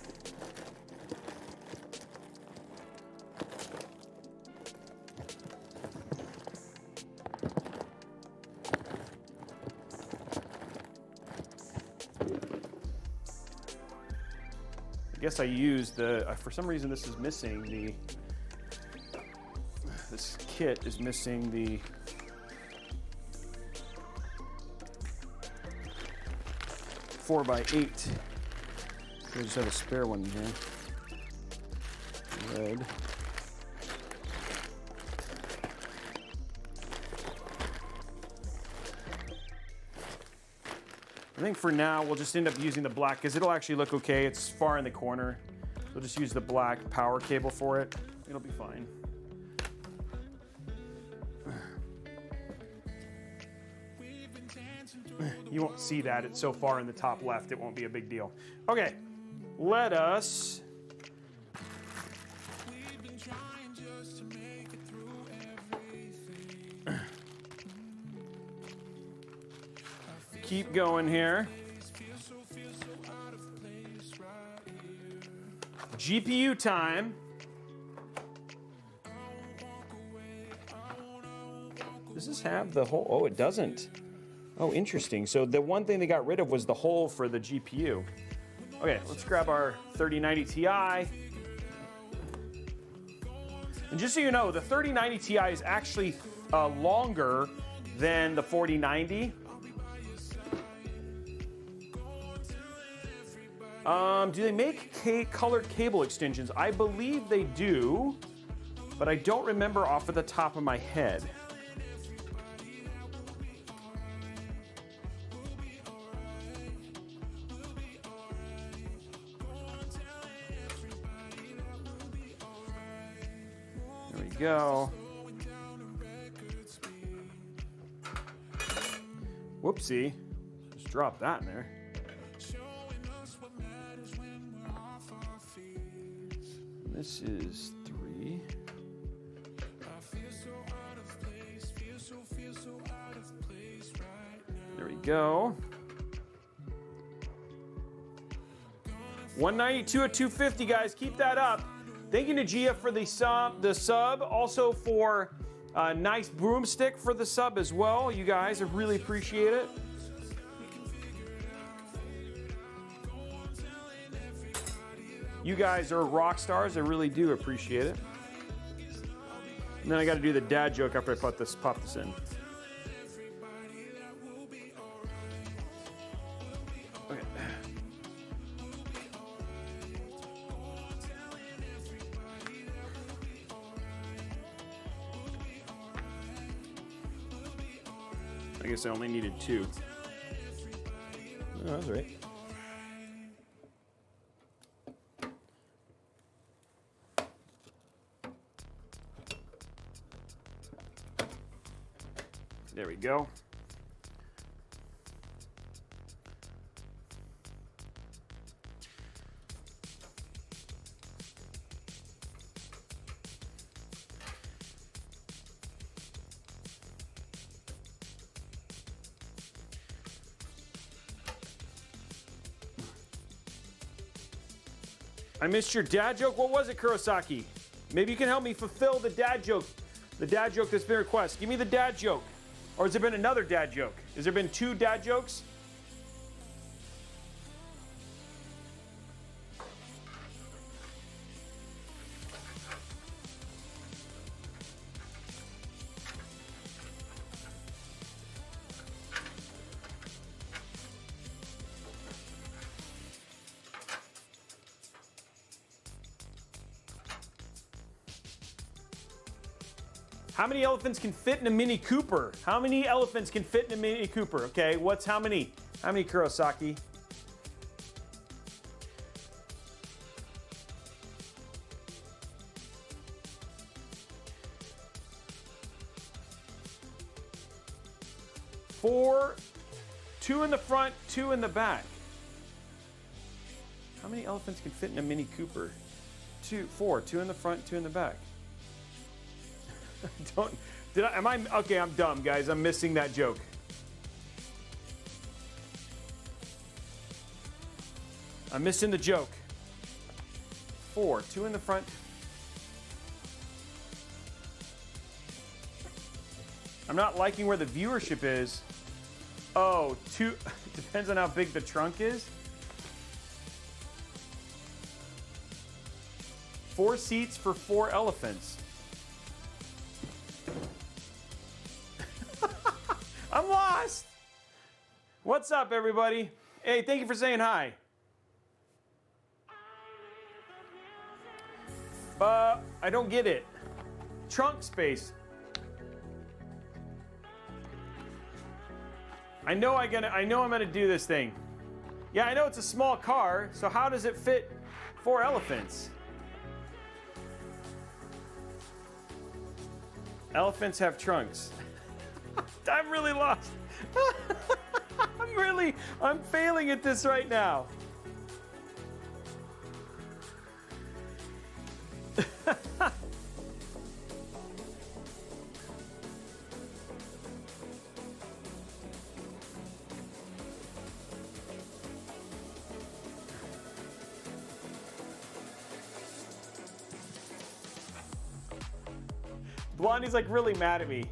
Speaker 1: I guess I used the, for some reason this is missing the, this kit is missing the, four by 8. I just have a spare one here. Red. I think for now we'll just end up using the black because it'll actually look okay. It's far in the corner. We'll just use the black power cable for it. It'll be fine. You won't see that. It's so far in the top left, it won't be a big deal. Okay, let us keep going here. GPU time. Does this have the hole? Oh, it doesn't. Oh, interesting. So the one thing they got rid of was the hole for the GPU. Okay, let's grab our 3090 Ti. And just so you know, the 3090 Ti is actually longer than the 4090. Do they make colored cable extensions? I believe they do, but I don't remember off of the top of my head. go. Whoopsie. Just drop that in there. This is 3. There we go. 192 at 250, guys. Keep that up. Thank you to Gia for the sub. Also for a nice broomstick for the sub as well. You guys, I really appreciate it. You guys are rock stars. I really do appreciate it. And then I got to do the dad joke after I pop this in. Okay. I guess I only needed 2. Oh, that was right. There we go. I missed your dad joke. What was it, Kurosaki? Maybe you can help me fulfill the dad joke. The dad joke that's been requested. Give me the dad joke. Or has there been another dad joke? Has there been 2 dad jokes? How many elephants can fit in a Mini Cooper? How many elephants can fit in a Mini Cooper? Okay, what's how many? How many, Kurosaki? Four, 2 in the front, 2 in the back. How many elephants can fit in a Mini Cooper? 4, 2 in the front, 2 in the back. Okay, I'm dumb, guys. I'm missing that joke. I'm missing the joke. 4, 2 in the front. I'm not liking where the viewership is. Oh, 2, depends on how big the trunk is. 4 seats for 4 elephants. I'm lost. What's up, everybody? Hey, thank you for saying hi. I don't get it. Trunk space. I know I'm gonna do this thing. Yeah, I know it's a small car, so how does it fit 4 elephants? Elephants have trunks. I'm really lost. I'm failing at this right now. Blondie's like really mad at me.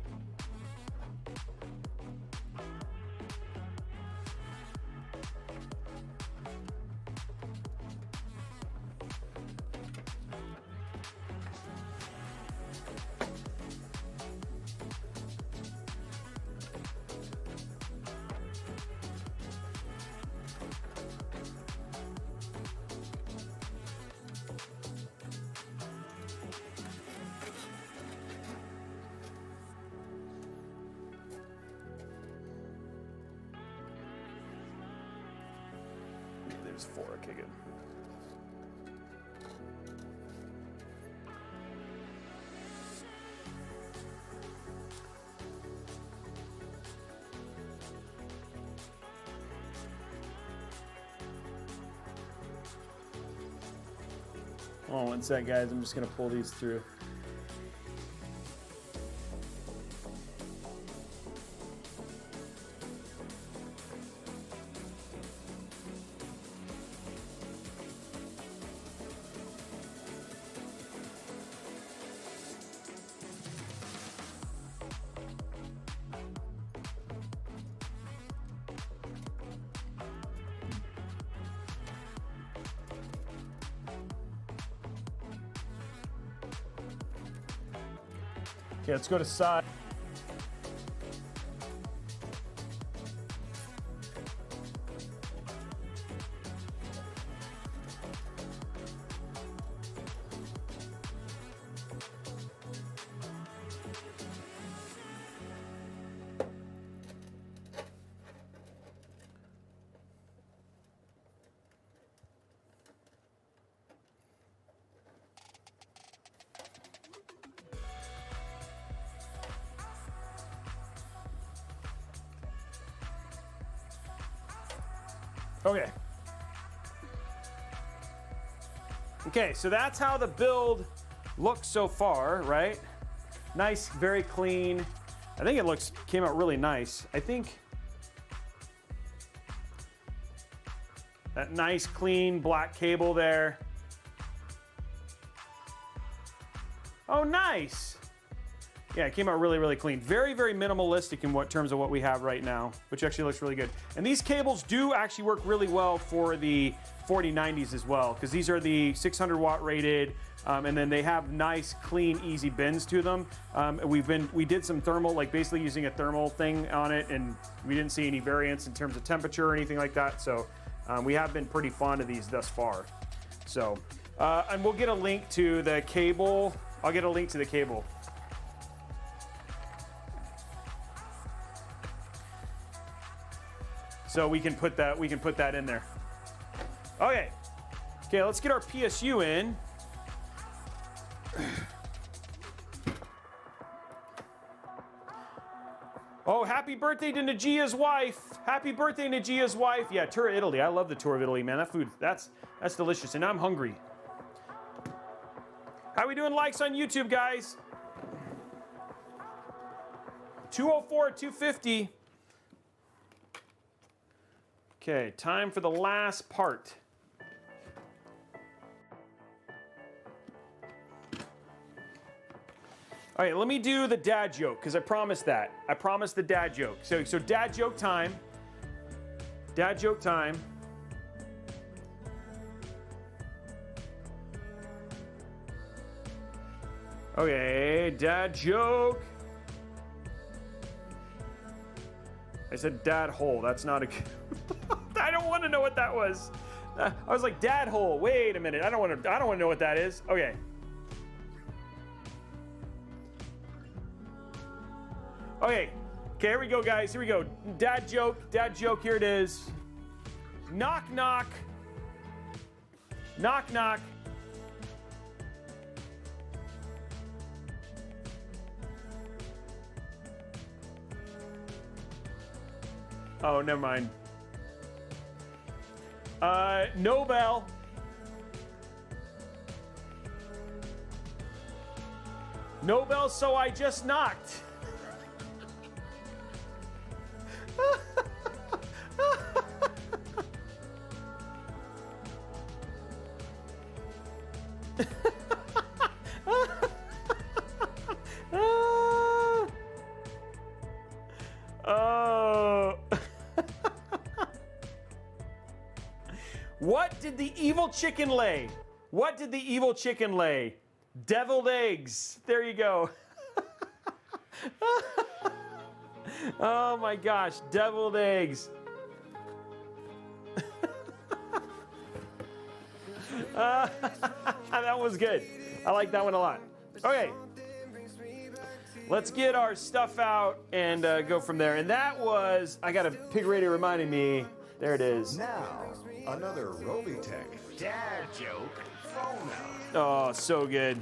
Speaker 1: There's 4. Okay, good. Oh, one sec, guys. I'm just gonna pull these through. Okay, let's go to side. Okay. Okay, so that's how the build looks so far, right? Nice, very clean. I think it came out really nice. I think that nice, clean black cable there. Oh, nice. Yeah, it came out really, really clean. Very, very minimalistic in terms of what we have right now, which actually looks really good. And these cables do actually work really well for the 4090s as well, because these are the 600 watt rated, and then they have nice, clean, easy bends to them. We did some thermal, like basically using a thermal thing on it, and we didn't see any variance in terms of temperature or anything like that. So we have been pretty fond of these thus far. So, and we'll get a link to the cable. I'll get a link to the cable. So we can put that in there. Okay. Okay, let's get our PSU in. Oh, happy birthday to Najia's wife. Happy birthday, Najia's wife. Yeah, tour of Italy. I love the tour of Italy, man. That food, that's delicious. And I'm hungry. How we doing likes on YouTube, guys? 204, 250. Okay, time for the last part. All right, let me do the dad joke, because I promised that. I promised the dad joke. So dad joke time. Dad joke time. Okay, dad joke. I said dad hole. That's not a good... I don't want to know what that was. I was like, dad hole. Wait a minute. I don't want to know what that is. Okay. Okay. Okay, here we go, guys. Here we go. Dad joke. Dad joke. Here it is. Knock, knock. Knock, knock. Oh, never mind. No bell. No bell, so I just knocked. Oh. What did the evil chicken lay? What did the evil chicken lay? Deviled eggs. There you go. Oh my gosh, deviled eggs. That was good. I like that one a lot. Okay. Let's get our stuff out and go from there. And that was, I got a pig radio reminding me. There it is.
Speaker 2: Now, another Robeytech dad joke phone out.
Speaker 1: Oh, so good.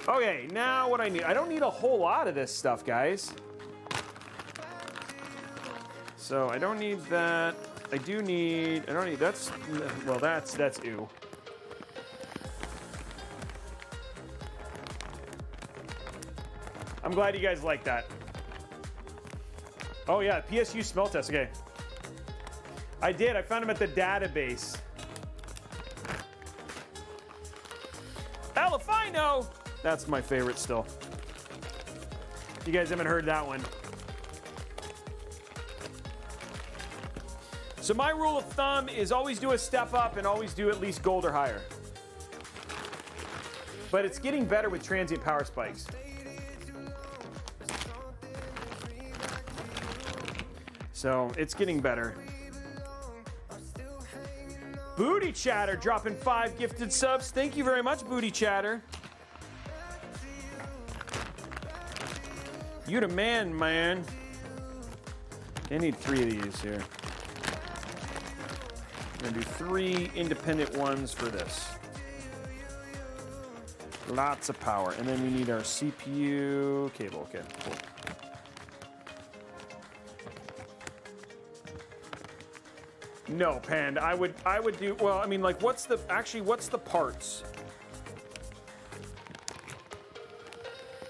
Speaker 1: Okay, now what I need. I don't need a whole lot of this stuff, guys. So I don't need that. I don't need, that's ew. I'm glad you guys like that. Oh yeah, PSU smell test, okay. I did, I found them at the database. Alafino! That's my favorite still. You guys haven't heard that one. So my rule of thumb is always do a step up and always do at least gold or higher. But it's getting better with transient power spikes. So it's getting better. Booty Chatter dropping 5 gifted subs. Thank you very much, Booty Chatter. You the man, man. I need 3 of these here. I'm gonna do 3 independent ones for this. Lots of power. And then we need our CPU cable. Okay, cool. No, Panda. I would do, well, I mean, like, what's the parts?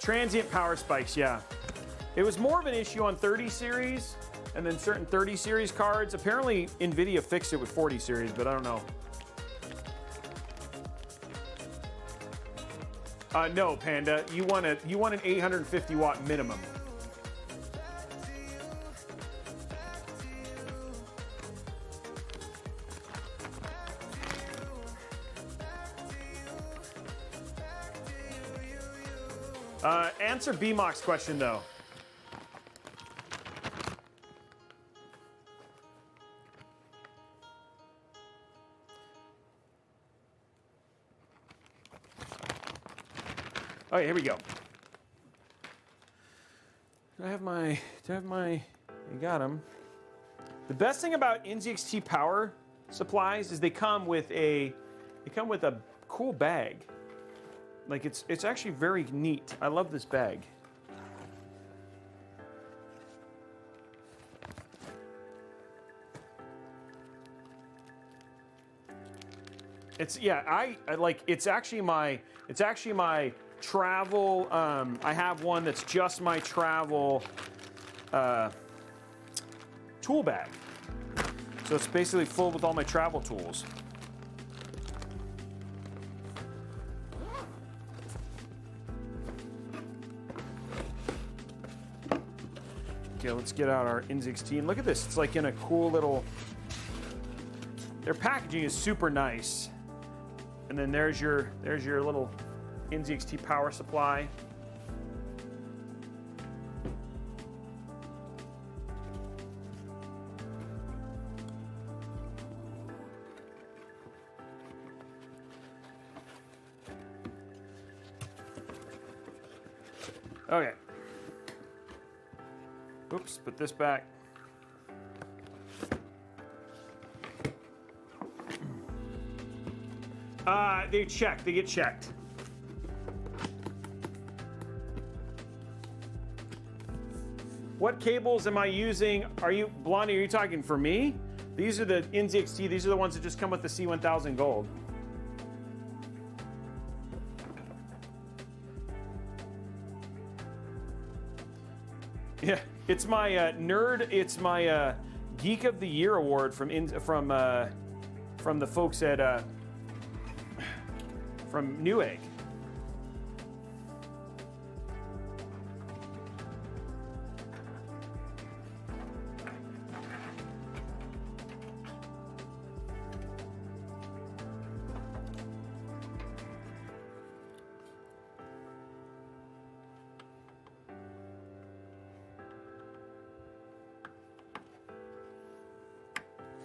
Speaker 1: Transient power spikes, yeah. It was more of an issue on 30 series and then certain 30 series cards. Apparently, NVIDIA fixed it with 40 series, but I don't know. No, Panda. You want an 850 watt minimum. Answer BMOX's question though. Oh, here we go. Do I have my, I got them. The best thing about NZXT power supplies is they come with a cool bag. Like it's actually very neat. I love this bag. It's, yeah, I like, it's actually my travel, I have one that's just my travel tool bag. So it's basically full with all my travel tools. Okay, let's get out our NZXT and look at this. It's like in a cool little, their packaging is super nice. And then there's your little NZXT power supply. Okay. Oops, put this back. They get checked. What cables am I using? Blondie, are you talking for me? These are the NZXT, these are the ones that just come with the C1000 Gold. Yeah, it's my it's my Geek of the Year award from the folks at from Newegg.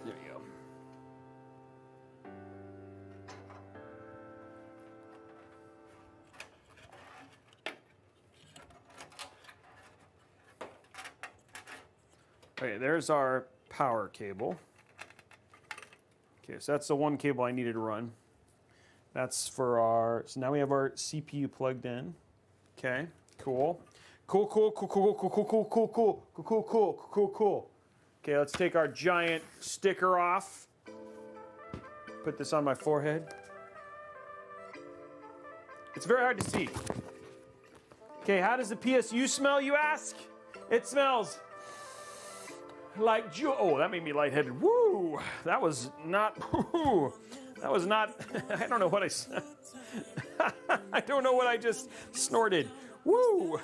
Speaker 1: There you go. Okay, there's our power cable. Okay, so that's the one cable I needed to run. That's for our, so now we have our CPU plugged in. Okay, cool. Cool. Okay, let's take our giant sticker off. Put this on my forehead. It's very hard to see. Okay, how does the PSU smell, you ask? It smells like oh, that made me lightheaded. Woo! That was not, woo, that was not, I don't know what I don't know what I just snorted. Woo!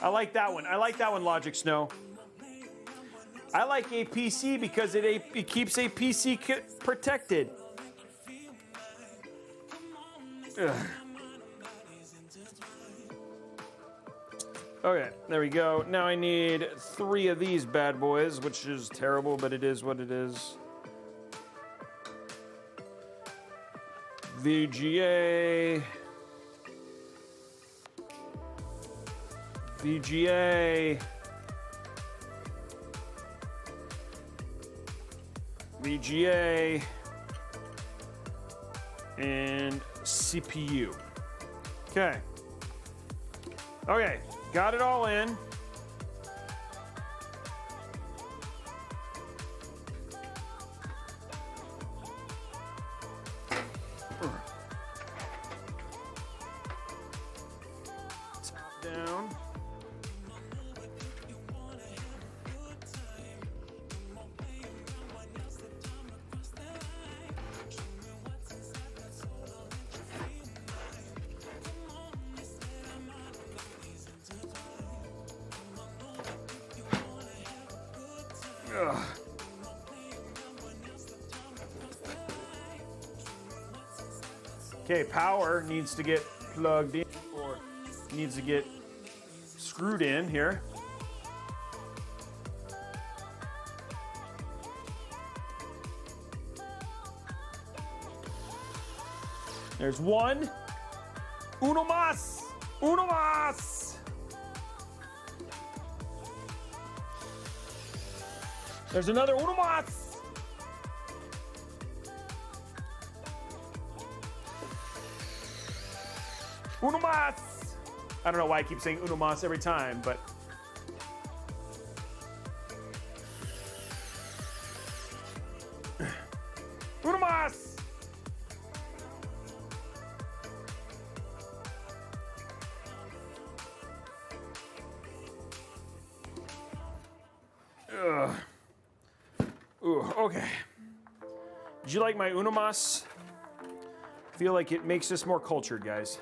Speaker 1: I like that one. I like that one, Logic Snow. I like a PC because it keeps a PC protected. Ugh. Okay, there we go. Now I need 3 of these bad boys, which is terrible, but it is what it is. VGA. VGA. VGA. And CPU. Okay. Okay, got it all in. Top down. Ugh. Okay, power needs to get plugged in or needs to get screwed in here. There's one. Uno más. Uno más. There's another uno más. Uno más. I don't know why I keep saying uno más every time, but uno más. Ugh. Ooh, okay. Did you like my uno más? I feel like it makes us more cultured, guys.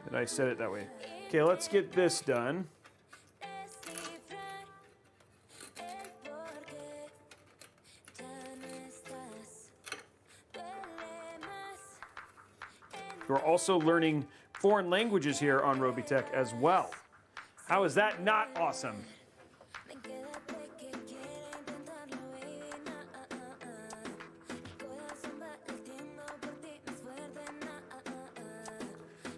Speaker 1: Did I said it that way? Okay, let's get this done. We're also learning foreign languages here on Robeytech as well. How is that not awesome?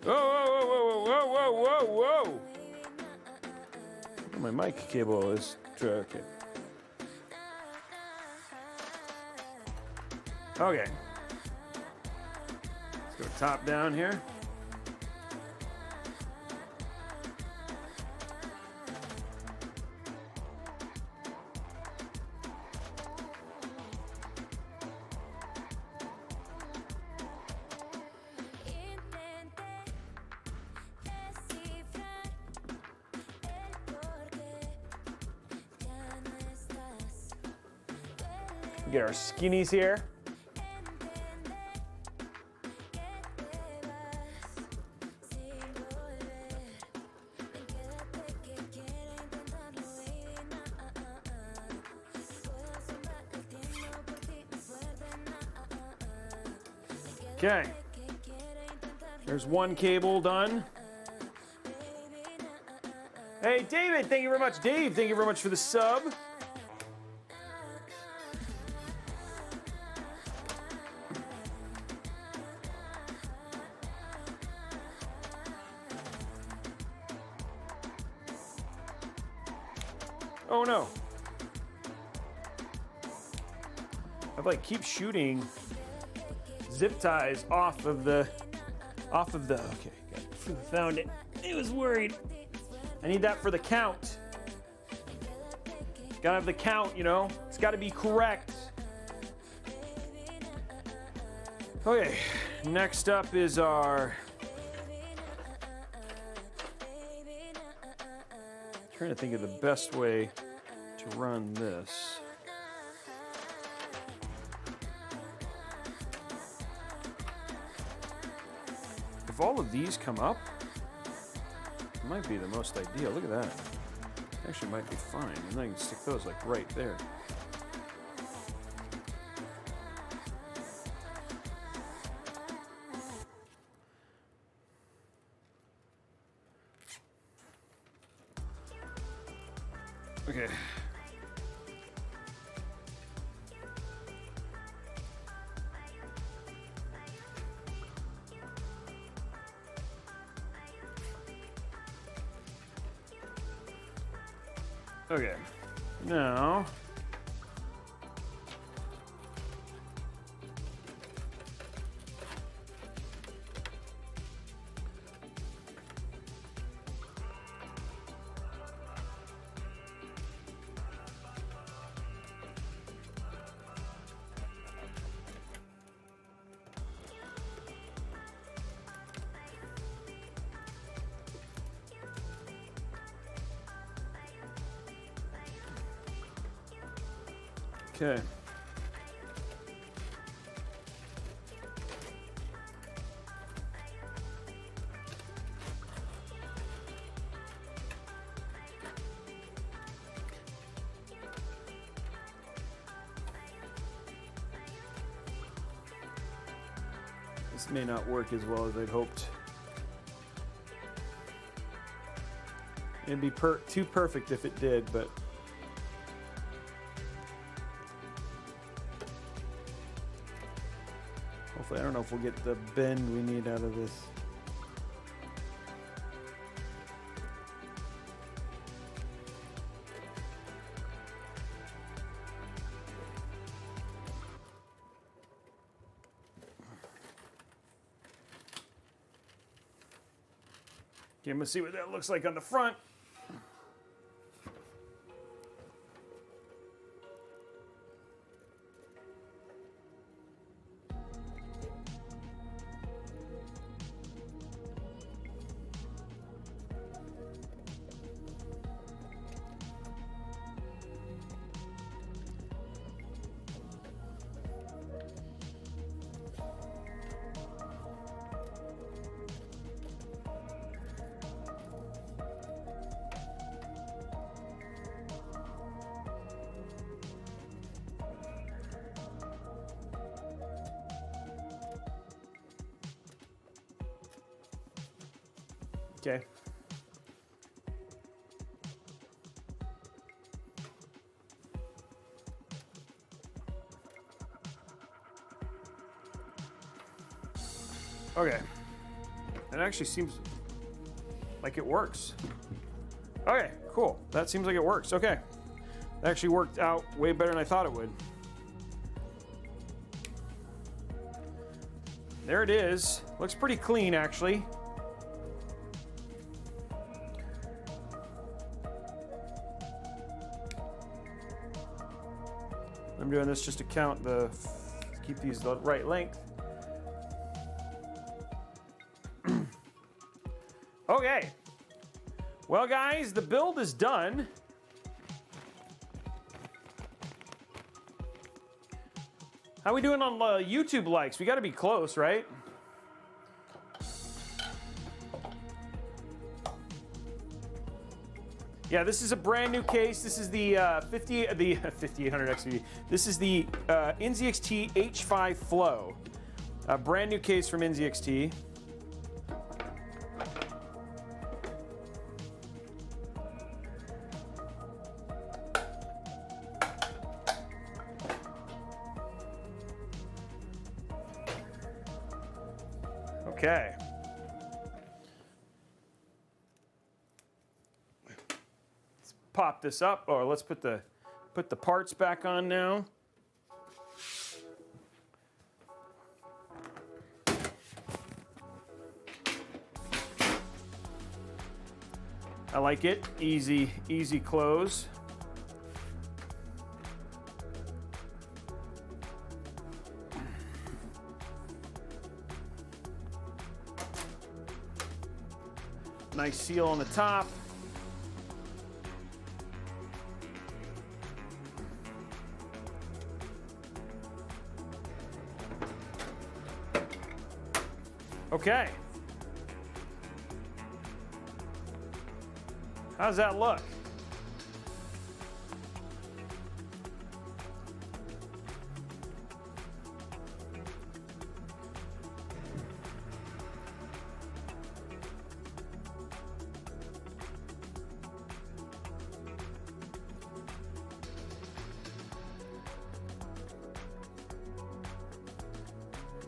Speaker 1: Whoa, whoa, whoa, whoa, whoa, whoa, whoa! Oh, my mic cable is okay. Okay. Let's go top down here. Get our skinnies here. Okay. There's one cable done. Hey, David, thank you very much. Dave, thank you very much for the sub. Oh no. I keep shooting zip ties off of the, okay, found it. I was worried. I need that for the count. Gotta have the count, you know? It's gotta be correct. Okay, next up is our... trying to think of the best way to run this. If all of these come up, it might be the most ideal. Look at that. Actually might be fine. And then I can stick those like right there. Okay. Okay. Now, okay. This may not work as well as I'd hoped. It'd be too perfect if it did, but hopefully, I don't know if we'll get the bend we need out of this. Okay, I'm gonna see what that looks like on the front. Okay. Okay. It actually seems like it works. Okay, cool. That seems like it works. Okay. That actually worked out way better than I thought it would. There it is. Looks pretty clean, actually. I'm doing this just to count keep these the right length. Okay. Well, guys, the build is done. How we doing on YouTube likes? We got to be close, right? Yeah, this is a brand new case. This is the 5800 XV. This is the NZXT H5 Flow. A brand new case from NZXT. Okay. Let's pop this up, or let's put the parts back on now. I like it. Easy close. Nice seal on the top. Okay. How's that look?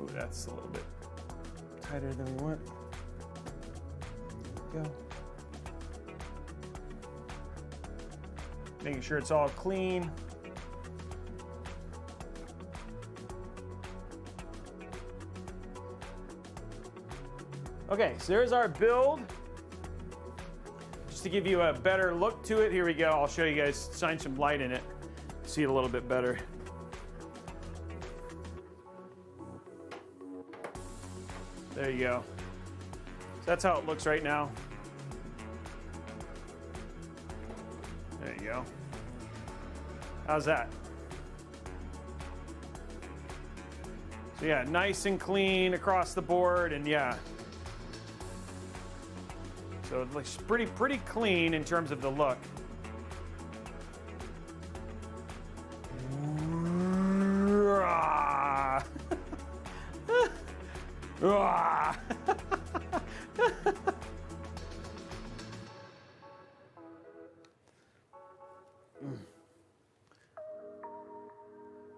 Speaker 1: Ooh, that's a little bit tighter than we want. Go. Making sure it's all clean. Okay, so there's our build. Just to give you a better look to it, here we go. I'll show you guys, shine some light in it, see it a little bit better. There you go. So that's how it looks right now. There you go. How's that? So yeah, nice and clean across the board, and yeah. So it looks pretty clean in terms of the look.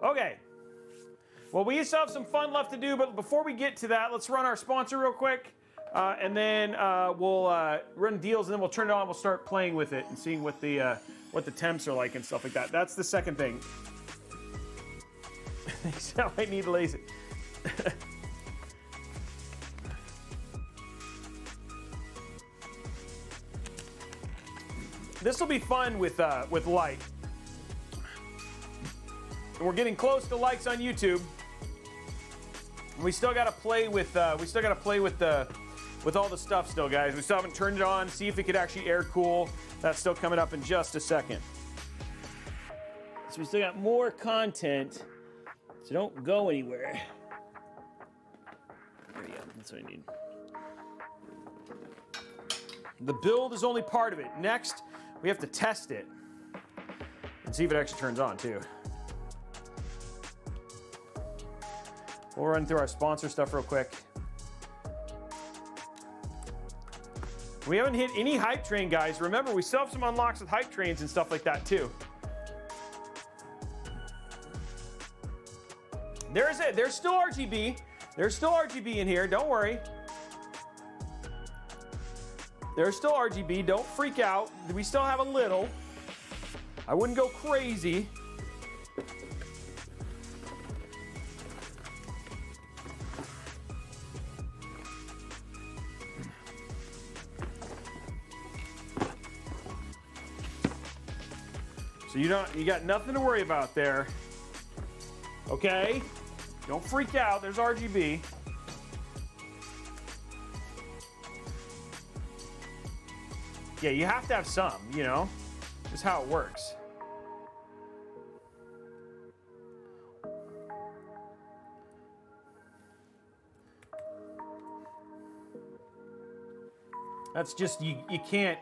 Speaker 1: Okay. Well, we still have some fun left to do, but before we get to that, let's run our sponsor real quick, and then we'll run deals, and then we'll turn it on. We'll start playing with it and seeing what the temps are like and stuff like that. That's the second thing. So I need laser. This will be fun with light. And we're getting close to likes on YouTube. We still got to play with with all the stuff still, guys. We still haven't turned it on. See if it could actually air cool. That's still coming up in just a second. So we still got more content. So don't go anywhere. There you go. That's what I need. The build is only part of it. Next, we have to test it and see if it actually turns on too. We'll run through our sponsor stuff real quick. We haven't hit any hype train, guys. Remember, we still have some unlocks with hype trains and stuff like that too. There's still RGB. There's still RGB in here. Don't worry. There's still RGB. Don't freak out. We still have a little. I wouldn't go crazy. So you got nothing to worry about there. Okay? Don't freak out. There's RGB. Yeah, you have to have some, you know? That's how it works. That's just, you can't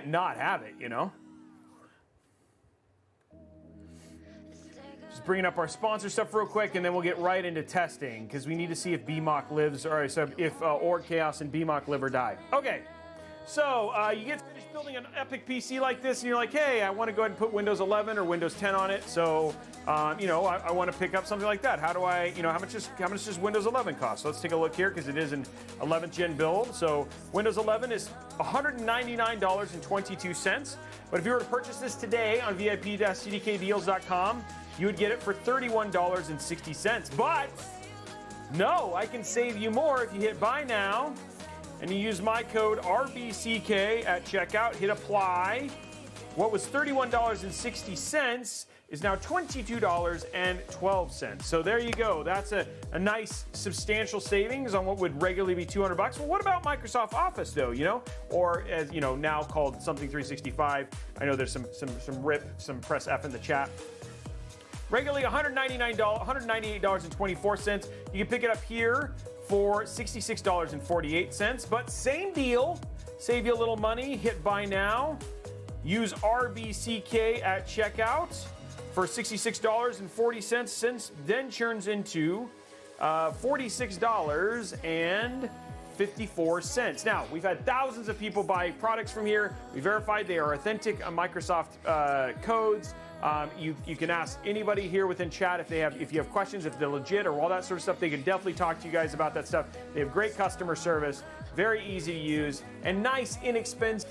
Speaker 1: not have it, you know? Just bringing up our sponsor stuff real quick, and then we'll get right into testing, because we need to see if BMOC lives, or so if Org Chaos and BMOC live or die. Okay, so you get finished building an epic PC like this, and you're like, hey, I want to go ahead and put Windows 11 or Windows 10 on it, so you know, I want to pick up something like that. How do I, you know, how much does Windows 11 cost? So let's take a look here, because it is an 11th gen build. So Windows 11 is $199.22. But if you were to purchase this today on VIP-CDKdeals.com, you would get it for $31.60. But no, I can save you more if you hit buy now and you use my code RBCK at checkout, hit apply. What was $31.60 is now $22.12. So there you go. That's a nice substantial savings on what would regularly be $200. Well, what about Microsoft Office though, you know? Or as you know, now called something 365. I know there's some press F in the chat. Regularly $198.24. You can pick it up here for $66.48. But same deal, save you a little money, hit buy now. Use RBCK at checkout for $66.40, then churns into $46.54. Now, we've had thousands of people buy products from here. We verified they are authentic Microsoft codes. You can ask anybody here within chat if you have questions, if they're legit or all that sort of stuff. They can definitely talk to you guys about that stuff. They have great customer service, very easy to use, and nice, inexpensive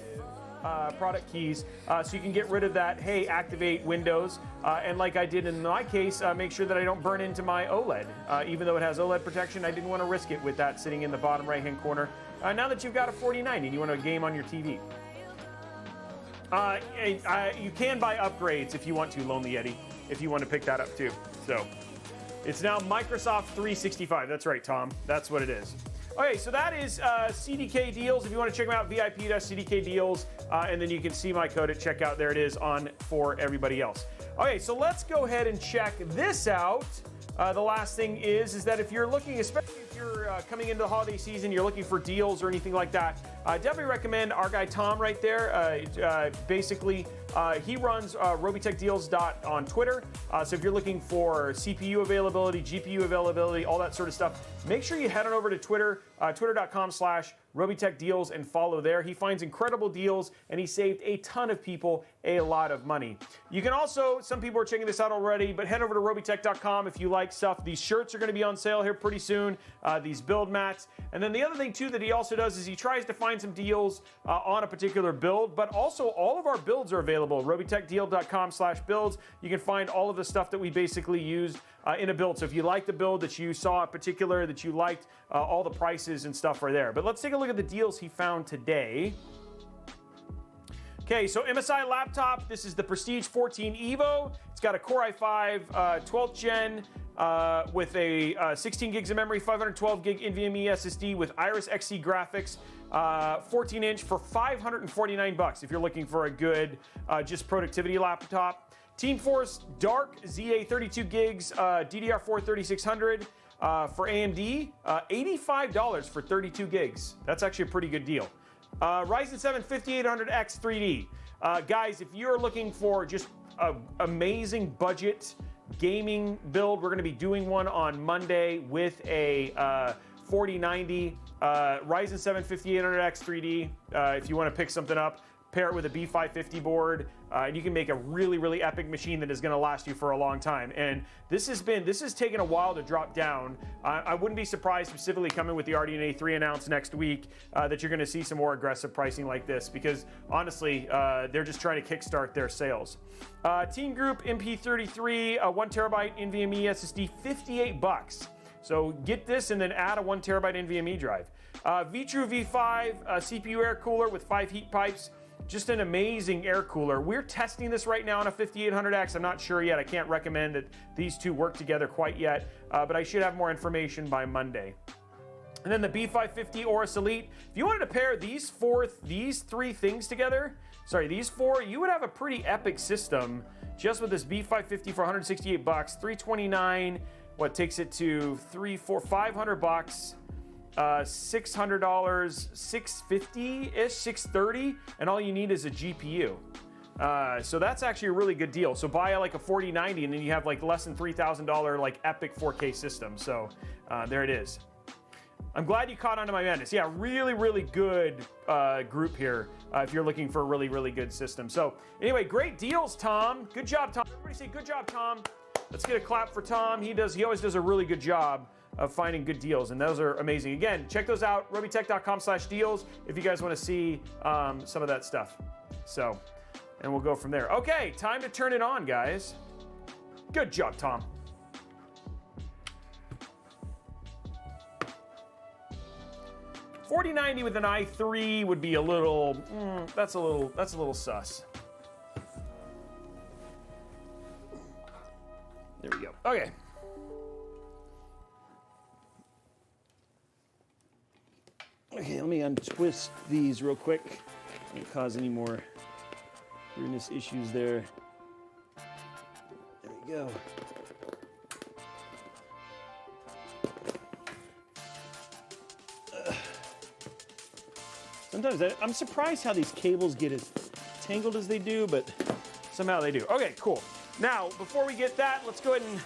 Speaker 1: product keys, so you can get rid of that, hey, activate Windows, and like I did in my case, make sure that I don't burn into my OLED. Even though it has OLED protection, I didn't want to risk it with that sitting in the bottom right-hand corner. Now that you've got a 4090 and you want to game on your TV. You can buy upgrades if you want to, Lonely Yeti, if you want to pick that up too. So it's now Microsoft 365. That's right, Tom. That's what it is. Okay, so that is CDK Deals. If you want to check them out, VIP.CDK Deals, and then you can see my code at checkout. There it is on for everybody else. Okay, so let's go ahead and check this out. The last thing is that if you're looking, especially if you're coming into the holiday season, you're looking for deals or anything like that, definitely recommend our guy Tom right there. Basically, he runs Robeytech on Twitter. So if you're looking for CPU availability, GPU availability, all that sort of stuff, make sure you head on over to Twitter, twitter.com/Robeytech Deals, and follow there. He finds incredible deals, and he saved a ton of people a lot of money. You can also, some people are checking this out already, but head over to Robeytech.com if you like stuff. These shirts are going to be on sale here pretty soon, these build mats. And then the other thing, too, that he also does is he tries to find some deals on a particular build, but also all of our builds are available. Robeytechdeal.com/builds. You can find all of the stuff that we basically used in a build. So if you like the build that you saw in particular, that you liked, all the prices and stuff are there. But let's take a look at the deals he found today. Okay, so MSI laptop. This is the Prestige 14 Evo. It's got a Core i5 12th gen with a 16 gigs of memory, 512 gig NVMe SSD with Iris Xe graphics, 14-inch for $549 if you're looking for a good just productivity laptop. Team Force Dark ZA 32 gigs, DDR4 3600 for AMD, $85 for 32 gigs. That's actually a pretty good deal. Ryzen 7 5800X 3D. Guys, if you're looking for just an amazing budget gaming build, we're going to be doing one on Monday with a 4090 Ryzen 7 5800X 3D. If you want to pick something up, pair it with a B550 board, and you can make a really, really epic machine that is going to last you for a long time. And this has taken a while to drop down. I wouldn't be surprised, specifically coming with the RDNA 3 announced next week, that you're going to see some more aggressive pricing like this, because honestly, they're just trying to kickstart their sales. Team Group MP33, 1 terabyte NVMe SSD, $58. So get this and then add a 1 terabyte NVMe drive. Vitru V5 CPU air cooler with 5 heat pipes. Just an amazing air cooler. We're testing this right now on a 5800X. I'm not sure yet. I can't recommend that these two work together quite yet, but I should have more information by Monday. And then the B550 Aorus Elite. If you wanted to pair these three things together, these four, you would have a pretty epic system just with this B550 for $168, $329. What takes it to $500. $600, $650-ish, $630, and all you need is a GPU. So that's actually a really good deal. So buy like a 4090 and then you have like less than $3,000 like epic 4K system. So there it is. I'm glad you caught on to my madness. Yeah, really, really good group here if you're looking for a really, really good system. So anyway, great deals, Tom. Good job, Tom. Everybody say good job, Tom. Let's get a clap for Tom. He always does a really good job of finding good deals, and those are amazing. Again, check those out, robeytech.com/deals, if you guys want to see some of that stuff. So, and we'll go from there. Okay, time to turn it on, guys. Good job, Tom. $4090 with an i3 would be a little, that's a little sus. Okay. Okay, let me untwist these real quick. Don't cause any more weirdness issues there. There we go. Sometimes I'm surprised how these cables get as tangled as they do, but somehow they do. Okay, cool. Now, before we get that, let's go ahead and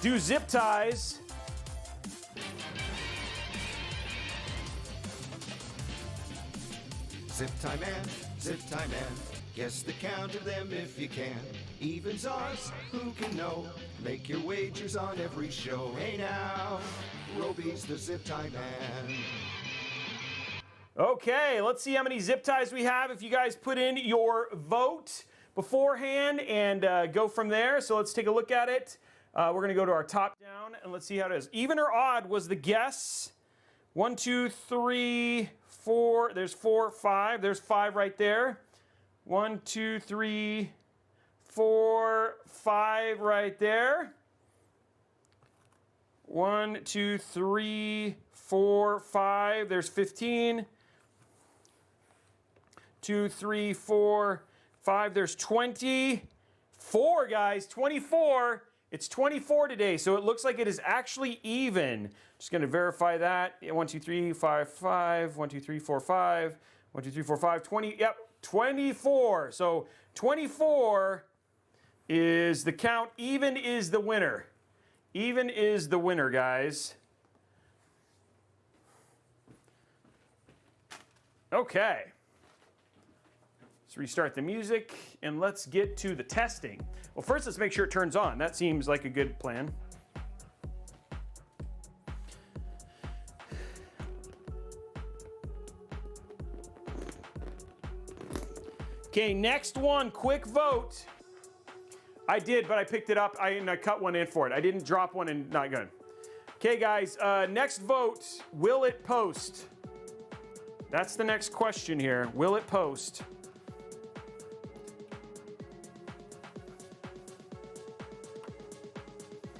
Speaker 1: do zip ties.
Speaker 2: Zip tie man, zip tie man. Guess the count of them if you can. Evens odds, who can know? Make your wagers on every show. Hey now, Robey's the zip tie man.
Speaker 1: Okay, let's see how many zip ties we have. If you guys put in your vote beforehand and go from there. So let's take a look at it. We're going to go to our top down and let's see how it is. Even or odd was the guess. 1, 2, 3, 4. There's 4, 5. There's 5 right there. 1, 2, 3, 4, 5 right there. 1, 2, 3, 4, 5. There's 15. 2, 3, 4, 5. There's 24, guys. 24. It's 24 today, so it looks like it is actually even. Just going to verify that. 1, 2, 3, 5, 5. 1, 2, 3, 4, 5. 1, 2, 3, 4, 5. 20. Yep, 24. So 24 is the count. Even is the winner. Even is the winner, guys. Okay. Let's restart the music and let's get to the testing. Well, first let's make sure it turns on. That seems like a good plan. Okay, next one, quick vote. I did, but I picked it up. I cut one in for it. I didn't drop one and not good. Okay, guys, next vote, will it post? That's the next question here. Will it post?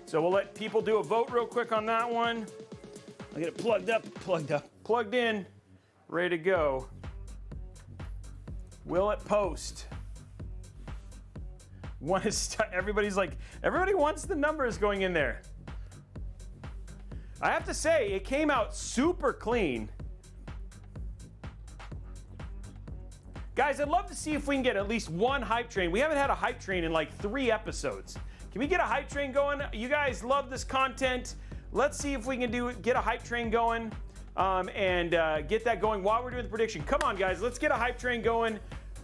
Speaker 1: So we'll let people do a vote real quick on that one. I'll get it plugged in, ready to go. Will it post? One is everybody wants the numbers going in there. I have to say, it came out super clean. Guys, I'd love to see if we can get at least one hype train. We haven't had a hype train in like 3 episodes. Can we get a hype train going? You guys love this content. Let's see if we can get a hype train going and get that going while we're doing the prediction. Come on, guys, let's get a hype train going.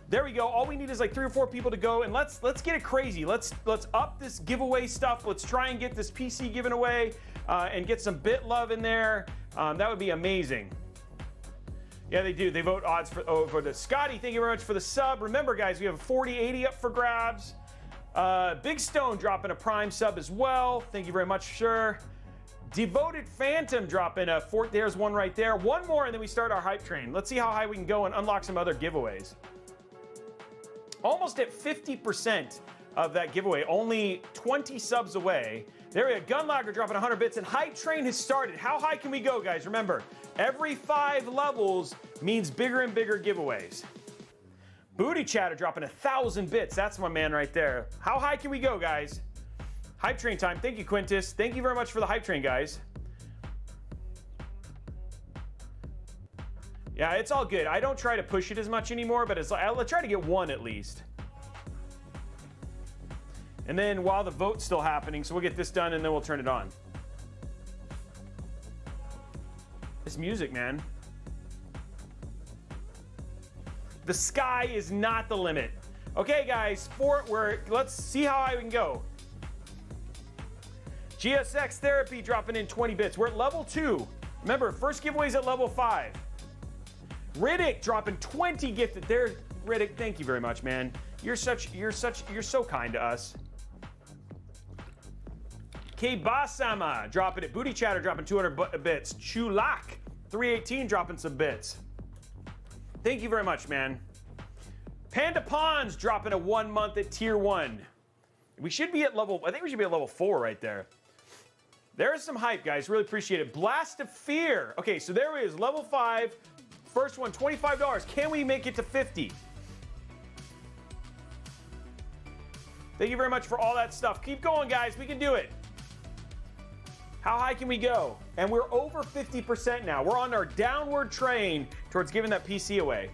Speaker 1: There we go. All we need is like 3 or 4 people to go, and let's get it crazy. Let's up this giveaway stuff. Let's try and get this PC given away and get some bit love in there. That would be amazing. Yeah, they do. They vote odds for the Scotty. Thank you very much for the sub. Remember, guys, we have a 4080 up for grabs. Big Stone dropping a Prime sub as well. Thank you very much, sir. Devoted Phantom dropping a fort. There's one right there. One more, and then we start our hype train. Let's see how high we can go and unlock some other giveaways. Almost at 50% of that giveaway. Only 20 subs away. There we go. Gunlocker dropping 100 bits, and hype train has started. How high can we go, guys? Remember, every 5 levels means bigger and bigger giveaways. Booty Chatter dropping 1,000 bits. That's my man right there. How high can we go, guys? Hype train time. Thank you, Quintus. Thank you very much for the hype train, guys. Yeah, it's all good. I don't try to push it as much anymore, but I'll try to get 1 at least. And then while the vote's still happening, so we'll get this done and then we'll turn it on. This music, man. The sky is not the limit. Okay, guys, let's see how high we can go. GSX Therapy dropping in 20 bits. We're at level 2. Remember, first giveaway's at level 5. Riddick dropping 20 gifted. There, Riddick, thank you very much, man. You're so kind to us. K-Basama dropping it. Booty Chatter dropping 200 bits. Chulak 318 dropping some bits. Thank you very much, man. Panda Pawns dropping a 1 month at tier 1. We should be at level, I think we should be at level 4 right there. There's some hype, guys. Really appreciate it. Blast of Fear. Okay, so there it is. Level 5. First one, $25. Can we make it to 50? Thank you very much for all that stuff. Keep going, guys. We can do it. How high can we go? And we're over 50% now. We're on our downward train towards giving that PC away.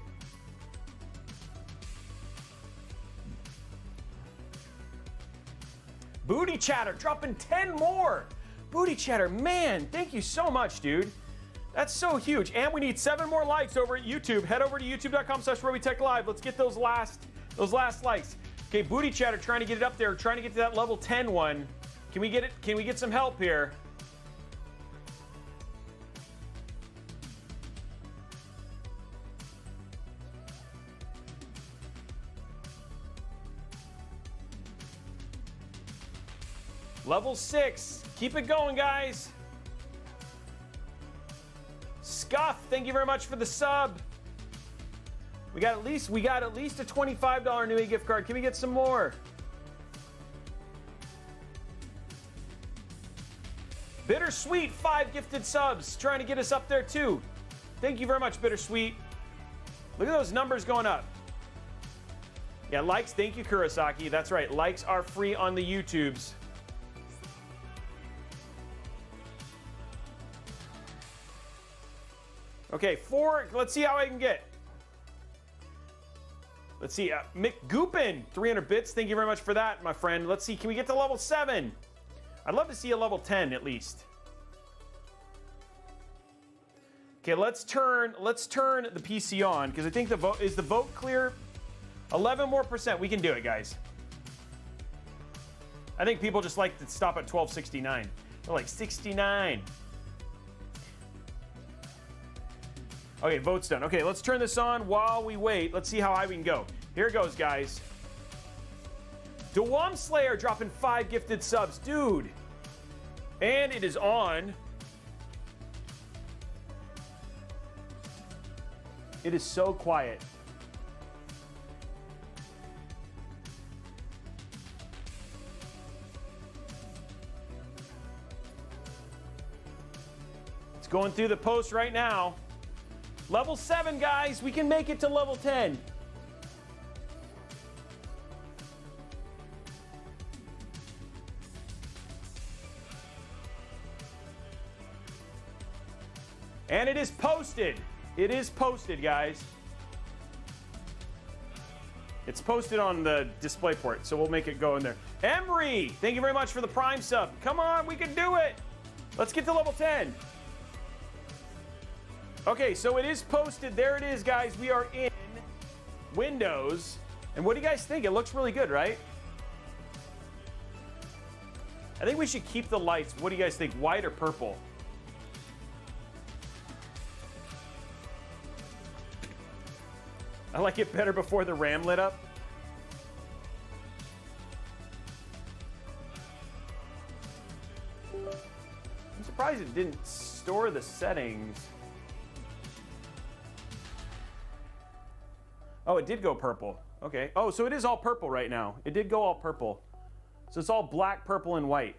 Speaker 1: Booty Chatter dropping 10 more. Booty Chatter, man, thank you so much, dude. That's so huge. And we need 7 more likes over at YouTube. Head over to youtube.com/Robeytech Live. Let's get those last likes. Okay, Booty Chatter trying to get it up there, trying to get to that level 10 one. Can we get it? Can we get some help here? Level 6. Keep it going, guys. Scuff, thank you very much for the sub. We got at least a $25 Newegg gift card. Can we get some more? Bittersweet, 5 gifted subs, trying to get us up there too. Thank you very much, Bittersweet. Look at those numbers going up. Yeah, likes, thank you, Kurosaki. That's right, likes are free on the YouTubes. Okay, 4, let's see how I can get. Let's see, Mick Goopin, 300 bits. Thank you very much for that, my friend. Let's see, can we get to level 7? I'd love to see a level 10 at least. Okay, let's turn the PC on because I think the vote clear? 11 more percent. We can do it, guys. I think people just like to stop at 1269. They're like 69. Okay, vote's done. Okay, let's turn this on while we wait. Let's see how high we can go. Here it goes, guys. Dewam Slayer dropping 5 gifted subs. Dude. And it is on. It is so quiet. It's going through the post right now. Level 7, guys. We can make it to level 10. And it is posted. It is posted, guys. It's posted on the display port, so we'll make it go in there. Emery, thank you very much for the Prime sub. Come on, we can do it. Let's get to level 10. Okay, so it is posted. There it is, guys. We are in Windows. And what do you guys think? It looks really good, right? I think we should keep the lights. What do you guys think? White or purple? I like it better before the RAM lit up. I'm surprised it didn't store the settings. Oh, it did go purple. Okay. Oh, so it is all purple right now. It did go all purple. So it's all black, purple, and white.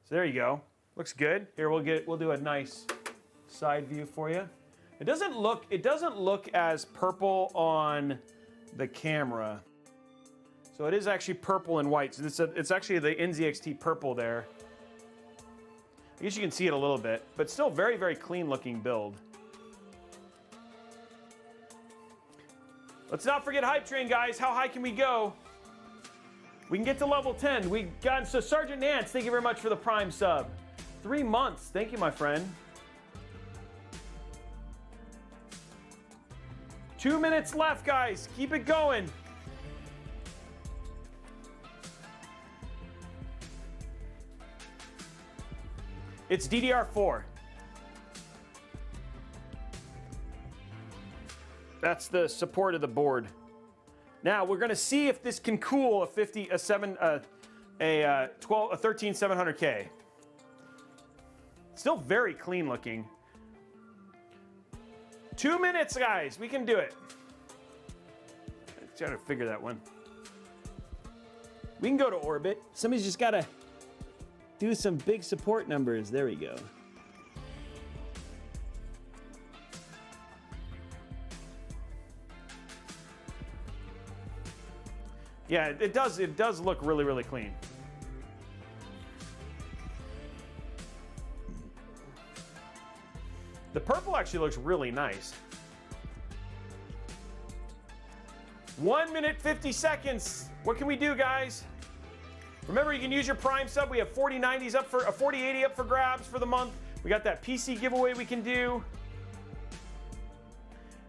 Speaker 1: So there you go. Looks good. Here we'll do a nice side view for you. It doesn't look as purple on the camera. So it is actually purple and white. So it's actually the NZXT purple there. I guess you can see it a little bit, but still very, very clean looking build. Let's not forget Hype Train, guys. How high can we go? We can get to level 10. We got, so Sergeant Nance, thank you very much for the Prime sub. 3 months. Thank you, my friend. 2 minutes left, guys. Keep it going. It's DDR4. That's the support of the board. Now we're going to see if this can cool a 13700K. Still very clean looking. 2 minutes, guys. We can do it. Let's try to figure that one.
Speaker 3: We can go to orbit. Somebody's just got to do some big support numbers. There we go.
Speaker 1: Yeah, it does look really, really clean. The purple actually looks really nice. 1 minute, 50 seconds. What can we do, guys? Remember, you can use your Prime sub. We have 4090s up for 4080 up for grabs for the month. We got that PC giveaway we can do.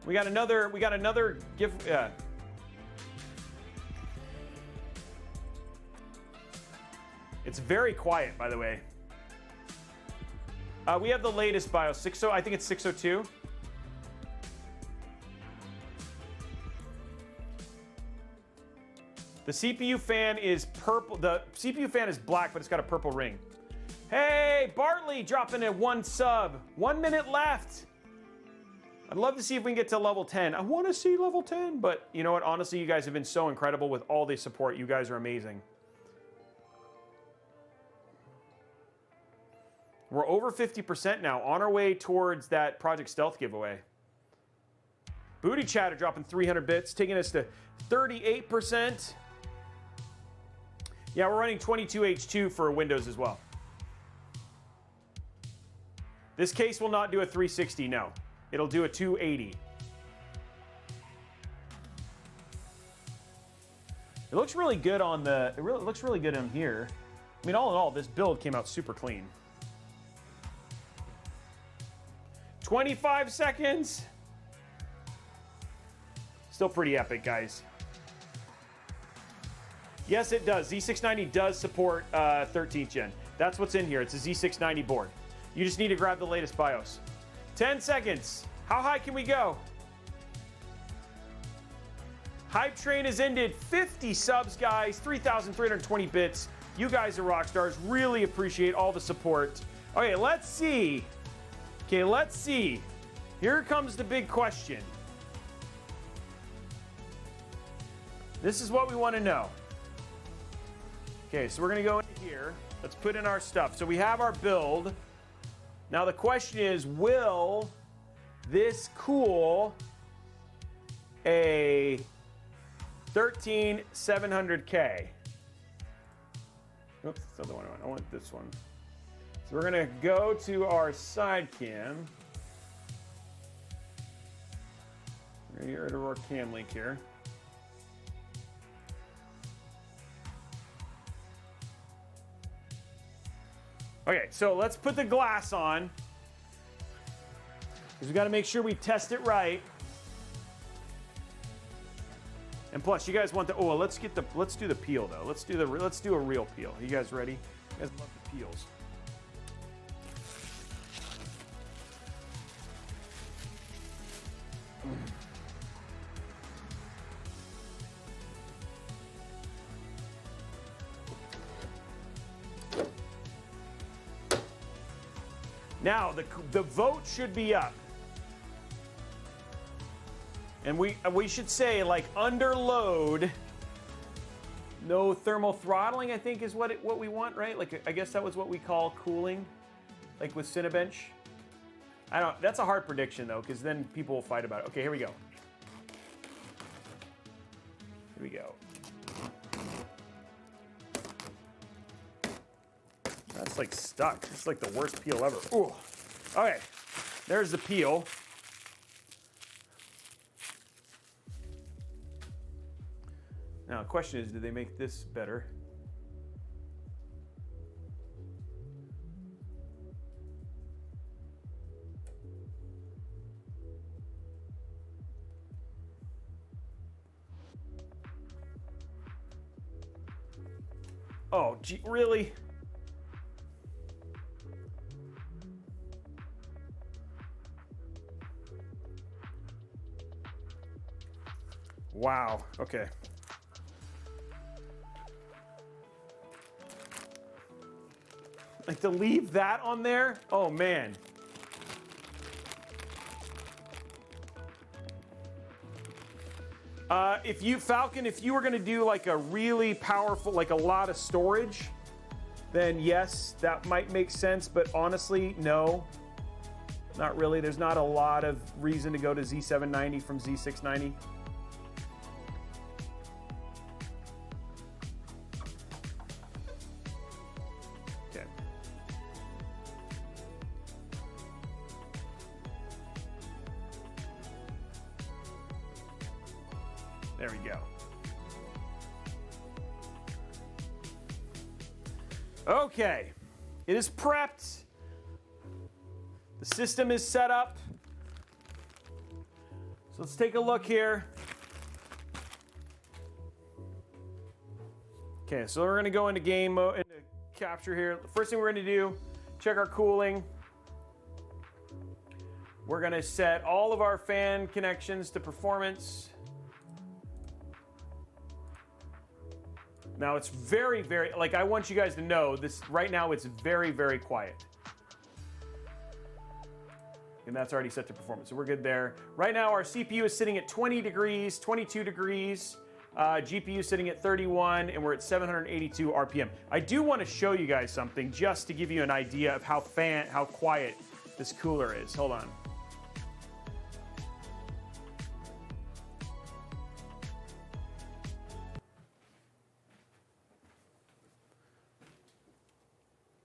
Speaker 1: We got another give. It's very quiet, by the way. We have the latest BIOS, I think it's 602. The CPU fan is purple. The CPU fan is black, but it's got a purple ring. Hey, Bartley dropping in 1 sub. 1 minute left. I'd love to see if we can get to level 10. I want to see level 10, but you know what? Honestly, you guys have been so incredible with all the support. You guys are amazing. We're over 50% now, on our way towards that Project Stealth giveaway. Booty Chatter dropping 300 bits, taking us to 38%. Yeah, we're running 22H2 for Windows as well. This case will not do a 360, no. It'll do a 280. It looks really good on the, it looks really good on here. I mean, all in all, this build came out super clean. 25 seconds. Still pretty epic, guys. Yes, it does. Z690 does support 13th gen. That's what's in here. It's a Z690 board. You just need to grab the latest BIOS. 10 seconds. How high can we go? Hype train has ended. 50 subs, guys. 3,320 bits. You guys are rock stars. Really appreciate all the support. Okay, let's see. Okay, let's see. Here comes the big question. This is what we want to know. Okay, so we're going to go into here. Let's put in our stuff. So we have our build. Now the question is, will this cool a 13700K? Oops, that's the other one I want. I want this one. So we're gonna go to our side cam. We're gonna get rid of our cam link here. Okay, so let's put the glass on, because we got to make sure we test it right. And plus, you guys want the let's do the peel though. Let's do a real peel. You guys ready? You guys love the peels. Now, the vote should be up. And we should say, like, under load, no thermal throttling, I think is what we want, right? Like, I guess that was what we call cooling, like with Cinebench. That's a hard prediction, though, because then people will fight about it. Okay, here we go. Here we go. That's like stuck. It's like the worst peel ever. Ooh. Okay, there's the peel. Now, the question is, did they make this better? Oh, gee, really? Wow, okay. Like, to leave that on there? Oh, man. If you, Falcon, if you were gonna do like a really powerful, like a lot of storage, then yes, that might make sense, but honestly, no. Not really. There's not a lot of reason to go to Z790 from Z690. Okay. There we go. Okay. It is prepped. The system is set up. So let's take a look here. Okay, so we're gonna go into game mode, into capture here. The first thing we're gonna do, check our cooling. We're gonna set all of our fan connections to performance. Now it's very, very, like I want you guys to know this, right now it's very, very quiet. And that's already set to performance, so we're good there. Right now our CPU is sitting at 20 degrees, 22 degrees. GPU sitting at 31, and we're at 782 RPM. I do want to show you guys something just to give you an idea of how quiet this cooler is. Hold on.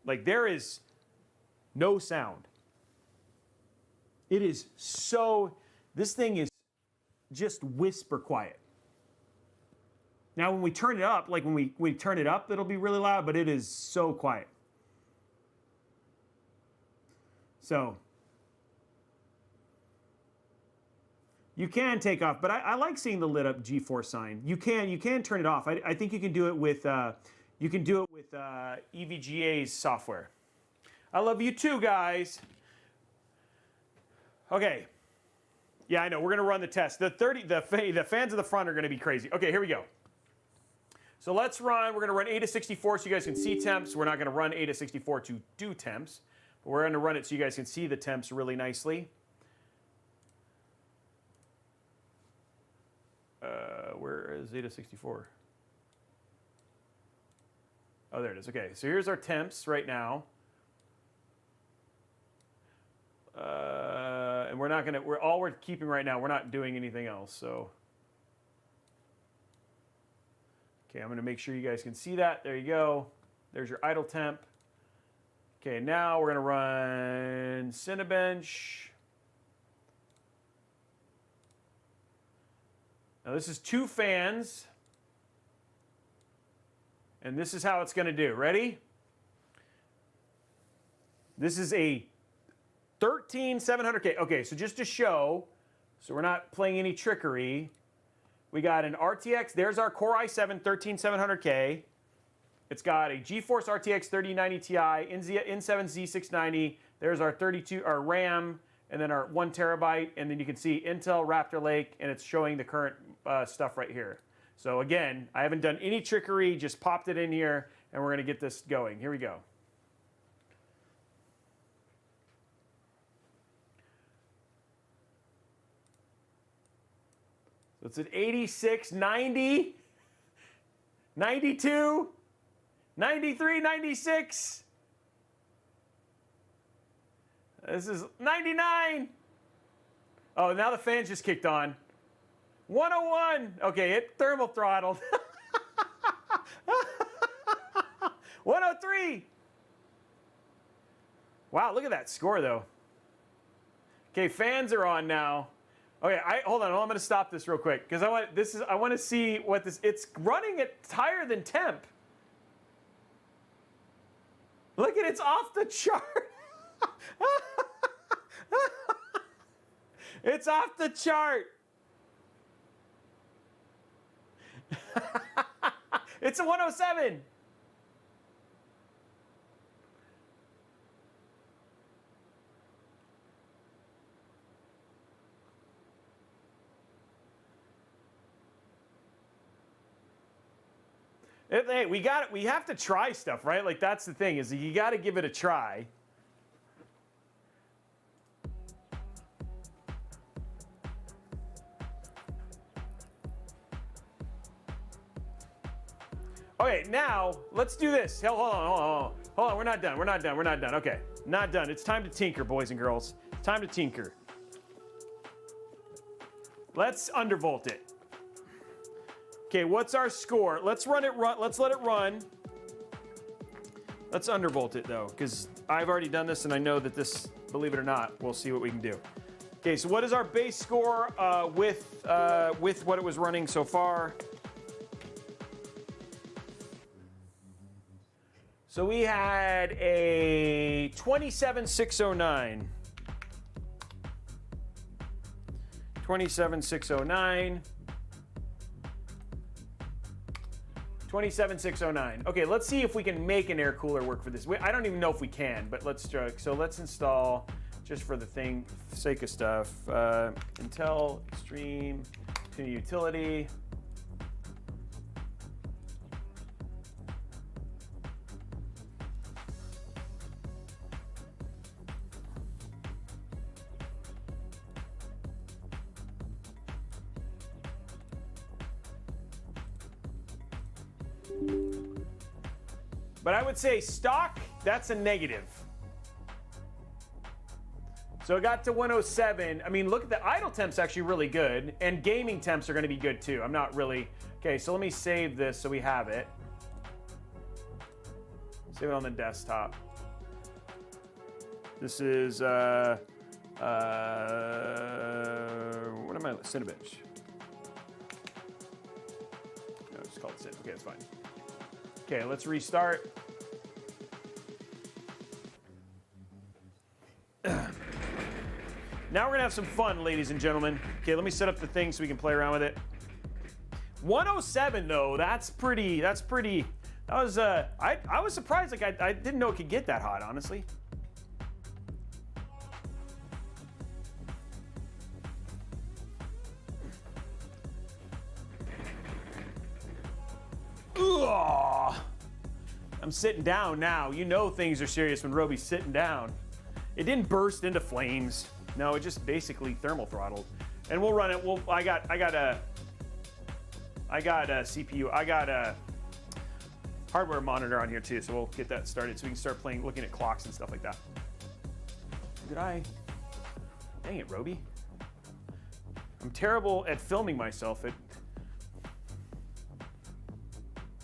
Speaker 1: Like there is no sound. It is so, this thing is just whisper quiet. Now when we turn it up, like when we turn it up, it'll be really loud, but it is so quiet. So, you can take off, but I like seeing the lit up GeForce sign. You can turn it off. I think you can do it with, EVGA's software. I love you too, guys. Okay. Yeah, I know. We're gonna run the test. The fans of the front are gonna be crazy. Okay, here we go. So let's run. We're gonna run AIDA64 so you guys can see temps. We're not gonna run AIDA64 to do temps, but we're gonna run it so you guys can see the temps really nicely. Where is AIDA64? Oh, there it is. Okay, so here's our temps right now. And we're not gonna, all we're keeping right now, we're not doing anything else, so. Okay, I'm gonna make sure you guys can see that. There you go. There's your idle temp. Okay, now we're gonna run Cinebench. Now this is 2 fans. And this is how it's gonna do. Ready? This is a 13700K. Okay, so just to show, so we're not playing any trickery, we got an RTX, there's our Core i7 13700K. It's got a GeForce RTX 3090 Ti, N7 Z690, there's our our RAM, and then our 1 terabyte, and then you can see Intel Raptor Lake, and it's showing the current stuff right here. So again, I haven't done any trickery, just popped it in here, and we're gonna get this going. Here we go. So it's at 86, 90, 92, 93, 96. This is 99. Oh, now the fans just kicked on. 101. Okay, it thermal throttled. 103. Wow, look at that score though. Okay, fans are on now. Okay, hold on. I'm going to stop this real quick because I want to see what this. It's running at higher than temp. Look at, it's off the chart. It's off the chart. It's a 107. Hey, we have to try stuff, right? Like that's the thing, is you got to give it a try. Okay, now let's do this. Hold on. We're not done. Okay, not done. It's time to tinker, boys and girls. Time to tinker. Let's undervolt it. Okay, what's our score? Let's let it run. Let's undervolt it though, because I've already done this and I know that this, believe it or not, we'll see what we can do. Okay, so what is our base score with what it was running so far? So we had a 27,609. 27,609. 27,609. Okay, let's see if we can make an air cooler work for this. I don't even know if we can, but let's try. So let's install, just for the sake of stuff, Intel Extreme to utility. But I would say stock, that's a negative. So it got to 107. I mean, look at the idle temp's actually really good, and gaming temps are going to be good too. I'm not really. Okay, so let me save this so we have it. Save it on the desktop. This is what am I? Cinebench. No, it's called Cin. Okay, it's fine. Okay, let's restart. Now we're gonna have some fun, ladies and gentlemen. Okay, let me set up the thing so we can play around with it. 107 though, that's pretty. That was I was surprised. Like I didn't know it could get that hot, honestly. Ugh. I'm sitting down now. You know things are serious when Robey's sitting down. It didn't burst into flames. No, it just basically thermal throttled. And we'll run it. I got a CPU. I got a hardware monitor on here too, so we'll get that started so we can start looking at clocks and stuff like that. Dang it, Robey. I'm terrible at filming myself. There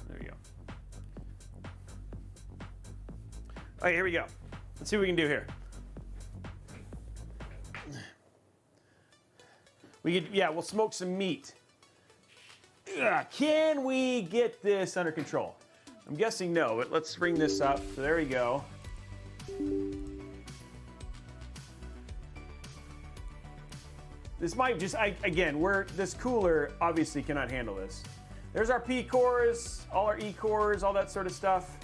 Speaker 1: we go. All right, here we go. Let's see what we can do here. We'll smoke some meat. Can we get this under control? I'm guessing no, but let's bring this up. So there we go. This might just, this cooler obviously cannot handle this. There's our P cores, all our E cores, all that sort of stuff.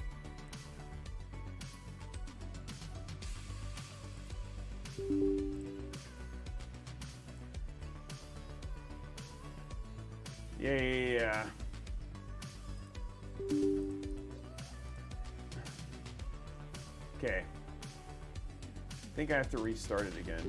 Speaker 1: Yeah. Okay. I think I have to restart it again.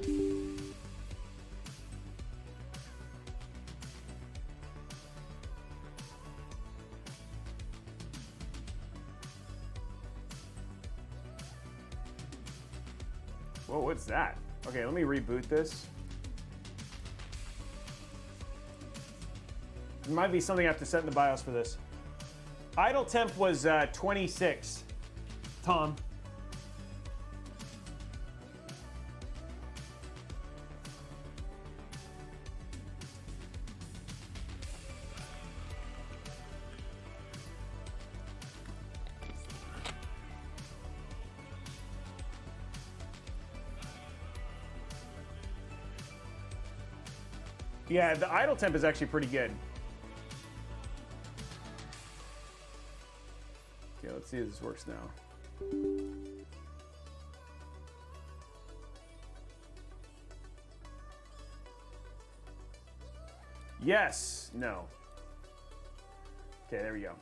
Speaker 1: Whoa, what's that? Okay, let me reboot this. There might be something I have to set in the BIOS for this. Idle temp was 26, Tom. Yeah, the idle temp is actually pretty good. Okay, let's see if this works now. Yes, no. Okay, there we go.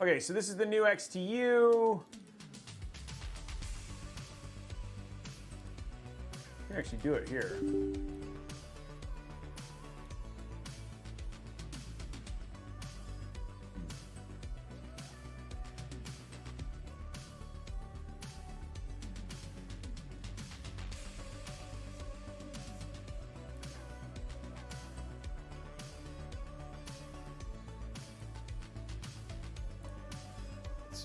Speaker 1: Okay, so this is the new XTU. I can actually do it here.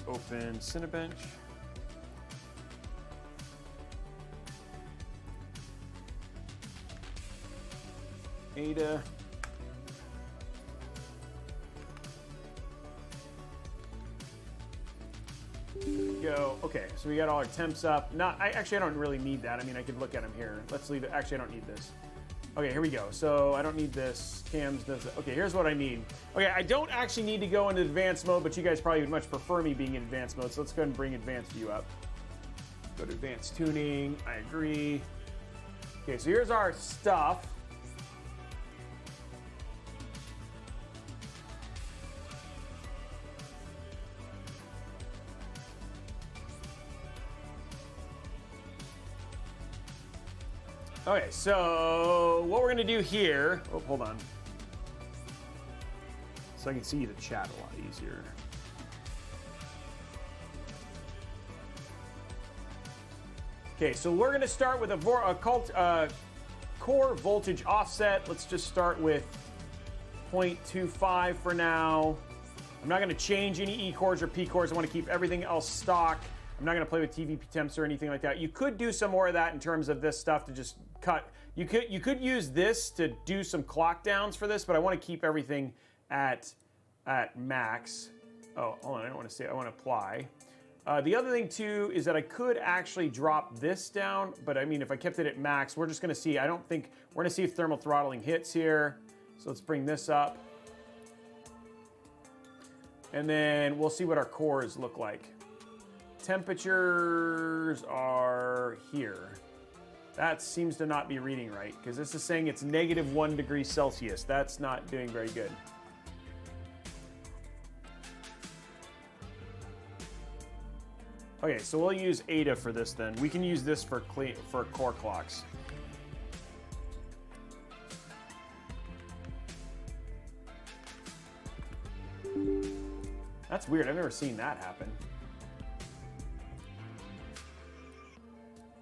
Speaker 1: Let's open Cinebench. Ada. Go. Okay, so we got all our temps up. Actually, I don't really need that. I mean, I could look at them here. Let's leave it. Actually, I don't need this. Okay, here we go. So I don't need this. Cams does it. Okay, here's what I need. Okay, I don't actually need to go into advanced mode, but you guys probably would much prefer me being in advanced mode. So let's go ahead and bring advanced view up. Go to advanced tuning. I agree. Okay, so here's our stuff. Okay, so what we're gonna do here, oh, hold on. So I can see the chat a lot easier. Okay, so we're gonna start with a core voltage offset. Let's just start with 0.25 for now. I'm not gonna change any E cores or P cores. I wanna keep everything else stock. I'm not going to play with TVP temps or anything like that. You could do some more of that in terms of this stuff to just cut. You could use this to do some clock downs for this, but I want to keep everything at max. Oh, hold on, I don't want to say, I want to apply. The other thing too is that I could actually drop this down, but I mean, if I kept it at max, we're just going to see, we're going to see if thermal throttling hits here. So let's bring this up. And then we'll see what our cores look like. Temperatures are here. That seems to not be reading right because this is saying it's -1 degree Celsius. That's not doing very good. Okay, so we'll use Ada for this then. We can use this for core clocks. That's weird. I've never seen that happen.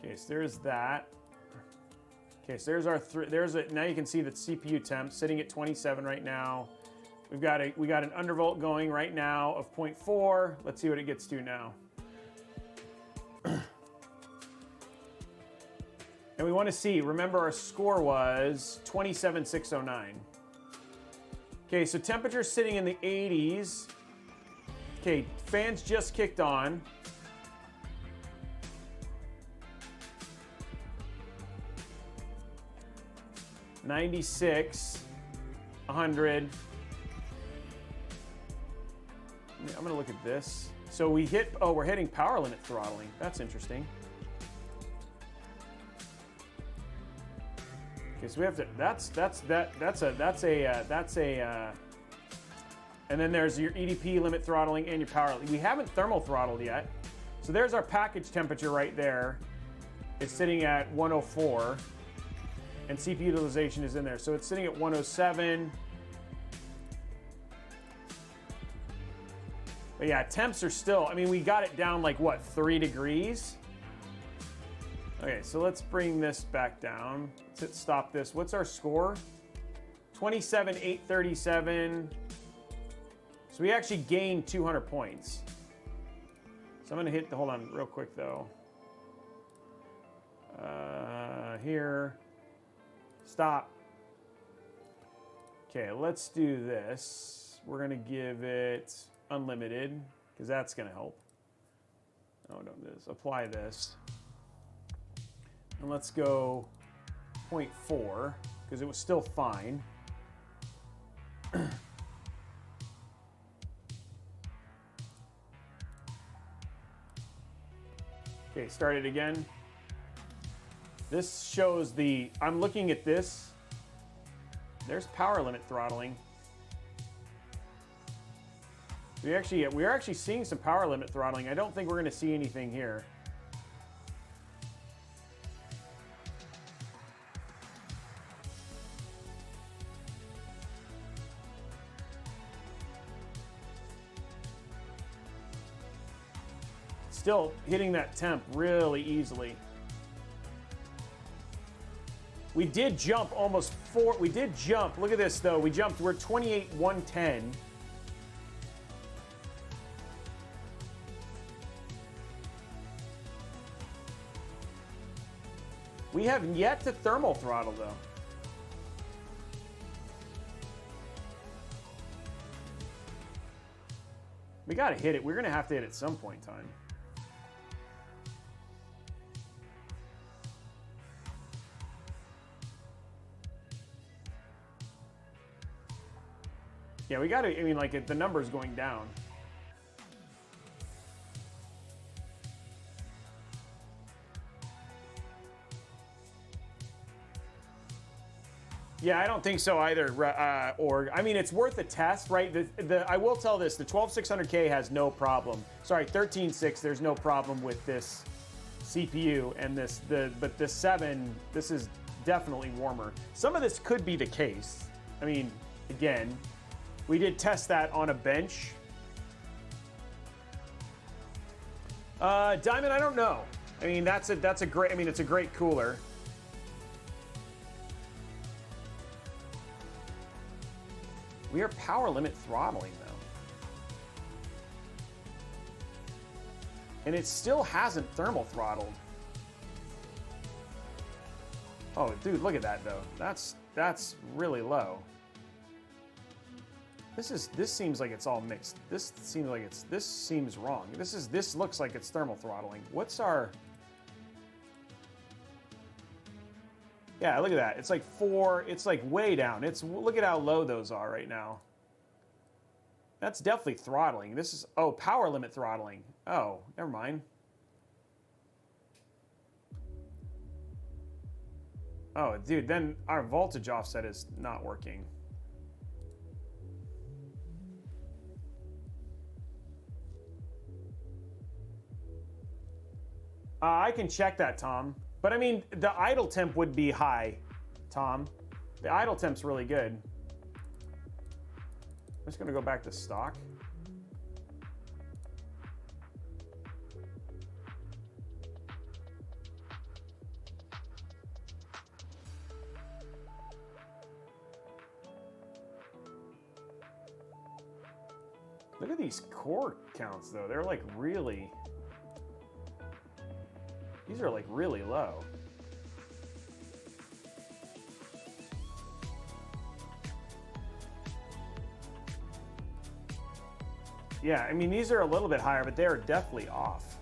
Speaker 1: Okay, so there's that. Okay, so there's our now you can see the CPU temp sitting at 27 right now. We got an undervolt going right now of 0.4. Let's see what it gets to now. And we want to see, remember our score was 27,609. Okay, so temperature sitting in the 80s. Okay, fans just kicked on. $96, 100. I'm gonna look at this. So we're hitting power limit throttling. That's interesting. Okay, so we have to, and then there's your EDP limit throttling and your power. We haven't thermal throttled yet. So there's our package temperature right there. It's sitting at 104. And CPU utilization is in there. So it's sitting at 107. But yeah, temps are still, I mean, we got it down like what, 3 degrees? Okay, so let's bring this back down. Let's hit stop this. What's our score? 27,837. So we actually gained 200 points. So I'm gonna hit hold on real quick though. Here. Stop. Okay, let's do this. We're gonna give it unlimited because that's gonna help. Oh, don't do this. Apply this. And let's go 0.4 because it was still fine. Okay, start it again. This shows I'm looking at this. There's power limit throttling. We're actually seeing some power limit throttling. I don't think we're gonna see anything here. Still hitting that temp really easily. We did jump almost 4. We did jump. Look at this though. We're 28,110. We have yet to thermal throttle, though. We gotta hit it. We're gonna have to hit it at some point in time. Yeah, we gotta, I mean, like, the number's going down. Yeah, I don't think so either, Org. I mean, it's worth a test, right? I will tell this, the 12600K has no problem. Sorry, 136, there's no problem with this CPU, and but this 7, this is definitely warmer. Some of this could be the case. I mean, again, we did test that on a bench. Diamond, I don't know. I mean, that's a great, I mean, it's a great cooler. We are power limit throttling, though. And it still hasn't thermal throttled. Oh, dude, look at that, though. That's really low. This seems like it's all mixed. This seems wrong. This looks like it's thermal throttling. What's our... Yeah, look at that. It's like 4, it's like way down. Look at how low those are right now. That's definitely throttling. This is, oh, power limit throttling. Oh, never mind. Oh, dude, then our voltage offset is not working. I can check that, Tom. But I mean, the idle temp would be high, Tom. The idle temp's really good. I'm just gonna go back to stock. Look at these core counts, though. They're like really... These are like really low. Yeah, I mean, these are a little bit higher, but they're definitely off.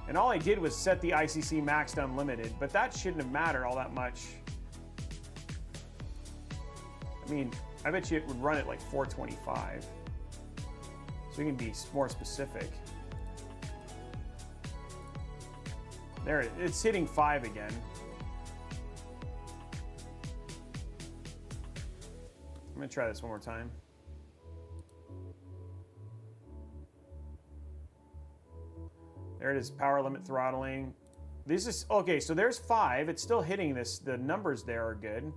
Speaker 1: And all I did was set the ICC max to unlimited, but that shouldn't have mattered all that much. I mean, I bet you it would run at like 425. So we can be more specific. There, it's hitting 5 again. I'm gonna try this one more time. There it is, power limit throttling. This is, okay, so there's 5. It's still hitting this. The numbers there are good.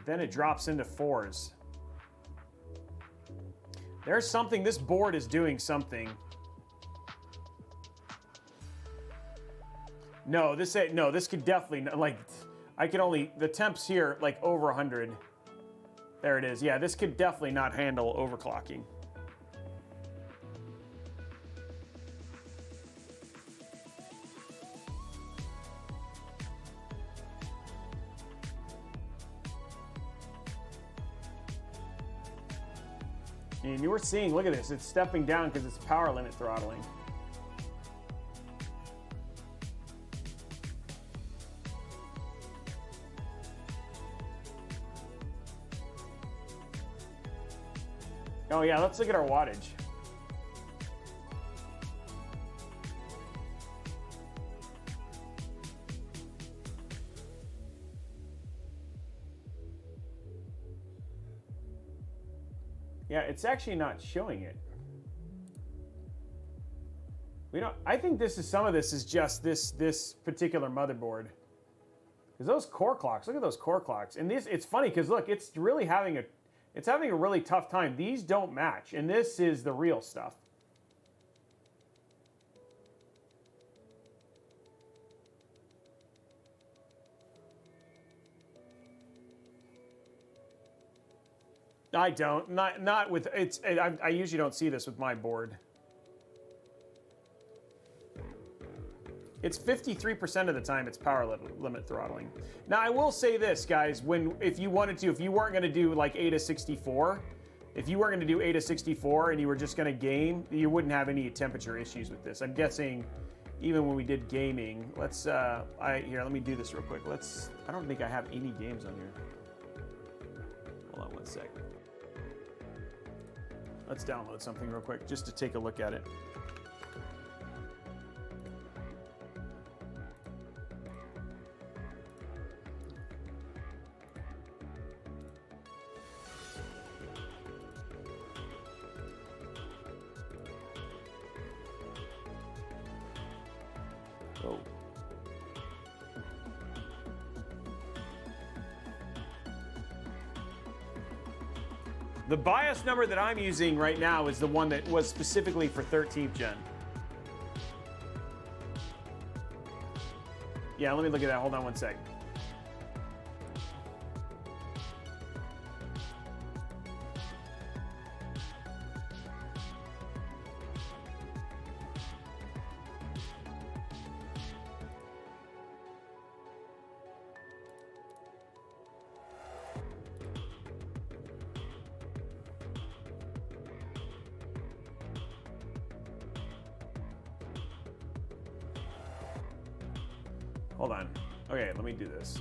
Speaker 1: Then it drops into 4s. There's something, this board is doing something. No, this could definitely, like, I could only, the temps here, like over 100. There it is. Yeah, this could definitely not handle overclocking. And you were seeing, look at this, it's stepping down because it's power limit throttling. Oh yeah, let's look at our wattage. Yeah, it's actually not showing it. We don't, I think this is, some of this is just this particular motherboard. Because those core clocks, look at those core clocks. And this, it's funny because look, it's really having a really tough time. These don't match, and this is the real stuff. I don't. Not with it's. I usually don't see this with my board. It's 53% of the time it's power limit throttling. Now I will say this, guys. If you wanted to, if you weren't going to do like 8 to 64, if you weren't going to do 8 to 64 and you were just going to game, you wouldn't have any temperature issues with this. I'm guessing. Even when we did gaming, let's. Here, let me do this real quick. I don't think I have any games on here. Hold on one sec. Let's download something real quick just to take a look at it. Oh. The BIOS number that I'm using right now is the one that was specifically for 13th gen. Yeah, let me look at that. Hold on one sec. Hold on. Okay, let me do this.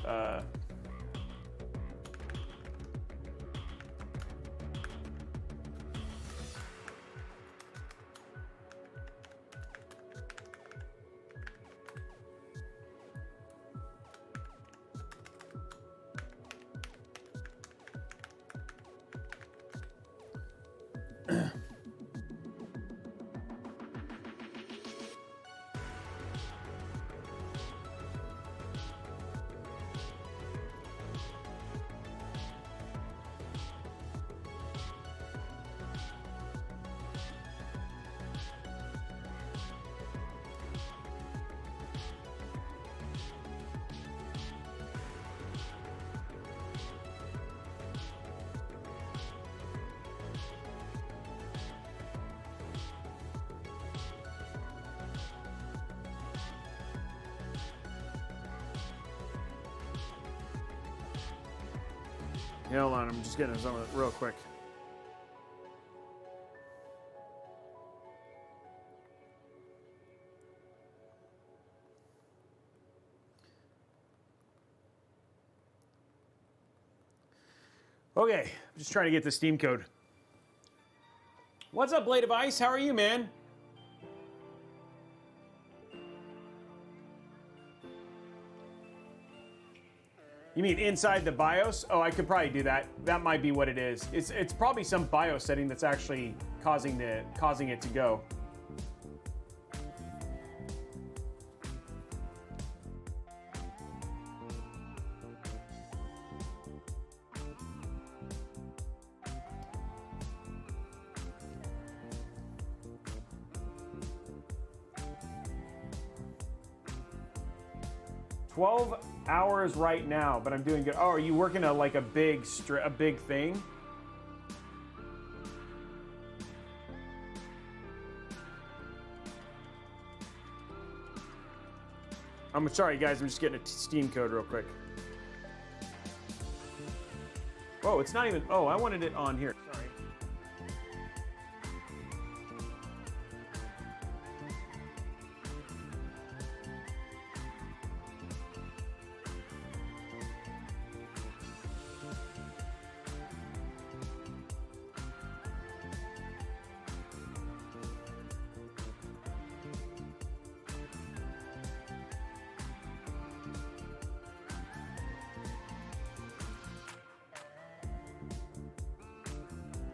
Speaker 1: Yeah, hold on, I'm just getting some of it real quick. Okay, I'm just trying to get the Steam code. What's up, Blade of Ice? How are you, man? You mean inside the BIOS? Oh, I could probably do that. That might be what it is. It's probably some BIOS setting that's actually causing it to go. Hours right now, but I'm doing good. Oh, are you working like a big thing? I'm sorry, guys. I'm just getting a Steam code real quick. Oh, it's not even. Oh, I wanted it on here. Sorry.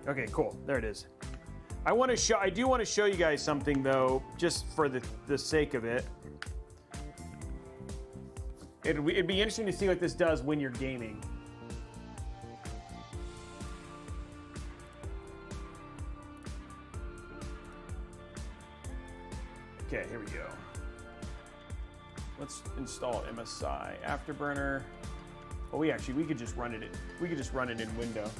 Speaker 1: Okay, cool. There it is. I do want to show you guys something though, just for the sake of it. It'd be interesting to see what this does when you're gaming. Okay, here we go. Let's install MSI Afterburner. Oh, we could just run it in Windows.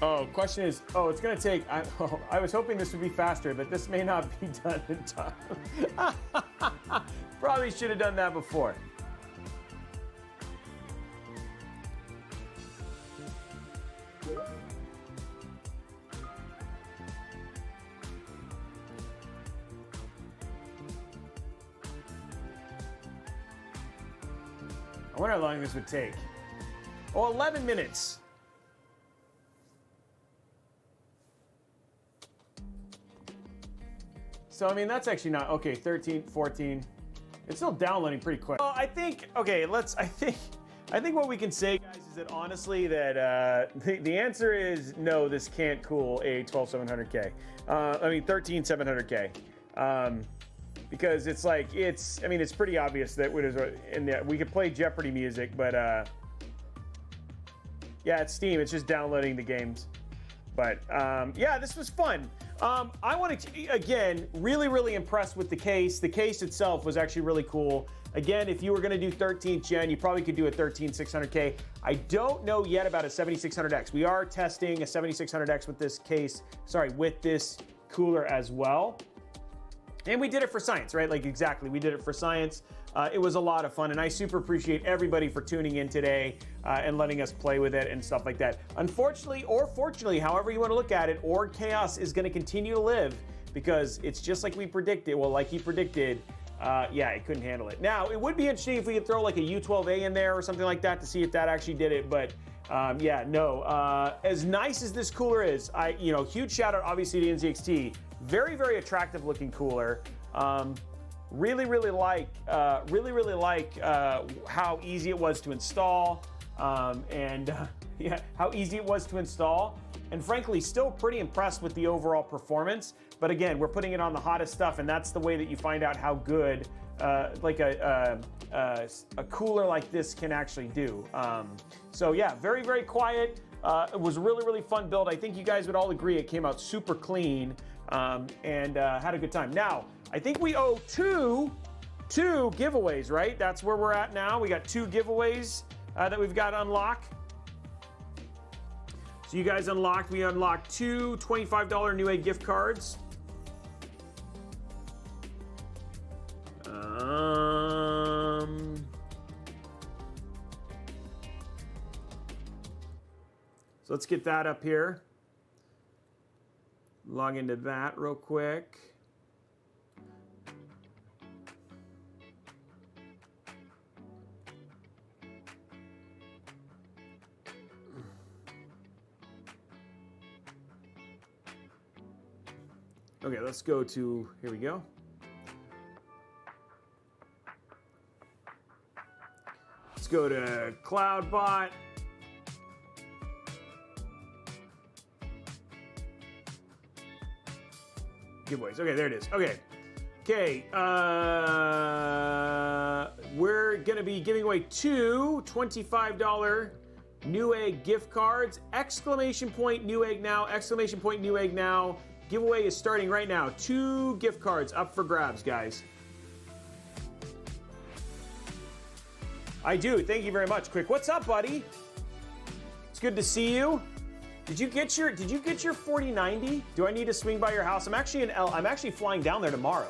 Speaker 1: Oh, question is, it's gonna take, I was hoping this would be faster, but this may not be done in time. Probably should have done that before. I wonder how long this would take. Oh, 11 minutes. So, I mean, that's actually not, okay, 13, 14. It's still downloading pretty quick. Well, I think, okay, I think what we can say, guys, is that honestly that the answer is no, this can't cool a 12700K. I mean, 13700K. Because it's like, I mean, it's pretty obvious that we could play Jeopardy music, but yeah, it's Steam. It's just downloading the games. But yeah, this was fun. I want to, again, really impressed with the case. The case itself was actually really cool. Again, if you were going to do 13th gen, you probably could do a 13600K. I don't know yet about a 7600X. We are testing a 7600X with this case, with this cooler as well. And we did it for science, right? Like, exactly, we did it for science. It was a lot of fun, and I super appreciate everybody for tuning in today and letting us play with it and stuff like that. Unfortunately, or fortunately, however you want to look at it, Org Chaos is going to continue to live because it's just like we predicted. Well, like he predicted, yeah, it couldn't handle it. Now, it would be interesting if we could throw like a U12A in there or something like that to see if that actually did it, but yeah, no. As nice as this cooler is, huge shout out obviously to NZXT. Very attractive looking cooler. Really like how easy it was to install, yeah, how easy it was to install, and frankly, still pretty impressed with the overall performance. But again, we're putting it on the hottest stuff, and that's the way that you find out how good like a cooler like this can actually do. So yeah, very quiet. It was really fun build. I think you guys would all agree it came out super clean. And had a good time. Now, I think we owe two giveaways, right? That's where we're at now. We got 2 giveaways that we've got to unlock. So you guys unlocked, we unlocked 2 $25 Newegg gift cards. So let's get that up here. Log into that real quick. Okay, let's go to, here we go. Let's go to CloudBot. Giveaways. Okay, there it is. Okay. We're going to be giving away 2 $25 Newegg gift cards. Exclamation point Newegg now. Exclamation point Newegg now. Giveaway is starting right now. 2 gift cards up for grabs, guys. I do. Thank you very much. Quick, what's up, buddy? It's good to see you. Did you get your 4090? Do I need to swing by your house? I'm actually flying down there tomorrow.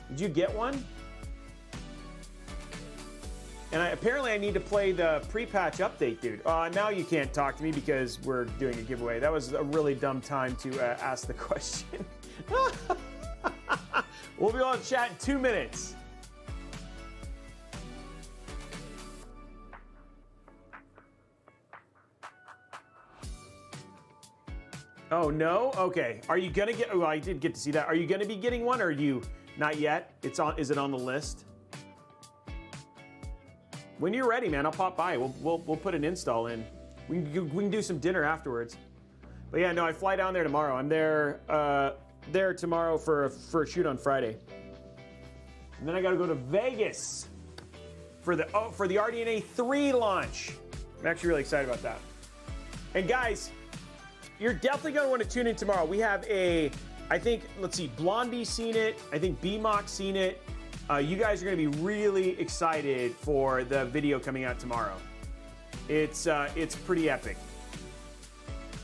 Speaker 1: Did you get one? And apparently I need to play the pre-patch update, dude. Now you can't talk to me because we're doing a giveaway. That was a really dumb time to ask the question. We'll be on chat in 2 minutes. Oh, no? Okay. Are you gonna get, oh, I did get to see that. Are you gonna be getting one or are you not yet? Is it on the list? When you're ready, man, I'll pop by. We'll put an install in. We can do some dinner afterwards. But yeah, no, I fly down there tomorrow. I'm there tomorrow for a shoot on Friday. And then I gotta go to Vegas for the RDNA 3 launch. I'm actually really excited about that. And guys, you're definitely going to want to tune in tomorrow. We have I think, let's see, Blondie's seen it. I think B-Mock's seen it. You guys are going to be really excited for the video coming out tomorrow. It's pretty epic.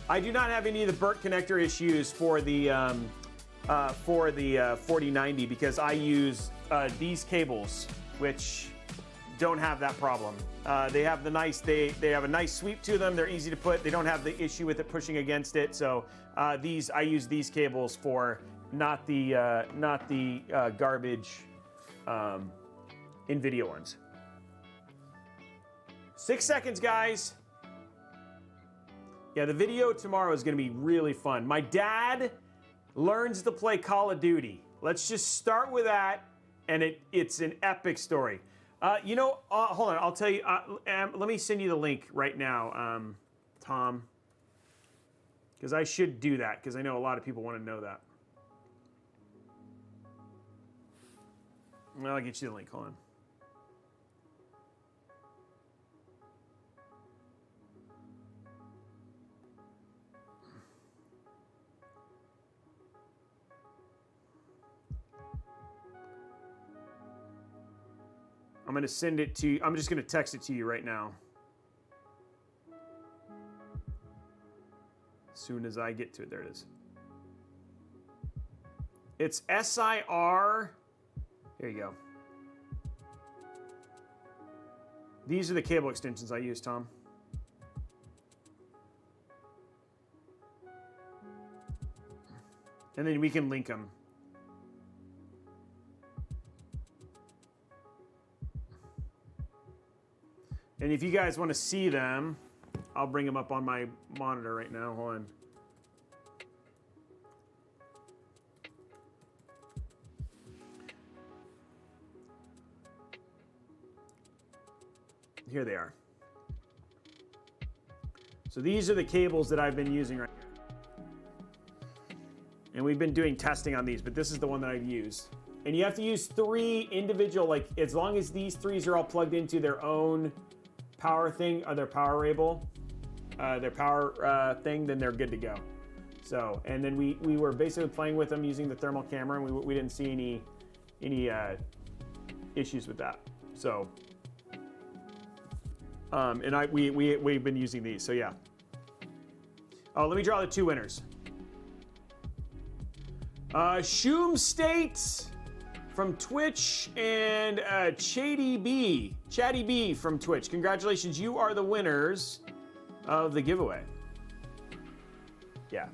Speaker 1: I do not have any of the burnt connector issues for the 4090 because I use these cables, which don't have that problem. They have the nice, they have a nice sweep to them. They're easy to put. They don't have the issue with it pushing against it. So I use these cables for not the garbage NVIDIA ones. 6 seconds, guys. Yeah, the video tomorrow is going to be really fun. My dad learns to play Call of Duty. Let's just start with that, and it's an epic story. Hold on, I'll tell you. Let me send you the link right now, Tom, because I should do that because I know a lot of people want to know that. Well, I'll get you the link. Hold on. I'm going to send it to you. I'm just going to text it to you right now. As soon as I get to it. There it is. It's SIR. Here you go. These are the cable extensions I use, Tom. And then we can link them. And if you guys want to see them, I'll bring them up on my monitor right now. Hold on. Here they are. So these are the cables that I've been using right here. And we've been doing testing on these, but this is the one that I've used. And you have to use 3 individual, like as long as these 3s are all plugged into their own power thing, or their power label, their power thing, then they're good to go. So, and then we were basically playing with them using the thermal camera, and we didn't see any issues with that. So, and we've been using these. So yeah. Oh, let me draw the 2 winners. Shoom State from Twitch and Chatty B from Twitch. Congratulations, you are the winners of the giveaway. Yeah.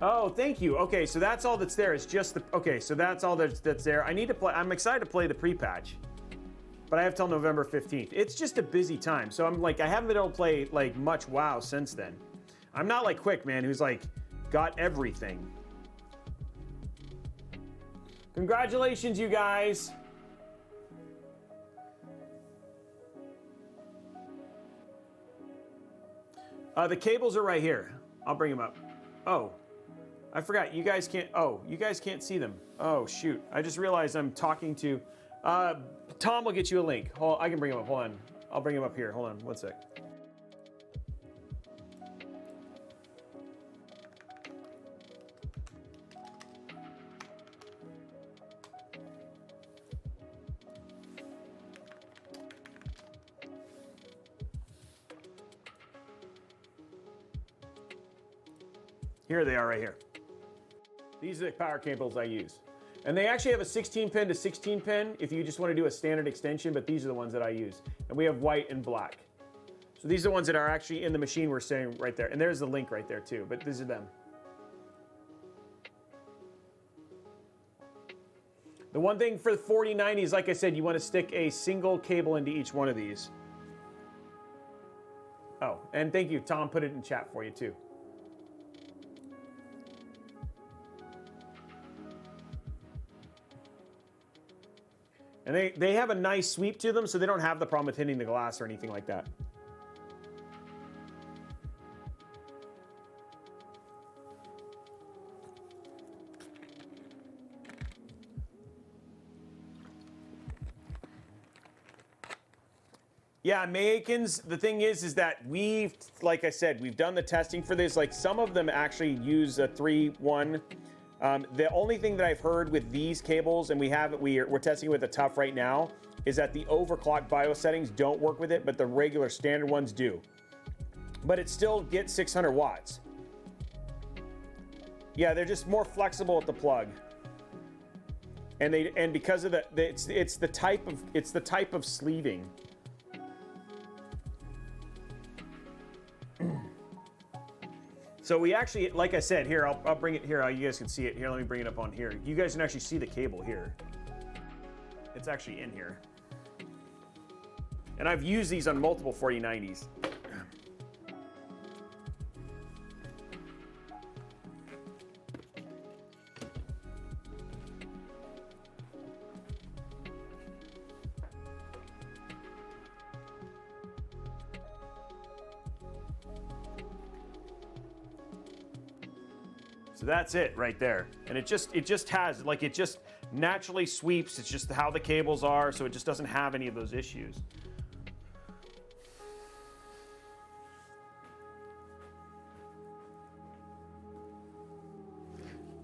Speaker 1: Oh, thank you. Okay, so that's all that's there. It's just the, okay, so that's all that's there. I need to play, I'm excited to play the pre-patch, but I have till November 15th. It's just a busy time. So I'm like, I haven't been able to play like much WoW since then. I'm not like Quick, man, who's like got everything. Congratulations, you guys. The cables are right here. I'll bring them up. Oh, I forgot. You guys can't. Oh, you guys can't see them. Oh, shoot. I just realized I'm talking to. Tom will get you a link. Hold on, I can bring him up. Hold on. I'll bring him up here. Hold on. One sec. Here they are right here. These are the power cables I use. And they actually have a 16 pin to 16 pin if you just want to do a standard extension, but these are the ones that I use. And we have white and black. So these are the ones that are actually in the machine we're saying right there. And there's the link right there too, but these are them. The one thing for the 4090s, like I said, you want to stick a single cable into each one of these. Oh, and thank you, Tom put it in chat for you too. And they have a nice sweep to them, so they don't have the problem with hitting the glass or anything like that. Yeah, Mayakins, the thing is that we've, like I said, we've done the testing for this. Like some of them actually use a 3-1 The only thing that I've heard with these cables, and we're testing it with the Tough right now, is that the overclock BIOS settings don't work with it, but the regular standard ones do. But it still gets 600 watts. Yeah, they're just more flexible at the plug. And because of it's the type of sleeving. So we actually, like I said, here, I'll bring it here. You guys can see it here. Let me bring it up on here. You guys can actually see the cable here. It's actually in here. And I've used these on multiple 4090s. So that's it right there. And it just has, like, it just naturally sweeps. It's just how the cables are, so it just doesn't have any of those issues.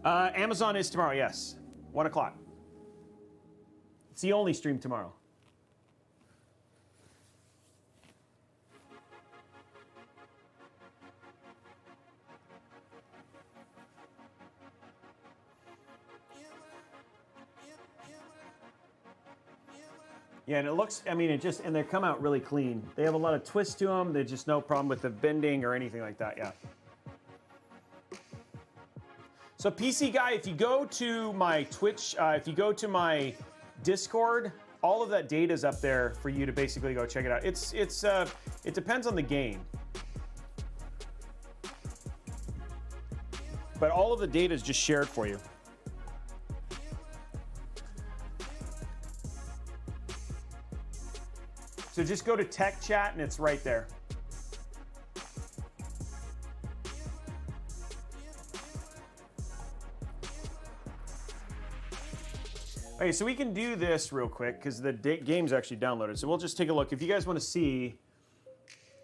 Speaker 1: Amazon is tomorrow, yes. 1 o'clock. It's the only stream tomorrow. Yeah, and it looks, I mean, and they come out really clean. They have a lot of twists to them. There's just no problem with the bending or anything like that, yeah. So PC Guy, if you go to my Twitch, if you go to my Discord, all of that data is up there for you to basically go check it out. It depends on the game. But all of the data is just shared for you. So just go to Tech Chat and it's right there. Okay, so we can do this real quick because the game's actually downloaded. So we'll just take a look. If you guys want to see,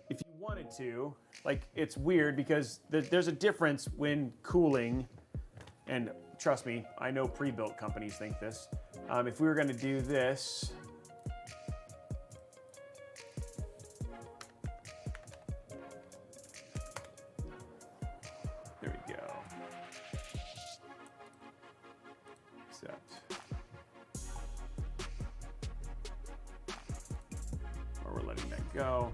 Speaker 1: if you wanted to, like, it's weird because there's a difference when cooling, and trust me, I know pre-built companies think this. If we were going to do this, there we go. Accept. Or we're letting that go.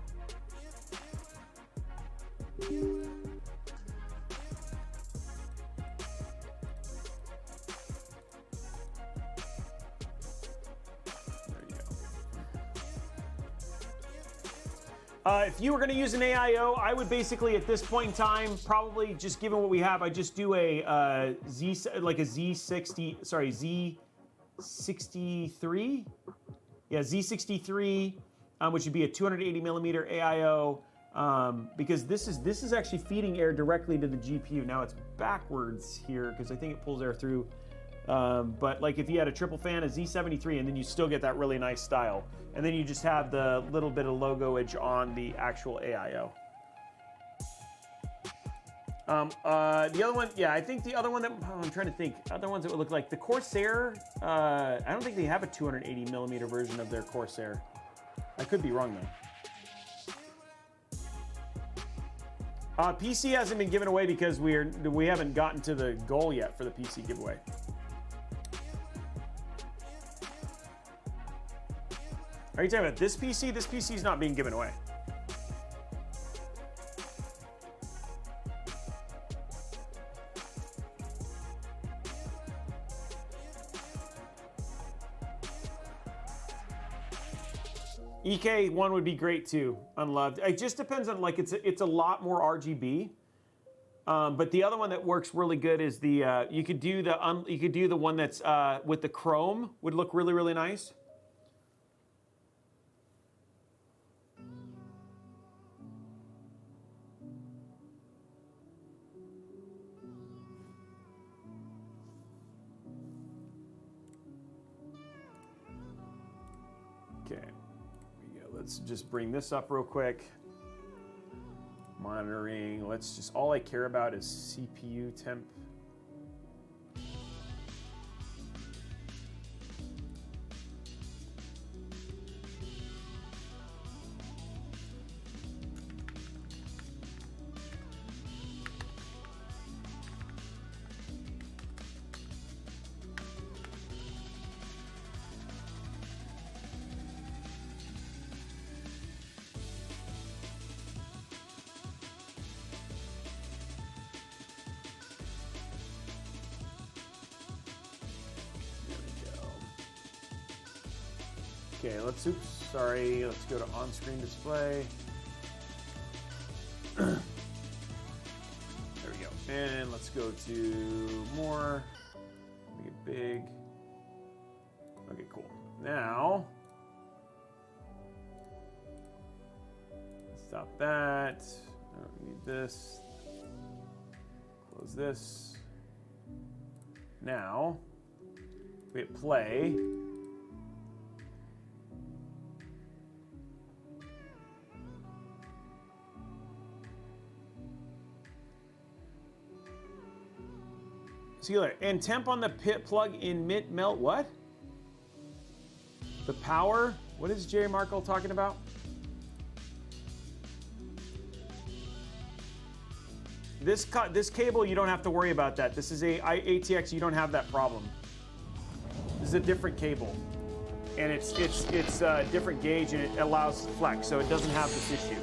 Speaker 1: If you were going to use an AIO, I would basically, at this point in time, probably just given what we have, I just do a Z60, sorry, Z63. Yeah, Z63, which would be a 280 millimeter AIO, because this is actually feeding air directly to the GPU. Now it's backwards here because I think it pulls air through. But like if you had a triple fan, a Z73, and then you still get that really nice style. And then you just have the little bit of logoage on the actual AIO. The other one, yeah, I think the other one that, I'm trying to think, other ones that would look like the Corsair, I don't think they have a 280 millimeter version of their Corsair. I could be wrong though. PC hasn't been given away because we haven't gotten to the goal yet for the PC giveaway. Are you talking about this PC? This PC is not being given away. EK1 would be great too, unloved. It just depends on, like, it's a lot more RGB. But the other one that works really good is the you could do the one that's with the chrome, would look really, really nice. Okay, let's just bring this up real quick. Monitoring, all I care about is CPU temp. Okay, let's go to on-screen display. There we go. And let's go to more. Make it big. Okay, cool. Now, stop that. I don't need this. Close this. Now, we hit play. See you later. And temp on the pit plug in mid melt. What? The power? What is Jerry Markle talking about? This cable, you don't have to worry about that. This is a ATX. You don't have that problem. This is a different cable, and it's a different gauge, and it allows flex, so it doesn't have this issue.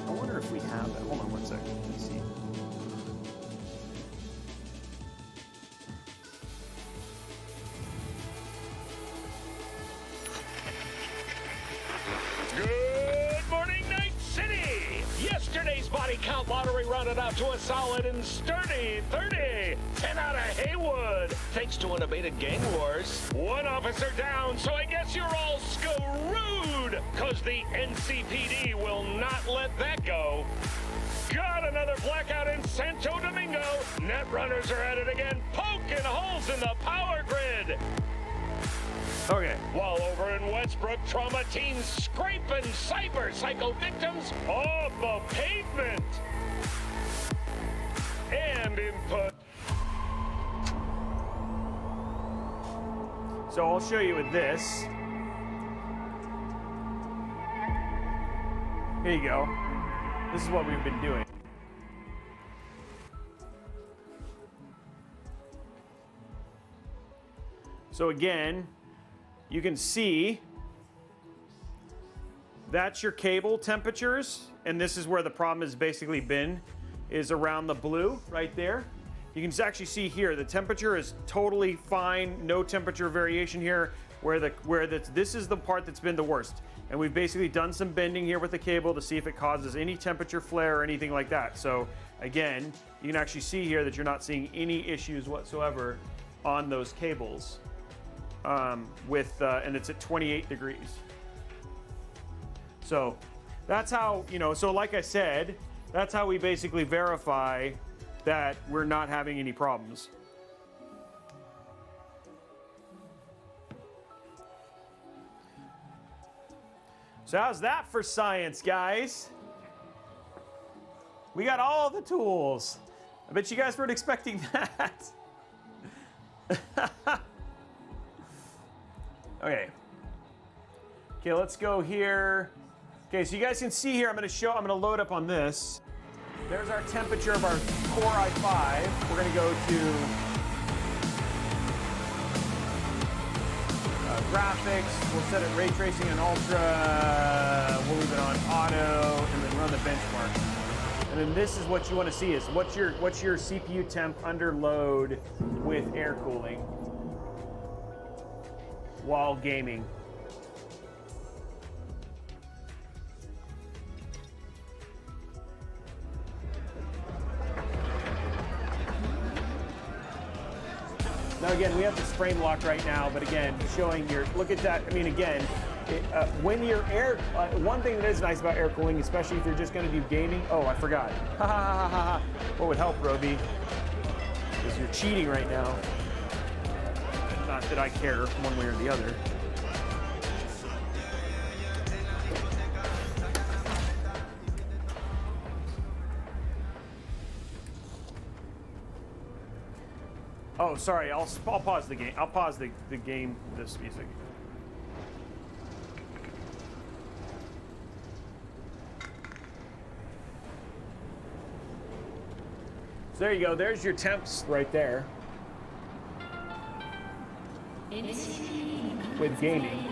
Speaker 1: I wonder if we have that. Hold on one second. Let me see.
Speaker 4: Good morning, Night City! Yesterday's body count lottery rounded out to a solid and sturdy 30. 10 out of Haywood, thanks to unabated gang wars. One officer down, so I guess you're all screwed, cause the NCPD will not let that go. Got another blackout in Santo Domingo. Net runners are at it again, poking holes in the power grid.
Speaker 1: Okay.
Speaker 4: While over in Westbrook, trauma teens scraping cyber psycho victims off the pavement. And input.
Speaker 1: So I'll show you with this. Here you go. This is what we've been doing. So again, you can see that's your cable temperatures, and this is where the problem has basically been, is around the blue right there. You can actually see here the temperature is totally fine, no temperature variation here. This is the part that's been the worst, and we've basically done some bending here with the cable to see if it causes any temperature flare or anything like that. So again, you can actually see here that you're not seeing any issues whatsoever on those cables. And it's at 28 degrees. So that's how, so like I said, that's how we basically verify that we're not having any problems. So how's that for science, guys? We got all the tools. I bet you guys weren't expecting that. Okay, let's go here. Okay, so you guys can see here, I'm gonna load up on this. There's our temperature of our Core i5. We're gonna go to graphics. We'll set it ray tracing on ultra. We'll leave it on auto, and then run the benchmark. And then this is what you wanna see is what's your CPU temp under load with air cooling while gaming. Now again, we have this frame lock right now, but again, showing look at that. I mean, again, when your one thing that is nice about air cooling, especially if you're just gonna do gaming, oh, I forgot. What would help, Robey? Because you're cheating right now. Not that I care one way or the other. Oh, sorry. I'll pause the game. I'll pause the game. This music. So there you go. There's your temps right there. With gaming.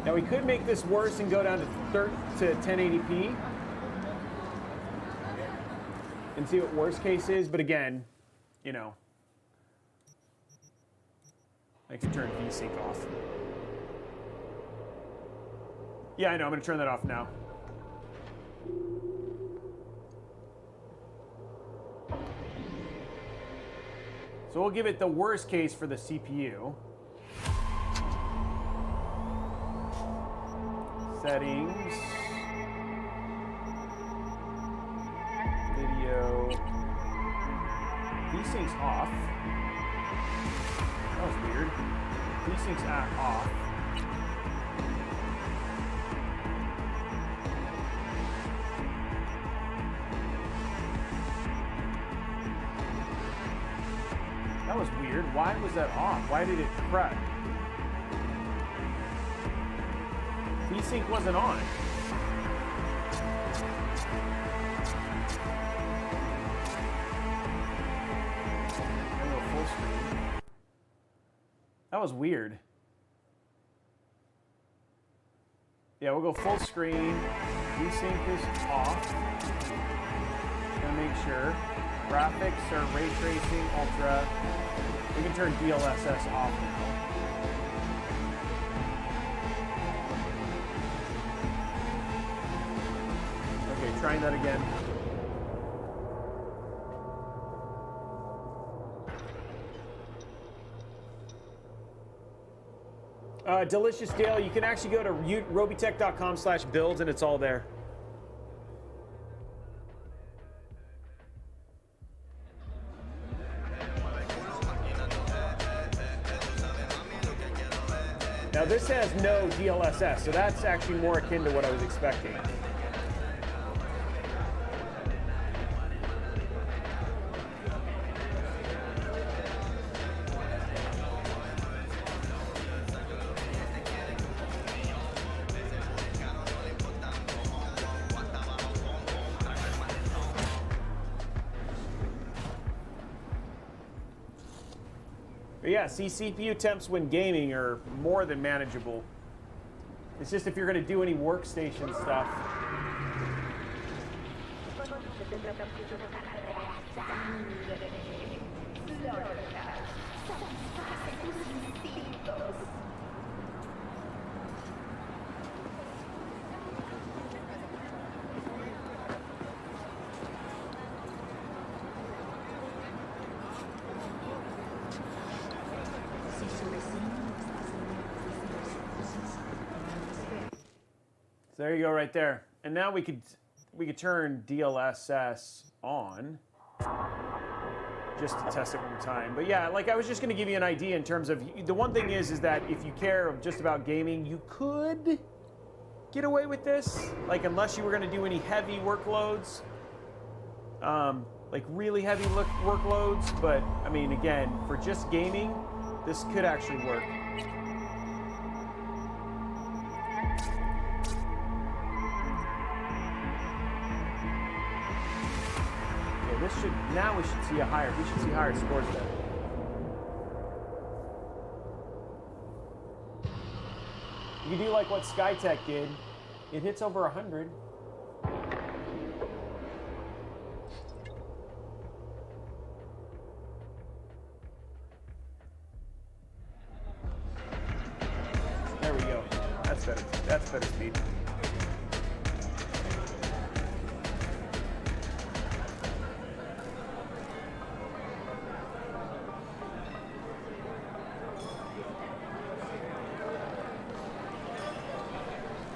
Speaker 1: Now we could make this worse and go down to 1080p and see what worst case is, but again, you know, I can turn VSync off. Yeah, I know, I'm gonna turn that off now. So we'll give it the worst case for the CPU. Settings. Video. VSync's off. That was weird. VSync's off. That was weird. Why was that off? Why did it crack? VSync wasn't on. I'm gonna go full screen. That was weird. Yeah, we'll go full screen. VSync is off. Gonna make sure. Graphics are ray tracing, ultra. We can turn DLSS off now. Okay, trying that again. Delicious Dale, you can actually go to robeytech.com/builds and it's all there. Now this has no DLSS, so that's actually more akin to what I was expecting. But yeah, see, CPU temps when gaming are more than manageable. It's just if you're going to do any workstation stuff. So there you go, right there. And now we could turn DLSS on just to test it one time. But yeah, like I was just going to give you an idea in terms of the one thing is that if you care just about gaming, you could get away with this, like unless you were going to do any heavy workloads, like really heavy workloads. But I mean, again, for just gaming, this could actually work. Now we should see higher scores there. You can do like what Skytech did. It hits over 100. There we go. That's better. That's better speed.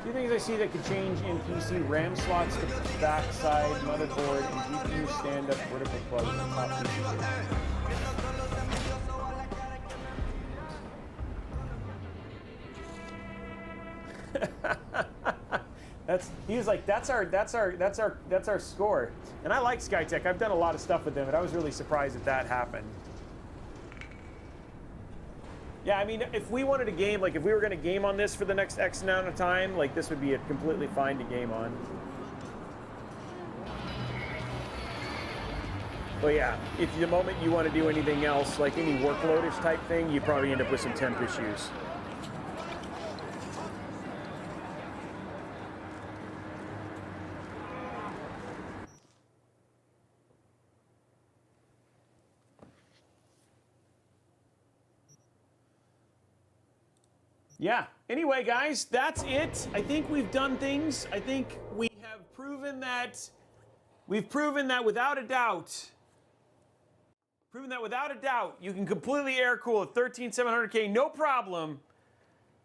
Speaker 1: Two things I see that could change in PC: RAM slots to backside motherboard and GPU stand-up vertical plug in the top PC. He was like, that's our score. And I like Skytech. I've done a lot of stuff with them, and I was really surprised that happened. Yeah, I mean, if we wanted to game, like if we were going to game on this for the next X amount of time, like this would be completely fine to game on. But yeah, if the moment you want to do anything else, like any workloadish type thing, you probably end up with some temp issues. Yeah. Anyway, guys, that's it. I think we've done things. I think we have proven that. We've proven that without a doubt. You can completely air cool at 13700K, no problem.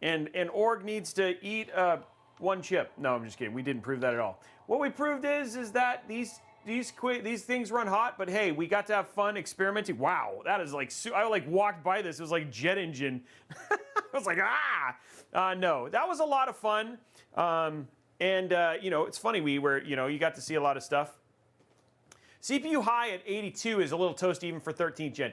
Speaker 1: And org needs to eat one chip. No, I'm just kidding. We didn't prove that at all. What we proved is that these things run hot, but hey, we got to have fun experimenting. Wow, that is like, I like walked by this. It was like jet engine. I was like, no, that was a lot of fun. You know, it's funny, you got to see a lot of stuff. CPU high at 82 is a little toasty even for 13th gen.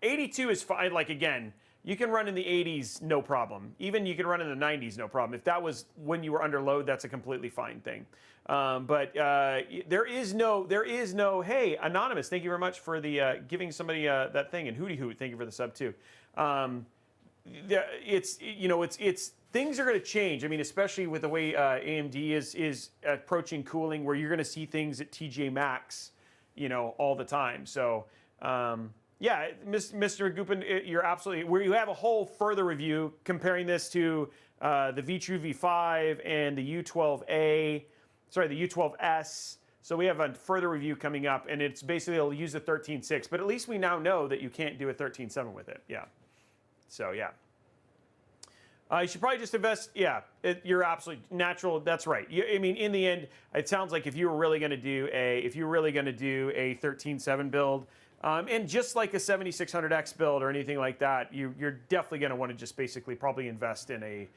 Speaker 1: 82 is fine, like again, you can run in the 80s, no problem. Even you can run in the 90s, no problem. If that was when you were under load, that's a completely fine thing. There is no, hey, Anonymous, thank you very much for the giving somebody that thing, and Hootie Hoot, thank you for the sub too. It's things are going to change. I mean, especially with the way AMD is approaching cooling, where you're going to see things at TJ Maxx, all the time. So, yeah, Mr. Goopin, you're absolutely, where you have a whole further review comparing this to the V-True V5 and the U12A, sorry, the U12S. So we have a further review coming up, and it's basically, it'll use the 13.6, but at least we now know that you can't do a 13.7 with it. Yeah. So, yeah. You should probably just invest. Yeah, you're absolutely natural. That's right. I mean, in the end, it sounds like if you were really going to do a 13.7 build, and just like a 7600X build or anything like that, you're definitely going to want to just basically probably invest in a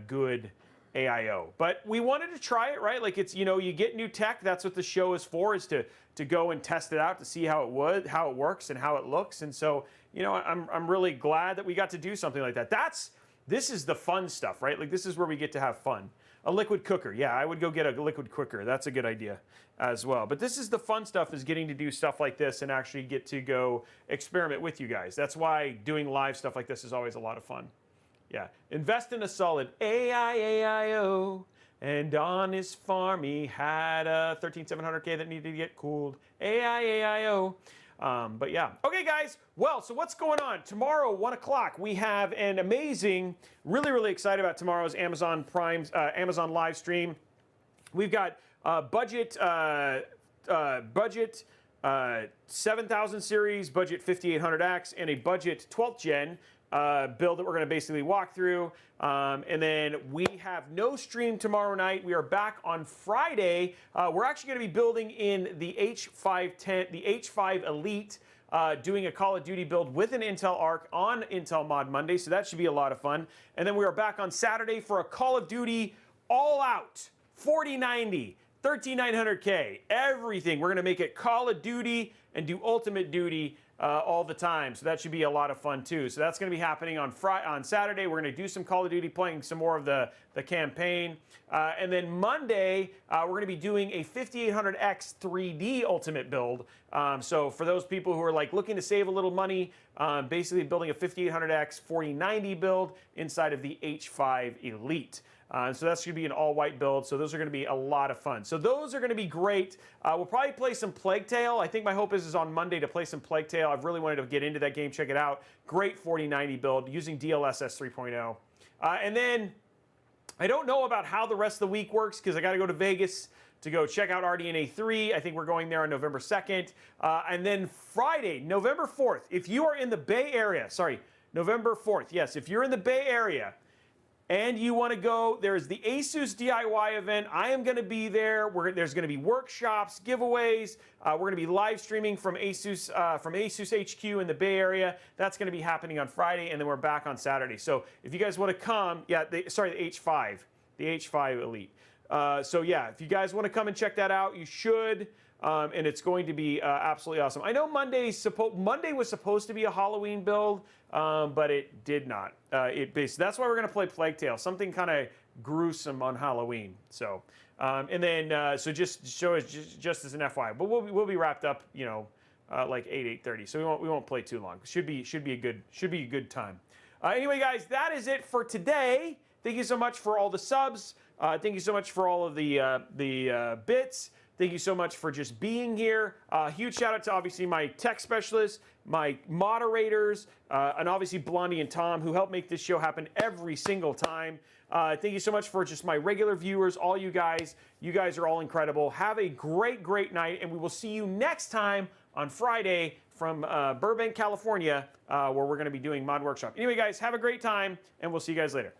Speaker 1: good AIO. But we wanted to try it, right? Like it's, you get new tech. That's what the show is for, is to go and test it out to see how it works and how it looks. And so, I'm really glad that we got to do something like that. This is the fun stuff, right? Like this is where we get to have fun. A liquid cooker. Yeah, I would go get a liquid cooker. That's a good idea as well. But this is the fun stuff, is getting to do stuff like this and actually get to go experiment with you guys. That's why doing live stuff like this is always a lot of fun. Yeah. Invest in a solid AIO. And on his farm, he had a 13700K that needed to get cooled. AIO. But yeah. Okay, guys. Well, so what's going on? Tomorrow, 1 o'clock, we have an amazing, really excited about tomorrow's Amazon live stream. We've got budget 7000 series, budget 5800X, and a budget 12th gen build that we're going to basically walk through. And then we have no stream tomorrow night. We are back on Friday. We're actually going to be building in the H510, the H5 Elite, doing a Call of Duty build with an Intel Arc on Intel Mod Monday. So that should be a lot of fun. And then we are back on Saturday for a Call of Duty all-out 4090, 13900K, everything. We're going to make it Call of Duty and do Ultimate Duty all the time. So that should be a lot of fun too. So that's going to be happening on Saturday. We're going to do some Call of Duty, playing some more of the campaign. And then Monday, we're going to be doing a 5800X 3D Ultimate build. So for those people who are like looking to save a little money, basically building a 5800X 4090 build inside of the H5 Elite. So that's going to be an all-white build. So those are going to be a lot of fun. So those are going to be great. We'll probably play some Plague Tale. I think my hope is on Monday to play some Plague Tale. I've really wanted to get into that game, check it out. Great 4090 build using DLSS 3.0. And then I don't know about how the rest of the week works, because I got to go to Vegas to go check out RDNA 3. I think we're going there on November 2nd. And then Friday, November 4th, if you are in the Bay Area, November 4th, yes, if you're in the Bay Area, and you want to go, there's the ASUS DIY event. I am going to be there. There's going to be workshops, giveaways. We're going to be live streaming from ASUS HQ in the Bay Area. That's going to be happening on Friday, and then we're back on Saturday. So if you guys want to come, the H5 Elite. So yeah, if you guys want to come and check that out, you should. And it's going to be absolutely awesome. I know Monday was supposed to be a Halloween build, but it did not. That's why we're going to play Plague Tale, something kind of gruesome on Halloween. So, and then so just show us just as an FYI. But we'll be wrapped up, like 8:30. So we won't play too long. Should be a good time. Anyway, guys, that is it for today. Thank you so much for all the subs. Thank you so much for all of the bits. Thank you so much for just being here. Huge shout out to obviously my tech specialists, my moderators, and obviously Blondie and Tom, who help make this show happen every single time. Thank you so much for just my regular viewers, all you guys. You guys are all incredible. Have a great, great night, and we will see you next time on Friday from Burbank, California, where we're going to be doing Mod Workshop. Anyway, guys, have a great time, and we'll see you guys later.